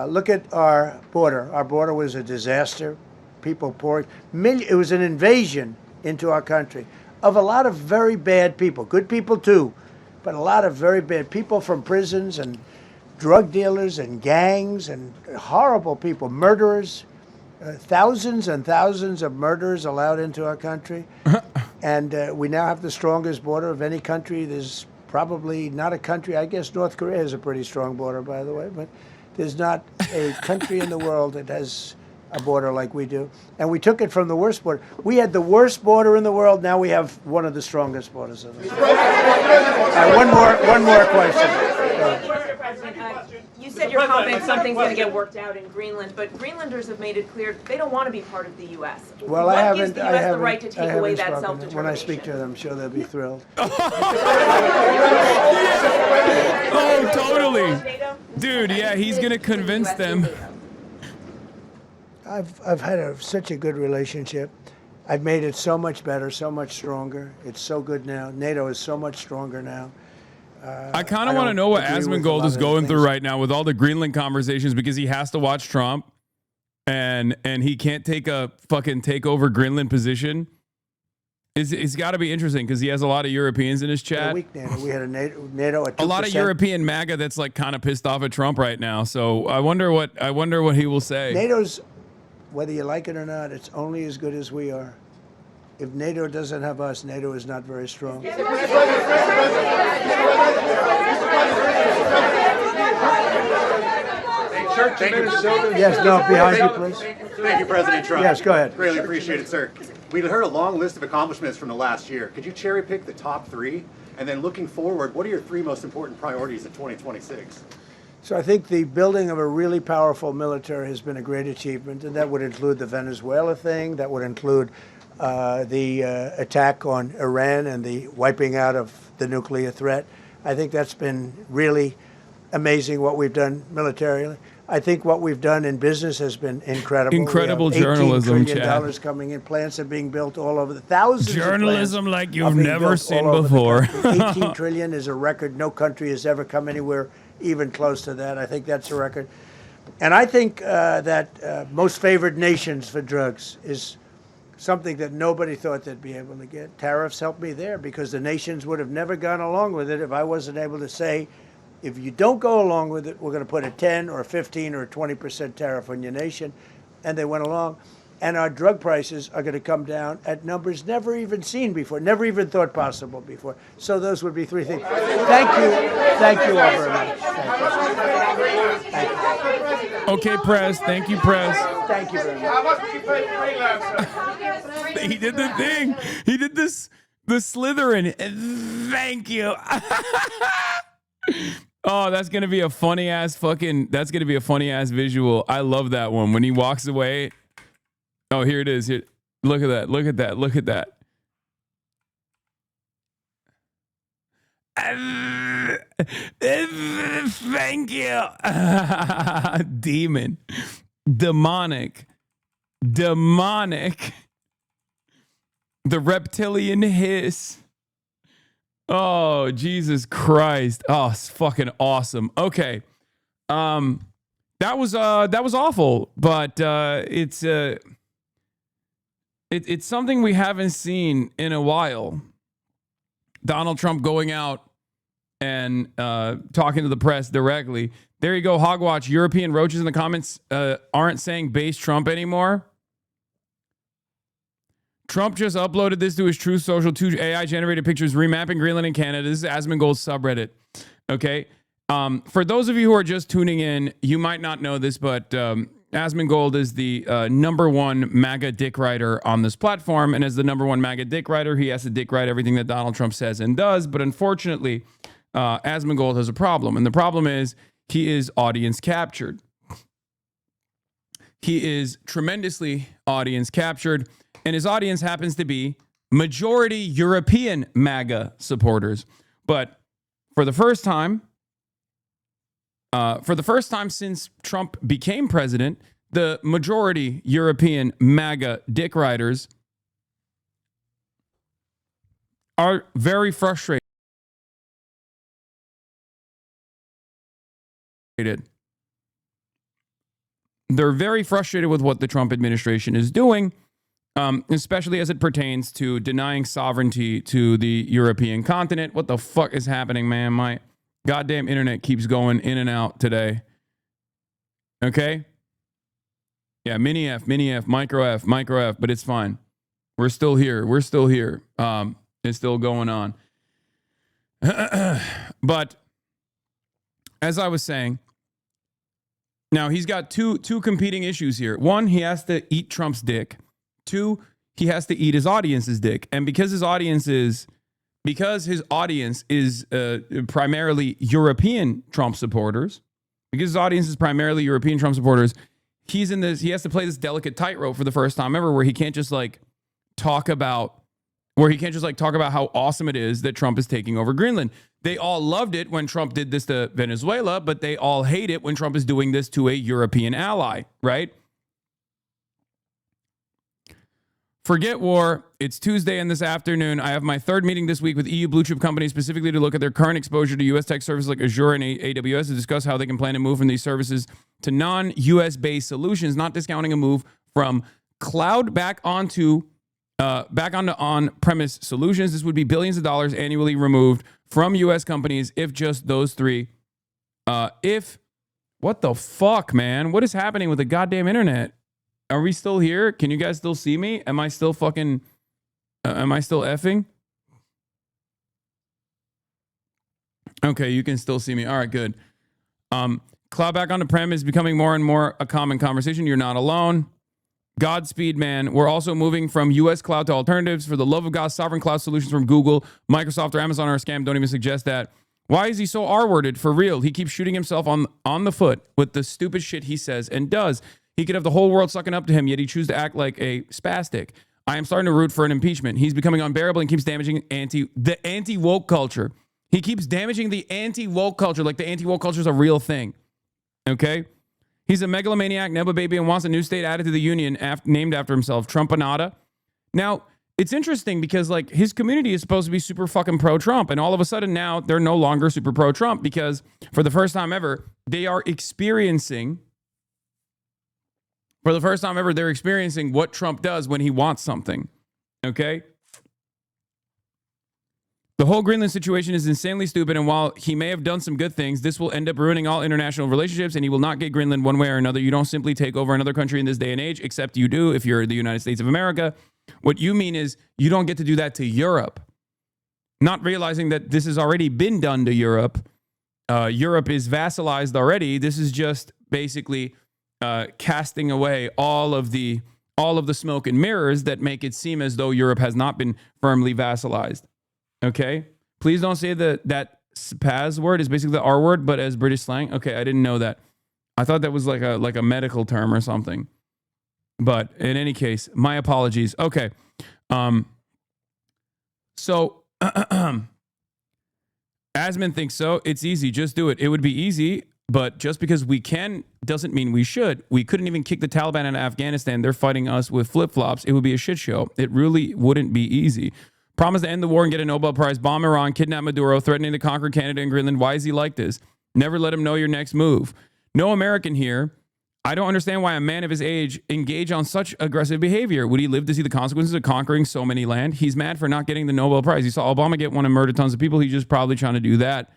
Speaker 2: Look at our border. Our border was a disaster. People poured. It was an invasion into our country of a lot of very bad people. Good people too, but a lot of very bad people from prisons and drug dealers and gangs and horrible people, murderers. Thousands and thousands of murderers allowed into our country. And we now have the strongest border of any country. There's probably not a country, I guess North Korea has a pretty strong border, by the way, but there's not a country in the world that has a border like we do. And we took it from the worst border. We had the worst border in the world. Now we have one of the strongest borders in the world. One more question.
Speaker 14: Mr. President, you said you're confident something's going to get worked out in Greenland, but Greenlanders have made it clear they don't want to be part of the U.S.
Speaker 2: Well,
Speaker 14: what gives the U.S. the right to take away that self-determination?
Speaker 2: When I speak to them, I'm sure they'll be thrilled.
Speaker 1: Oh, totally. Dude, yeah, he's going to convince them.
Speaker 2: I've had such a good relationship. I've made it so much better, so much stronger. It's so good now. NATO is so much stronger now.
Speaker 1: I kind of want to know what Asmongold is going through right now with all the Greenland conversations, because he has to watch Trump and he can't take a fucking takeover Greenland position. It's got to be interesting because he has a lot of Europeans in his chat.
Speaker 2: We had a NATO at 2%.
Speaker 1: A lot of European MAGA that's like kind of pissed off at Trump right now. So I wonder what he will say.
Speaker 2: NATO's, whether you like it or not, it's only as good as we are. If NATO doesn't have us, NATO is not very strong. Yes, no, behind you, please.
Speaker 13: Thank you, President Trump.
Speaker 2: Yes, go ahead.
Speaker 13: Greatly appreciate it, sir. We heard a long list of accomplishments from the last year. Could you cherry pick the top three? And then looking forward, what are your three most important priorities in 2026?
Speaker 2: So I think the building of a really powerful military has been a great achievement, and that would include the Venezuela thing. That would include the attack on Iran and the wiping out of the nuclear threat. I think that's been really amazing what we've done militarily. I think what we've done in business has been incredible.
Speaker 1: Incredible journalism,
Speaker 2: $18 trillion coming in. Plants are being built all over the thousands.
Speaker 1: Journalism like you've never seen before.
Speaker 2: $18 trillion is a record. No country has ever come anywhere even close to that. I think that's a record. And I think that most favored nations for drugs is something that nobody thought they'd be able to get. Tariffs helped me there because the nations would have never gone along with it if I wasn't able to say, if you don't go along with it, we're going to put a 10 or 15 or 20% tariff on your nation. And they went along. And our drug prices are going to come down at numbers never even seen before, never even thought possible before. So those would be three things. Thank you. Thank you all very much. Thank you.
Speaker 1: Okay, Press. Thank you, Press.
Speaker 2: Thank you very much.
Speaker 17: How much do you pay freelancers?
Speaker 1: He did the thing. He did this, the Slytherin. Thank you. Oh, that's going to be a funny ass visual. I love that one. When he walks away. Oh, here it is. Here. Look at that. Look at that. Look at that. Thank you. Demon. Demonic. The reptilian hiss. Oh, Jesus Christ. Oh, it's fucking awesome. Okay. That was awful, but it's something we haven't seen in a while. Donald Trump going out and talking to the press directly. There you go, Hogwatch. European roaches in the comments aren't saying base Trump anymore. Trump just uploaded this to his Truth Social. 2 AI-generated pictures remapping Greenland and Canada. This is Asmongold's subreddit. Okay? For those of you who are just tuning in, you might not know this, but Asmongold is the number one MAGA dick writer on this platform. And as the number one MAGA dick writer, he has to dick write everything that Donald Trump says and does. But unfortunately, Asmongold has a problem. And the problem is he is audience captured. He is tremendously audience captured. And his audience happens to be majority European MAGA supporters. But for the first time since Trump became president, the majority European MAGA dick riders are very frustrated. They're very frustrated with what the Trump administration is doing, especially as it pertains to denying sovereignty to the European continent. What the fuck is happening, man? My goddamn internet keeps going in and out today. Okay? Yeah, mini F, micro F, but it's fine. We're still here. It's still going on. But as I was saying, now he's got two competing issues here. One, he has to eat Trump's dick. Two, he has to eat his audience's dick. And because his audience is primarily European Trump supporters, he has to play this delicate tightrope for the first time ever, where he can't just talk about how awesome it is that Trump is taking over Greenland. They all loved it when Trump did this to Venezuela, but they all hate it when Trump is doing this to a European ally, right? Forget war. It's Tuesday, and this afternoon, I have my third meeting this week with EU blue chip companies, specifically to look at their current exposure to U.S. tech services like Azure and AWS, to discuss how they can plan to move from these services to non-U.S. based solutions, not discounting a move from cloud back onto on-premise solutions. This would be billions of dollars annually removed from U.S. companies if just those three. What the fuck, man? What is happening with the goddamn internet? Are we still here? Can you guys still see me? Am I still fucking... am I still effing? Okay, you can still see me. All right, good. Cloud back on-prem is becoming more and more a common conversation. You're not alone. Godspeed, man. We're also moving from U.S. cloud to alternatives. For the love of God, sovereign cloud solutions from Google, Microsoft, or Amazon are a scam. Don't even suggest that. Why is he so R-worded? For real. He keeps shooting himself on the foot with the stupid shit he says and does. He could have the whole world sucking up to him, yet he chooses to act like a spastic. I am starting to root for an impeachment. He's becoming unbearable and keeps damaging the anti-woke culture. He keeps damaging the anti-woke culture like the anti-woke culture is a real thing. Okay? He's a megalomaniac, Neba baby, and wants a new state added to the union named after himself, Trumpanada. Now, it's interesting because his community is supposed to be super fucking pro-Trump, and all of a sudden now they're no longer super pro-Trump because for the first time ever, they're experiencing what Trump does when he wants something. Okay? The whole Greenland situation is insanely stupid, and while he may have done some good things, this will end up ruining all international relationships, and he will not get Greenland one way or another. You don't simply take over another country in this day and age, except you do if you're the United States of America. What you mean is you don't get to do that to Europe. Not realizing that this has already been done to Europe. Europe is vassalized already. This is just basically casting away all of the smoke and mirrors that make it seem as though Europe has not been firmly vassalized. Okay? Please don't say that Spaz word is basically the R word, but as British slang. Okay, I didn't know that. I thought that was like a medical term or something. But in any case, my apologies. Okay. So Asman thinks so. It's easy. Just do it. It would be easy, but just because we can doesn't mean we should. We couldn't even kick the Taliban out of Afghanistan. They're fighting us with flip-flops. It would be a shit show. It really wouldn't be easy. Promise to end the war and get a Nobel Prize, bomb Iran, kidnap Maduro, threatening to conquer Canada and Greenland. Why is he like this? Never let him know your next move. No American here. I don't understand why a man of his age engage on such aggressive behavior. Would he live to see the consequences of conquering so many land? He's mad for not getting the Nobel Prize. He saw Obama get one and murder tons of people. He's just probably trying to do that.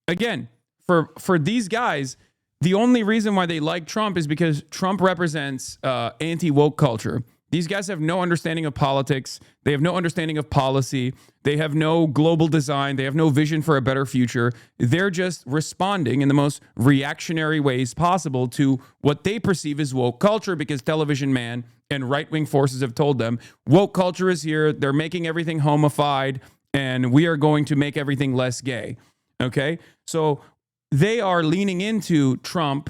Speaker 1: Again, for these guys, the only reason why they like Trump is because Trump represents anti-woke culture. These guys have no understanding of politics. They have no understanding of policy. They have no global design. They have no vision for a better future. They're just responding in the most reactionary ways possible to what they perceive as woke culture, because Television Man and right-wing forces have told them, woke culture is here. They're making everything homified, and we are going to make everything less gay. Okay? So they are leaning into Trump.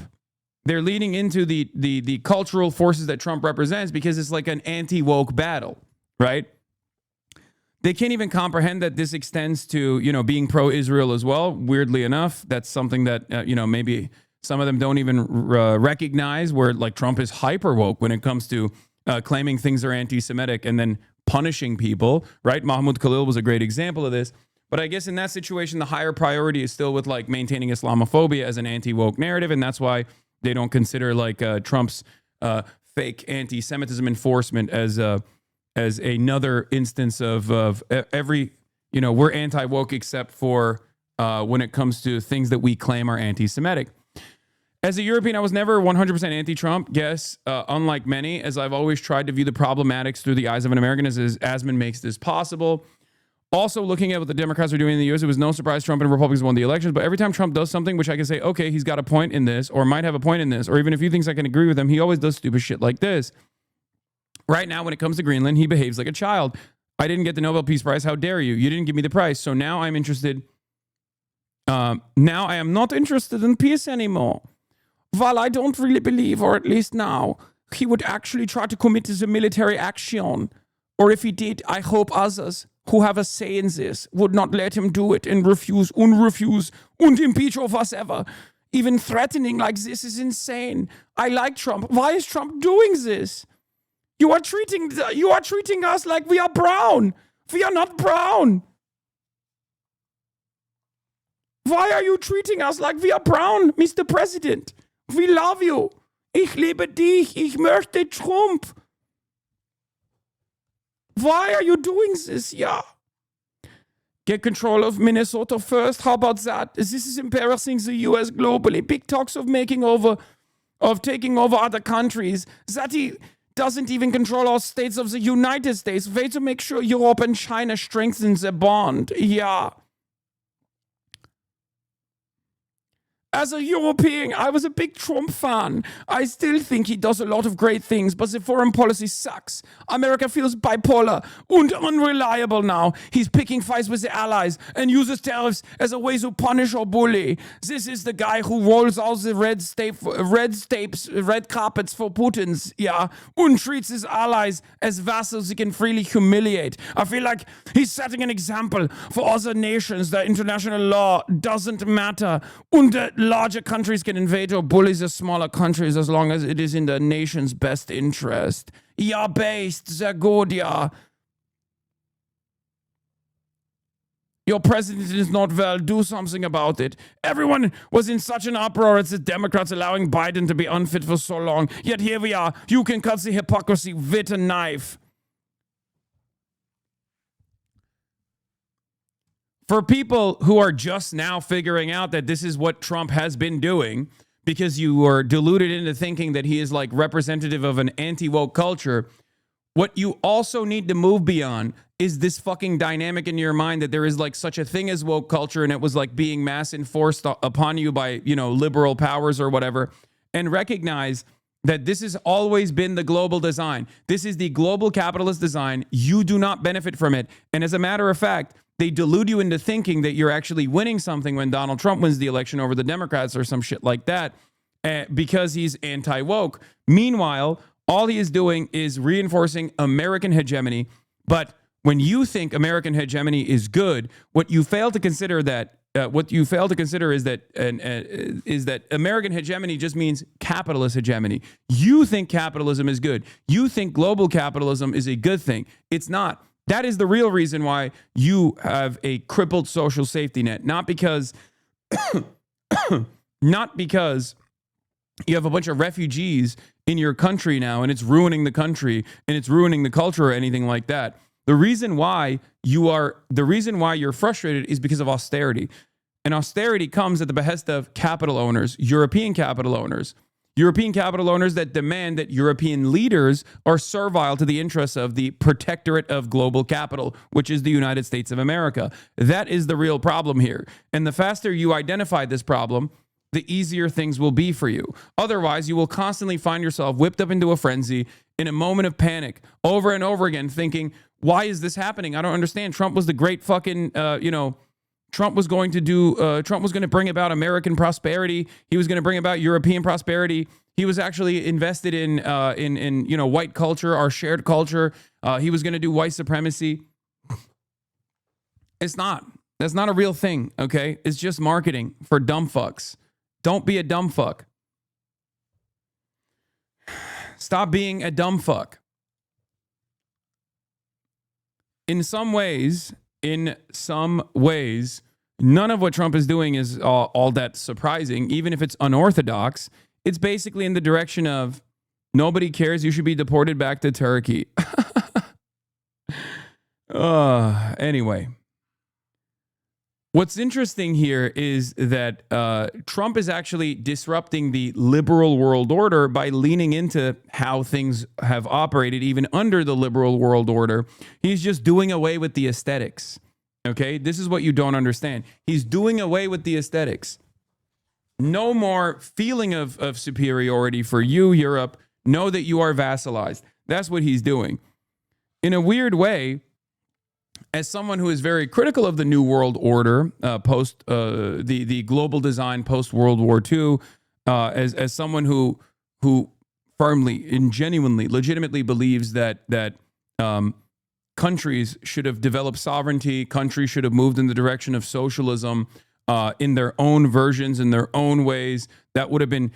Speaker 1: They're leaning into the cultural forces that Trump represents, because it's like an anti-woke battle, right? They can't even comprehend that this extends to, being pro-Israel as well. Weirdly enough, that's something that, maybe some of them don't even recognize, where like Trump is hyper woke when it comes to claiming things are anti-Semitic and then punishing people, right? Mahmoud Khalil was a great example of this. But I guess in that situation, the higher priority is still with like maintaining Islamophobia as an anti-woke narrative. And that's why they don't consider like Trump's fake anti-Semitism enforcement as another instance of every, we're anti-woke except for when it comes to things that we claim are anti-Semitic. As a European, I was never 100% anti-Trump. Yes, unlike many, as I've always tried to view the problematics through the eyes of an American, as Asman makes this possible. Also, looking at what the Democrats are doing in the U.S., it was no surprise Trump and Republicans won the elections. But every time Trump does something, which I can say, okay, he's got a point in this, or might have a point in this, or even if he thinks I can agree with him, he always does stupid shit like this. Right now, when it comes to Greenland, he behaves like a child. I didn't get the Nobel Peace Prize. How dare you? You didn't give me the prize. So now I'm interested. Now I am not interested in peace anymore. While I don't really believe, or at least now, he would actually try to commit a military action. Or if he did, I hope others who have a say in this would not let him do it and refuse and impeach or whatever. Even threatening like this is insane. I like Trump. Why is Trump doing this? You are treating us like we are brown. We are not brown. Why are you treating us like we are brown, Mr. President? We love you. Ich liebe dich. Ich möchte Trump. Why are you doing this? Yeah. Get control of Minnesota first. How about that? This is embarrassing the U.S. globally. Big talks of taking over other countries. That he doesn't even control all states of the United States. Way to make sure Europe and China strengthen their bond. Yeah. As a European, I was a big Trump fan. I still think he does a lot of great things, but the foreign policy sucks. America feels bipolar and unreliable now. He's picking fights with the allies and uses tariffs as a way to punish or bully. This is the guy who rolls out the red carpets for Putin's, yeah, and treats his allies as vassals he can freely humiliate. I feel like he's setting an example for other nations that international law doesn't matter. And larger countries can invade or bully the smaller countries as long as it is in the nation's best interest. Ja, based, sehr good, ja. Your president is not well. Do something about it. Everyone was in such an uproar at the Democrats allowing Biden to be unfit for so long. Yet here we are. You can cut the hypocrisy with a knife. For people who are just now figuring out that this is what Trump has been doing, because you are deluded into thinking that he is like representative of an anti-woke culture, what you also need to move beyond is this fucking dynamic in your mind that there is like such a thing as woke culture and it was like being mass enforced upon you by, liberal powers or whatever, and recognize that this has always been the global design. This is the global capitalist design. You do not benefit from it. And as a matter of fact, they delude you into thinking that you're actually winning something when Donald Trump wins the election over the Democrats or some shit like that because he's anti-woke. Meanwhile, all he is doing is reinforcing American hegemony. But when you think American hegemony is good, what you fail to consider is that American hegemony just means capitalist hegemony. You think capitalism is good. You think global capitalism is a good thing. It's not. That is the real reason why you have a crippled social safety net. Not because you have a bunch of refugees in your country now and it's ruining the country and it's ruining the culture or anything like that. The reason why you're frustrated is because of austerity. And austerity comes at the behest of capital owners, European capital owners. European capital owners that demand that European leaders are servile to the interests of the protectorate of global capital, which is the United States of America. That is the real problem here. And the faster you identify this problem, the easier things will be for you. Otherwise, you will constantly find yourself whipped up into a frenzy in a moment of panic over and over again, thinking, why is this happening? I don't understand. Trump was the great fucking, Trump was going to bring about American prosperity. He was going to bring about European prosperity. He was actually invested in white culture, our shared culture. He was going to do white supremacy. It's not. That's not a real thing, okay? It's just marketing for dumb fucks. Don't be a dumb fuck. Stop being a dumb fuck. In some ways, none of what Trump is doing is all that surprising, even if it's unorthodox. It's basically in the direction of nobody cares, you should be deported back to Turkey. Anyway. What's interesting here is that Trump is actually disrupting the liberal world order by leaning into how things have operated even under the liberal world order. He's just doing away with the aesthetics. Okay, this is what you don't understand. He's doing away with the aesthetics. No more feeling of superiority for you, Europe. Know that you are vassalized. That's what he's doing. In a weird way, as someone who is very critical of the New World Order, post the global design post World War II, as someone who firmly and genuinely, legitimately believes that countries should have developed sovereignty, countries should have moved in the direction of socialism in their own versions, in their own ways, that would have been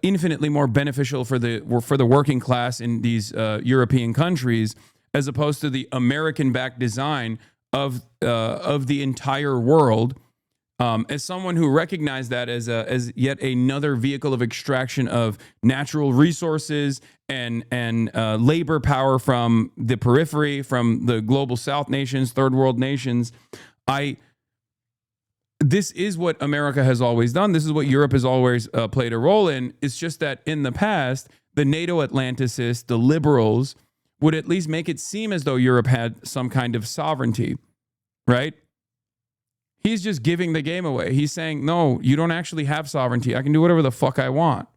Speaker 1: infinitely more beneficial for the working class in these European countries, as opposed to the American-backed design of the entire world. As someone who recognized that as yet another vehicle of extraction of natural resources and labor power from the periphery, from the global South nations, third world nations, this is what America has always done. This is what Europe has always played a role in. It's just that in the past, the NATO Atlanticists, the liberals, would at least make it seem as though Europe had some kind of sovereignty, right? He's just giving the game away. He's saying, no, you don't actually have sovereignty. I can do whatever the fuck I want.